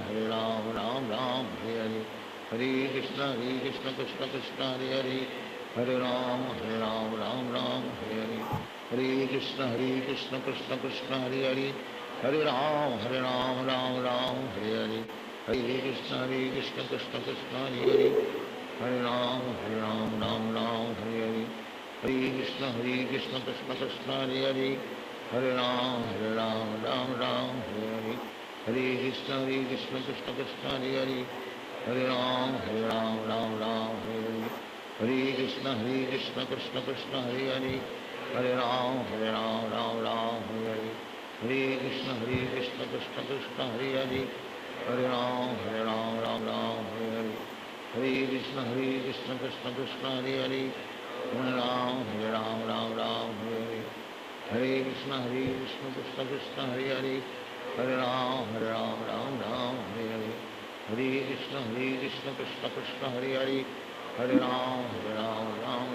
Ram Ram, Hare Hare. Hare Krishna, Krishna Krishna, Hare Hare. Hare Ram, Ram Ram, Hare Hare. Hare Krishna, Krishna Krishna, Hare Hare. Hare Ram, Ram Ram, Hare Hare. Hare Krishna, Krishna Krishna, Hare Hare. Hare Ram, Ram Ram, Hare Hare. Hare Krishna, Krishna Krishna, Hare Hare. Hare Ram, Ram Ram, Hare Hare. Hare Krishna, Krishna Krishna, Hare Hare. Hare Ram, Ram Ram, Hare Hare. Hare Krishna, Krishna Krishna, Hare Hare. Hare Ram, Ram Ram, Hare Hare. Hare Krishna, Krishna Krishna, Hare Hare. Hare Ram, Ram Ram, Hare Hare. Hare Krishna, Krishna Krishna, Hare Hare. Hare Ram, Ram Ram, Hare Hare. Hare Krishna, Krishna Krishna, Hare Hare. Hare Ram, Ram Ram, Hare Hare. Hare Krishna, Krishna Krishna, Hare Hare. Hare Ram, Ram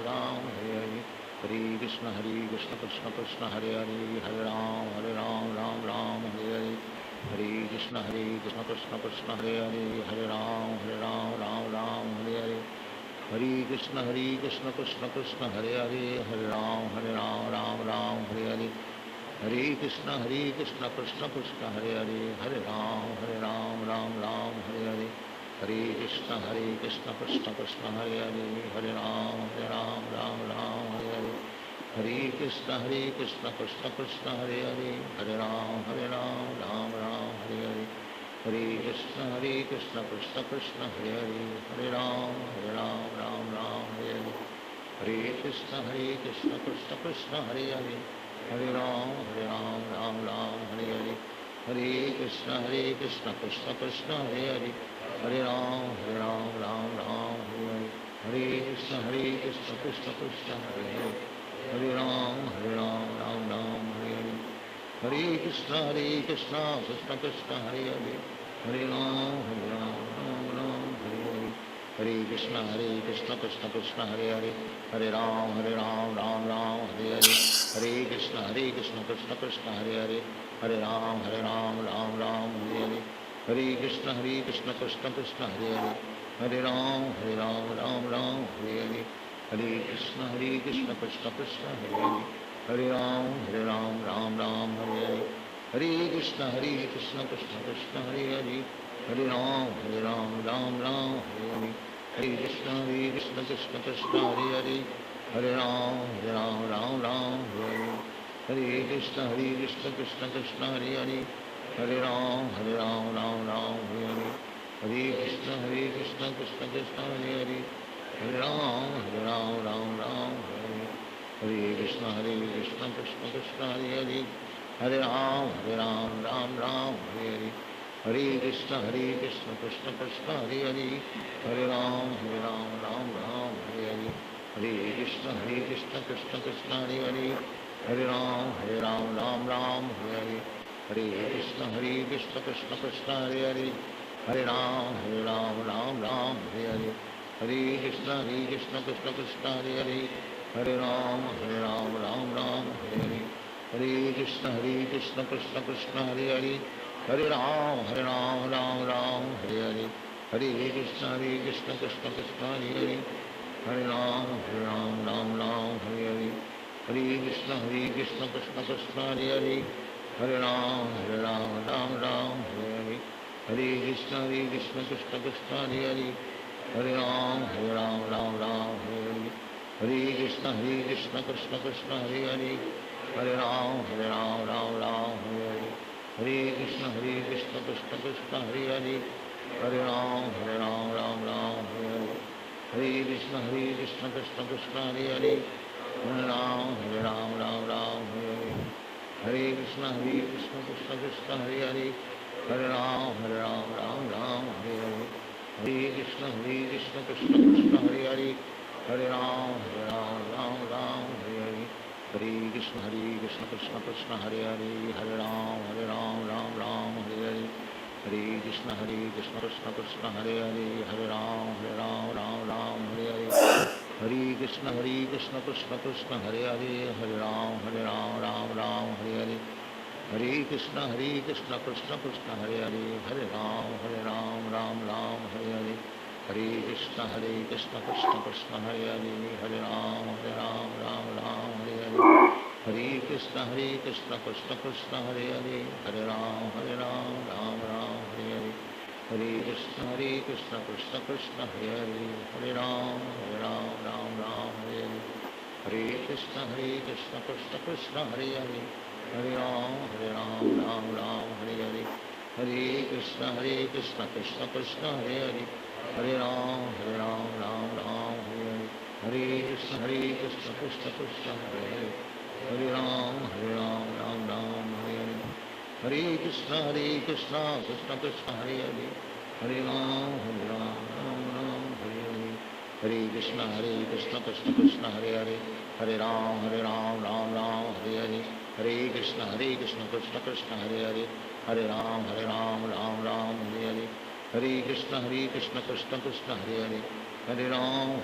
Ram, Hare Hare. Hare Krishna, Krishna Krishna, Hare Hare. Hare Ram, Ram Ram, Hare Hare. Hare Krishna, Krishna Krishna, Hare Hare. Hare Ram, Ram Ram, Hare Hare. Hare Krishna, Krishna Krishna, Hare Hare. Hare Ram, Ram Ram, Hare Hare. Hare Krishna, Krishna Krishna, Hare Hare. Hare Ram, Ram Ram, Hare Hare. Hare Krishna, Krishna Krishna, Hare Hare. Hare Ram, Ram Ram, Hare Hare. Hare Krishna, Krishna Krishna, Hare Hare. Hare Ram, Ram Ram, Hare Hare. Hare Krishna, Krishna Krishna, Hare Hare. Hare Ram, Ram Ram, Hare Hare. Hare Krishna, Krishna Krishna, Hare Hare. Hare Ram, Ram Ram, Hare Hare. Hare Krishna, Krishna Krishna, Hare Hare. Hare Ram, Ram Ram, Hare Hare. Hare Krishna, Krishna Krishna, Hare Hare. Hare Ram, Ram Ram, Hare Hare. Hare Krishna, Krishna Krishna, Hare Hare. Hare Ram, Ram Ram, Hare Hare. Hare Krishna, Krishna Krishna, Hare Hare. Hare Ram, Ram Ram, Hare Hare. Hare Krishna, Krishna Krishna, Hare Hare. Hare Ram, Ram Ram, Hare Hare. Hare Krishna, Krishna Krishna, Hare Hare. Hare Ram, Ram Ram, Hare Hare. Hare Krishna, Krishna Krishna, Hare Hare. Hare Ram, Ram Ram, Hare Hare. Hare Krishna, Krishna Krishna, Hare Hare. Hare Ram, Ram Ram, Hare Hare. Hare Krishna, Krishna Krishna, Hare Hare. Hare Ram, Ram Ram, Hare Hare. Hare Krishna, Krishna Krishna, Hare Hare. Hare Ram, Ram Ram, Hare Hare. Hare Krishna, Krishna Krishna, Hare Hare. Hare Ram, Ram Ram, Hare Hare. Hare Krishna, Krishna Krishna, Hare Hare. Hare Ram, Ram Ram, Hare Hare. Hare Krishna, Krishna Krishna, Hare Hare. Hare Ram, Ram Ram, Hare Hare. Hare Krishna, Krishna Krishna, Hare Hare. Hare Ram, Ram Ram, Hare Hare. Hare Krishna, Krishna Krishna, Hare Hare. Hare Ram, Ram Ram, Hare Hare. Hare Krishna, Krishna Krishna, Hare Hare. Hare Ram, Ram Ram, Hare Hare. Hare Krishna, Krishna Krishna, Hare Hare. Hare Ram, Ram Ram, Hare Hare. Hare Krishna, Krishna Krishna, Hare Hare. Hare Ram, Ram Ram, Hare Hare. Hare Krishna, Krishna Krishna, Hare Hare. Hare Ram, Ram Ram, Hare Hare. Hare Krishna, Krishna Krishna, Hare Hare. Hare Ram, Ram Ram, Hare Hare. Hare Krishna, Krishna Krishna, Hare Hare. Hare Ram, Ram Ram, Hare Hare. Hare Krishna, Krishna Krishna, Hare Hare. Hare Ram, Ram Ram, Hare Hare. Hare Krishna, Krishna Krishna, Hare Hare. Hare Ram, Ram Ram, Hare Hare. Hare Krishna, Krishna Krishna, Hare Hare. Hare Ram, Ram Ram, Hare Hare. Hare Krishna, Krishna Krishna, Hare Hare. Hare Ram, Ram Ram, Hare Hare. Hare Krishna, Krishna Krishna, Hare Hare. Hare Ram, Ram Ram, Hare Hare. Hare Krishna, Krishna Krishna, Hare Hare. Hare Ram, Ram Hare Hare. Hare Krishna, Krishna Krishna, Hare Hare. Hare Ram, Ram Hare Hare. Hare Krishna, Krishna Krishna, Hare Hare. Hare Ram, Ram Hare Hare. Hare Krishna, Krishna Krishna, Hare Hare. Hare Ram, Ram Hare Hare. Hare Krishna Krishna Krishna Hare Hare, Hare Ram Ram Ram Hare Hare. Hare Krishna Krishna Krishna Hare Hare, Hare Ram Ram Ram Hare Hare. Hare Krishna Krishna Krishna Hare Hare, Hare Ram Ram Ram Hare Hare. Hare Krishna Krishna Krishna Hare Hare, Hare Ram Ram Ram Hare Hare. Hare Krishna Krishna Krishna Hare Hare, Hare Ram Ram Ram Hare Hare. Hare Krishna Krishna Krishna Hare Hare, Hare Ram Ram Ram Hare Hare. Hare Krishna Krishna Krishna Hare Hare, Hare Ram Ram Ram Hare Hare. Hare Krishna Krishna Krishna Hare Hare, Hare Ram Ram Ram Hare Hare. Hare Krishna Krishna Krishna Hare Hare, Hare Ram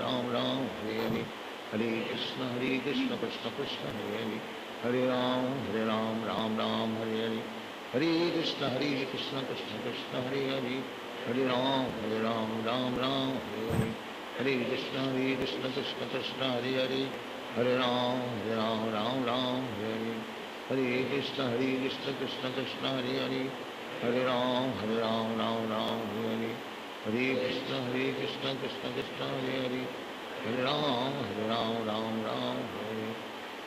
Ram Ram Hare Hare. Hare Krishna Krishna Krishna Hare Hare, Hare Ram Ram Ram Hare Hare. Hare Krishna Krishna Krishna Hare Hare, Hare Ram Ram Ram Hare Hare. Hare Krishna Krishna Krishna Hare Hare, Hare Ram Ram Ram Hare Hare. Hare Krishna Krishna Krishna Hare Hare, Hare Ram Ram Ram Hare Hare. Hare Krishna Krishna Krishna Hare Hare, Hare Ram Ram Ram Hare Hare. Hare Krishna Krishna Krishna Hare Hare, Hare Ram Ram Hare Hare.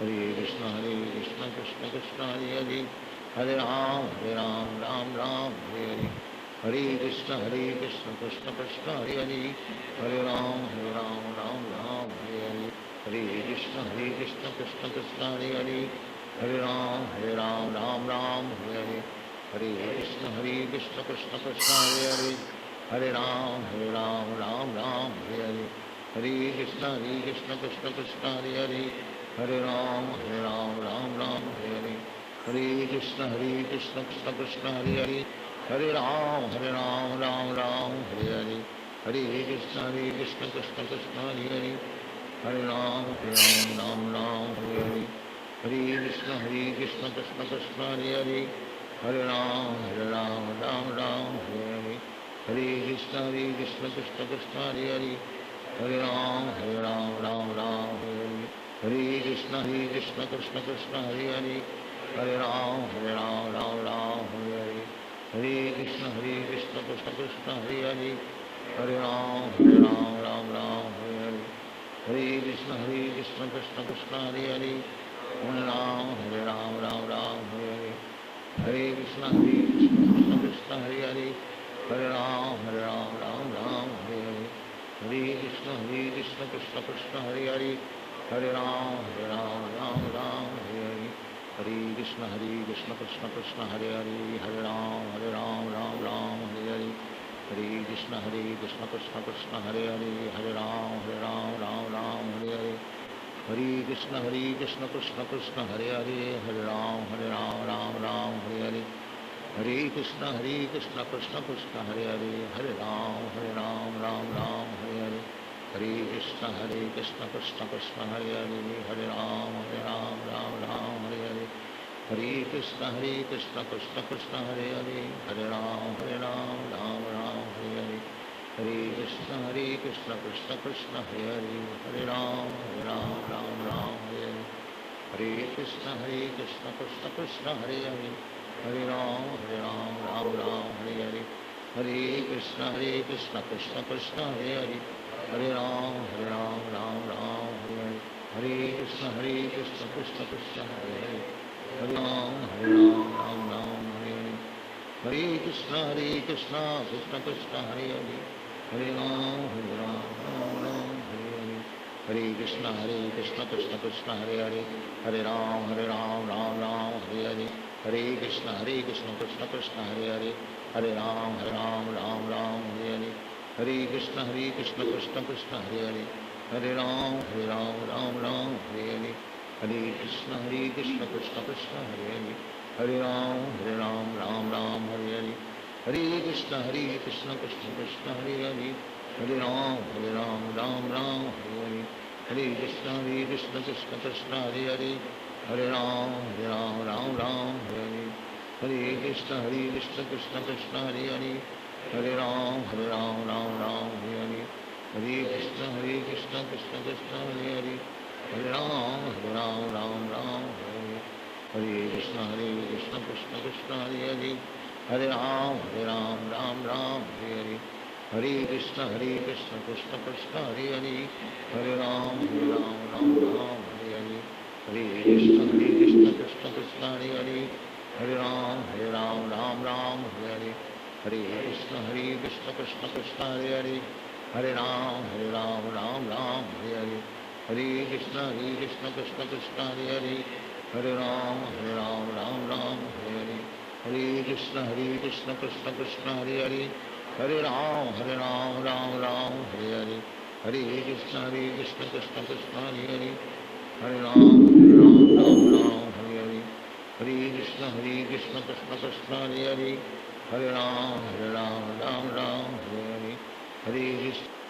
Hare Krishna Krishna Krishna Hare Hare, Hare Ram Ram Hare Hare. Hare Krishna Krishna Krishna Hare Hare, Hare Ram Ram Hare Hare. Hare Krishna Krishna Krishna Hare Hare, Hare Ram Ram Hare Hare. Hare Krishna Krishna Krishna Hare Hare, Hare Ram Ram Hare Hare. Hare Krishna Krishna Krishna Hare Hare, Hare Ram Ram Hare Hare. Hare Krishna Krishna Krishna Hare Hare, Hare Ram Ram Hare Hare. Hare Krishna Krishna Krishna Hare Hare, Hare Ram Ram Hare Hare. Hare Krishna Krishna Krishna Hare Hare, Hare Ram Ram Hare Hare. Hare Krishna Krishna Krishna Hare Hare, Hare Ram Ram Hare Hare. Hare Krishna Krishna Krishna Hare Hare, Hare Ram Ram Hare Hare. Hare Krishna Krishna Krishna Hare Hare, Hare Ram Ram Hare Hare. Hare Krishna Krishna Krishna Hare Hare, Hare Ram Ram Hare Hare. Hare Krishna Krishna Krishna Hare Hare, Hare Ram Ram Hare Hare. Hare Krishna Krishna Krishna Hare Hare, Hare Ram Ram Hare Hare. Hare Krishna Krishna Krishna Hare Hare, Hare Ram Ram Hare Hare. Hare Krishna Krishna Krishna Hare Hare, Hare Ram Ram Hare Hare. Hare Krishna Krishna Krishna Hare Hare, Hare Ram Ram Hare Hare. Hare Krishna Krishna Krishna Hare Hare, Hare Ram Ram Hare Hare. Hare Krishna Krishna Krishna Hare Hare, Hare Ram Ram Hare Hare. Hare Krishna Krishna Krishna Hare Hare, Hare Ram Ram Hare Hare. Hare Krishna Krishna Krishna Hare Hare, Hare Ram Hare Hare. Hare Krishna Krishna Krishna Hare Hare, Hare Ram Hare Hare. Hare Krishna Krishna Krishna Hare Hare, Hare Ram Ram Hare Hare. Hare Krishna Krishna Krishna Hare Hare, Hare Ram Hare Hare. Hare Krishna Krishna Krishna Hare Hare, Hare Ram Ram Hare Hare. Hare Krishna Krishna Krishna Hare Hare, Hare Ram Ram Hare Hare. Hare Krishna Krishna Krishna Hare Hare, Hare Ram Ram Hare Hare. Hare Krishna Krishna Krishna Hare Hare, Hare Ram Ram Hare Hare. Hare Krishna Krishna Krishna Hare Hare, Hare Ram Ram Hare Hare. Hare Krishna Krishna Krishna Hare Hare, Hare Ram Ram Hare Hare. Hare Krishna Krishna Krishna Hare Hare, Hare Ram Ram Hare Hare. Hare Krishna Krishna Krishna Hare Hare, Hare Ram, Ram Ram, Hare Krishna Krishna Krishna Hare Hare, Hare Ram, Ram Ram, Hare Hare Krishna Krishna Krishna Hare Hare, Hare Ram, Ram Ram, Hare Hare, Hare Krishna Krishna Krishna Hare Hare, Hare Ram, Ram Ram, Hare Hare, Hare Krishna Krishna Krishna Hare Hare, Hare Ram, Ram Ram, Hare Hare, Hare Krishna Krishna Krishna Hare Hare, Hare Ram, Ram Ram, Hare Hare, Hare Krishna Krishna Krishna Hare Hare, Hare Ram, Ram Ram, Hare Hare, Hare Krishna Krishna Krishna Hare Hare, Hare Ram, Ram Ram, Hare Hare, Hare Krishna Krishna Krishna Hare Hare, Hare Ram, Ram Ram, Hare Hare, Hare Krishna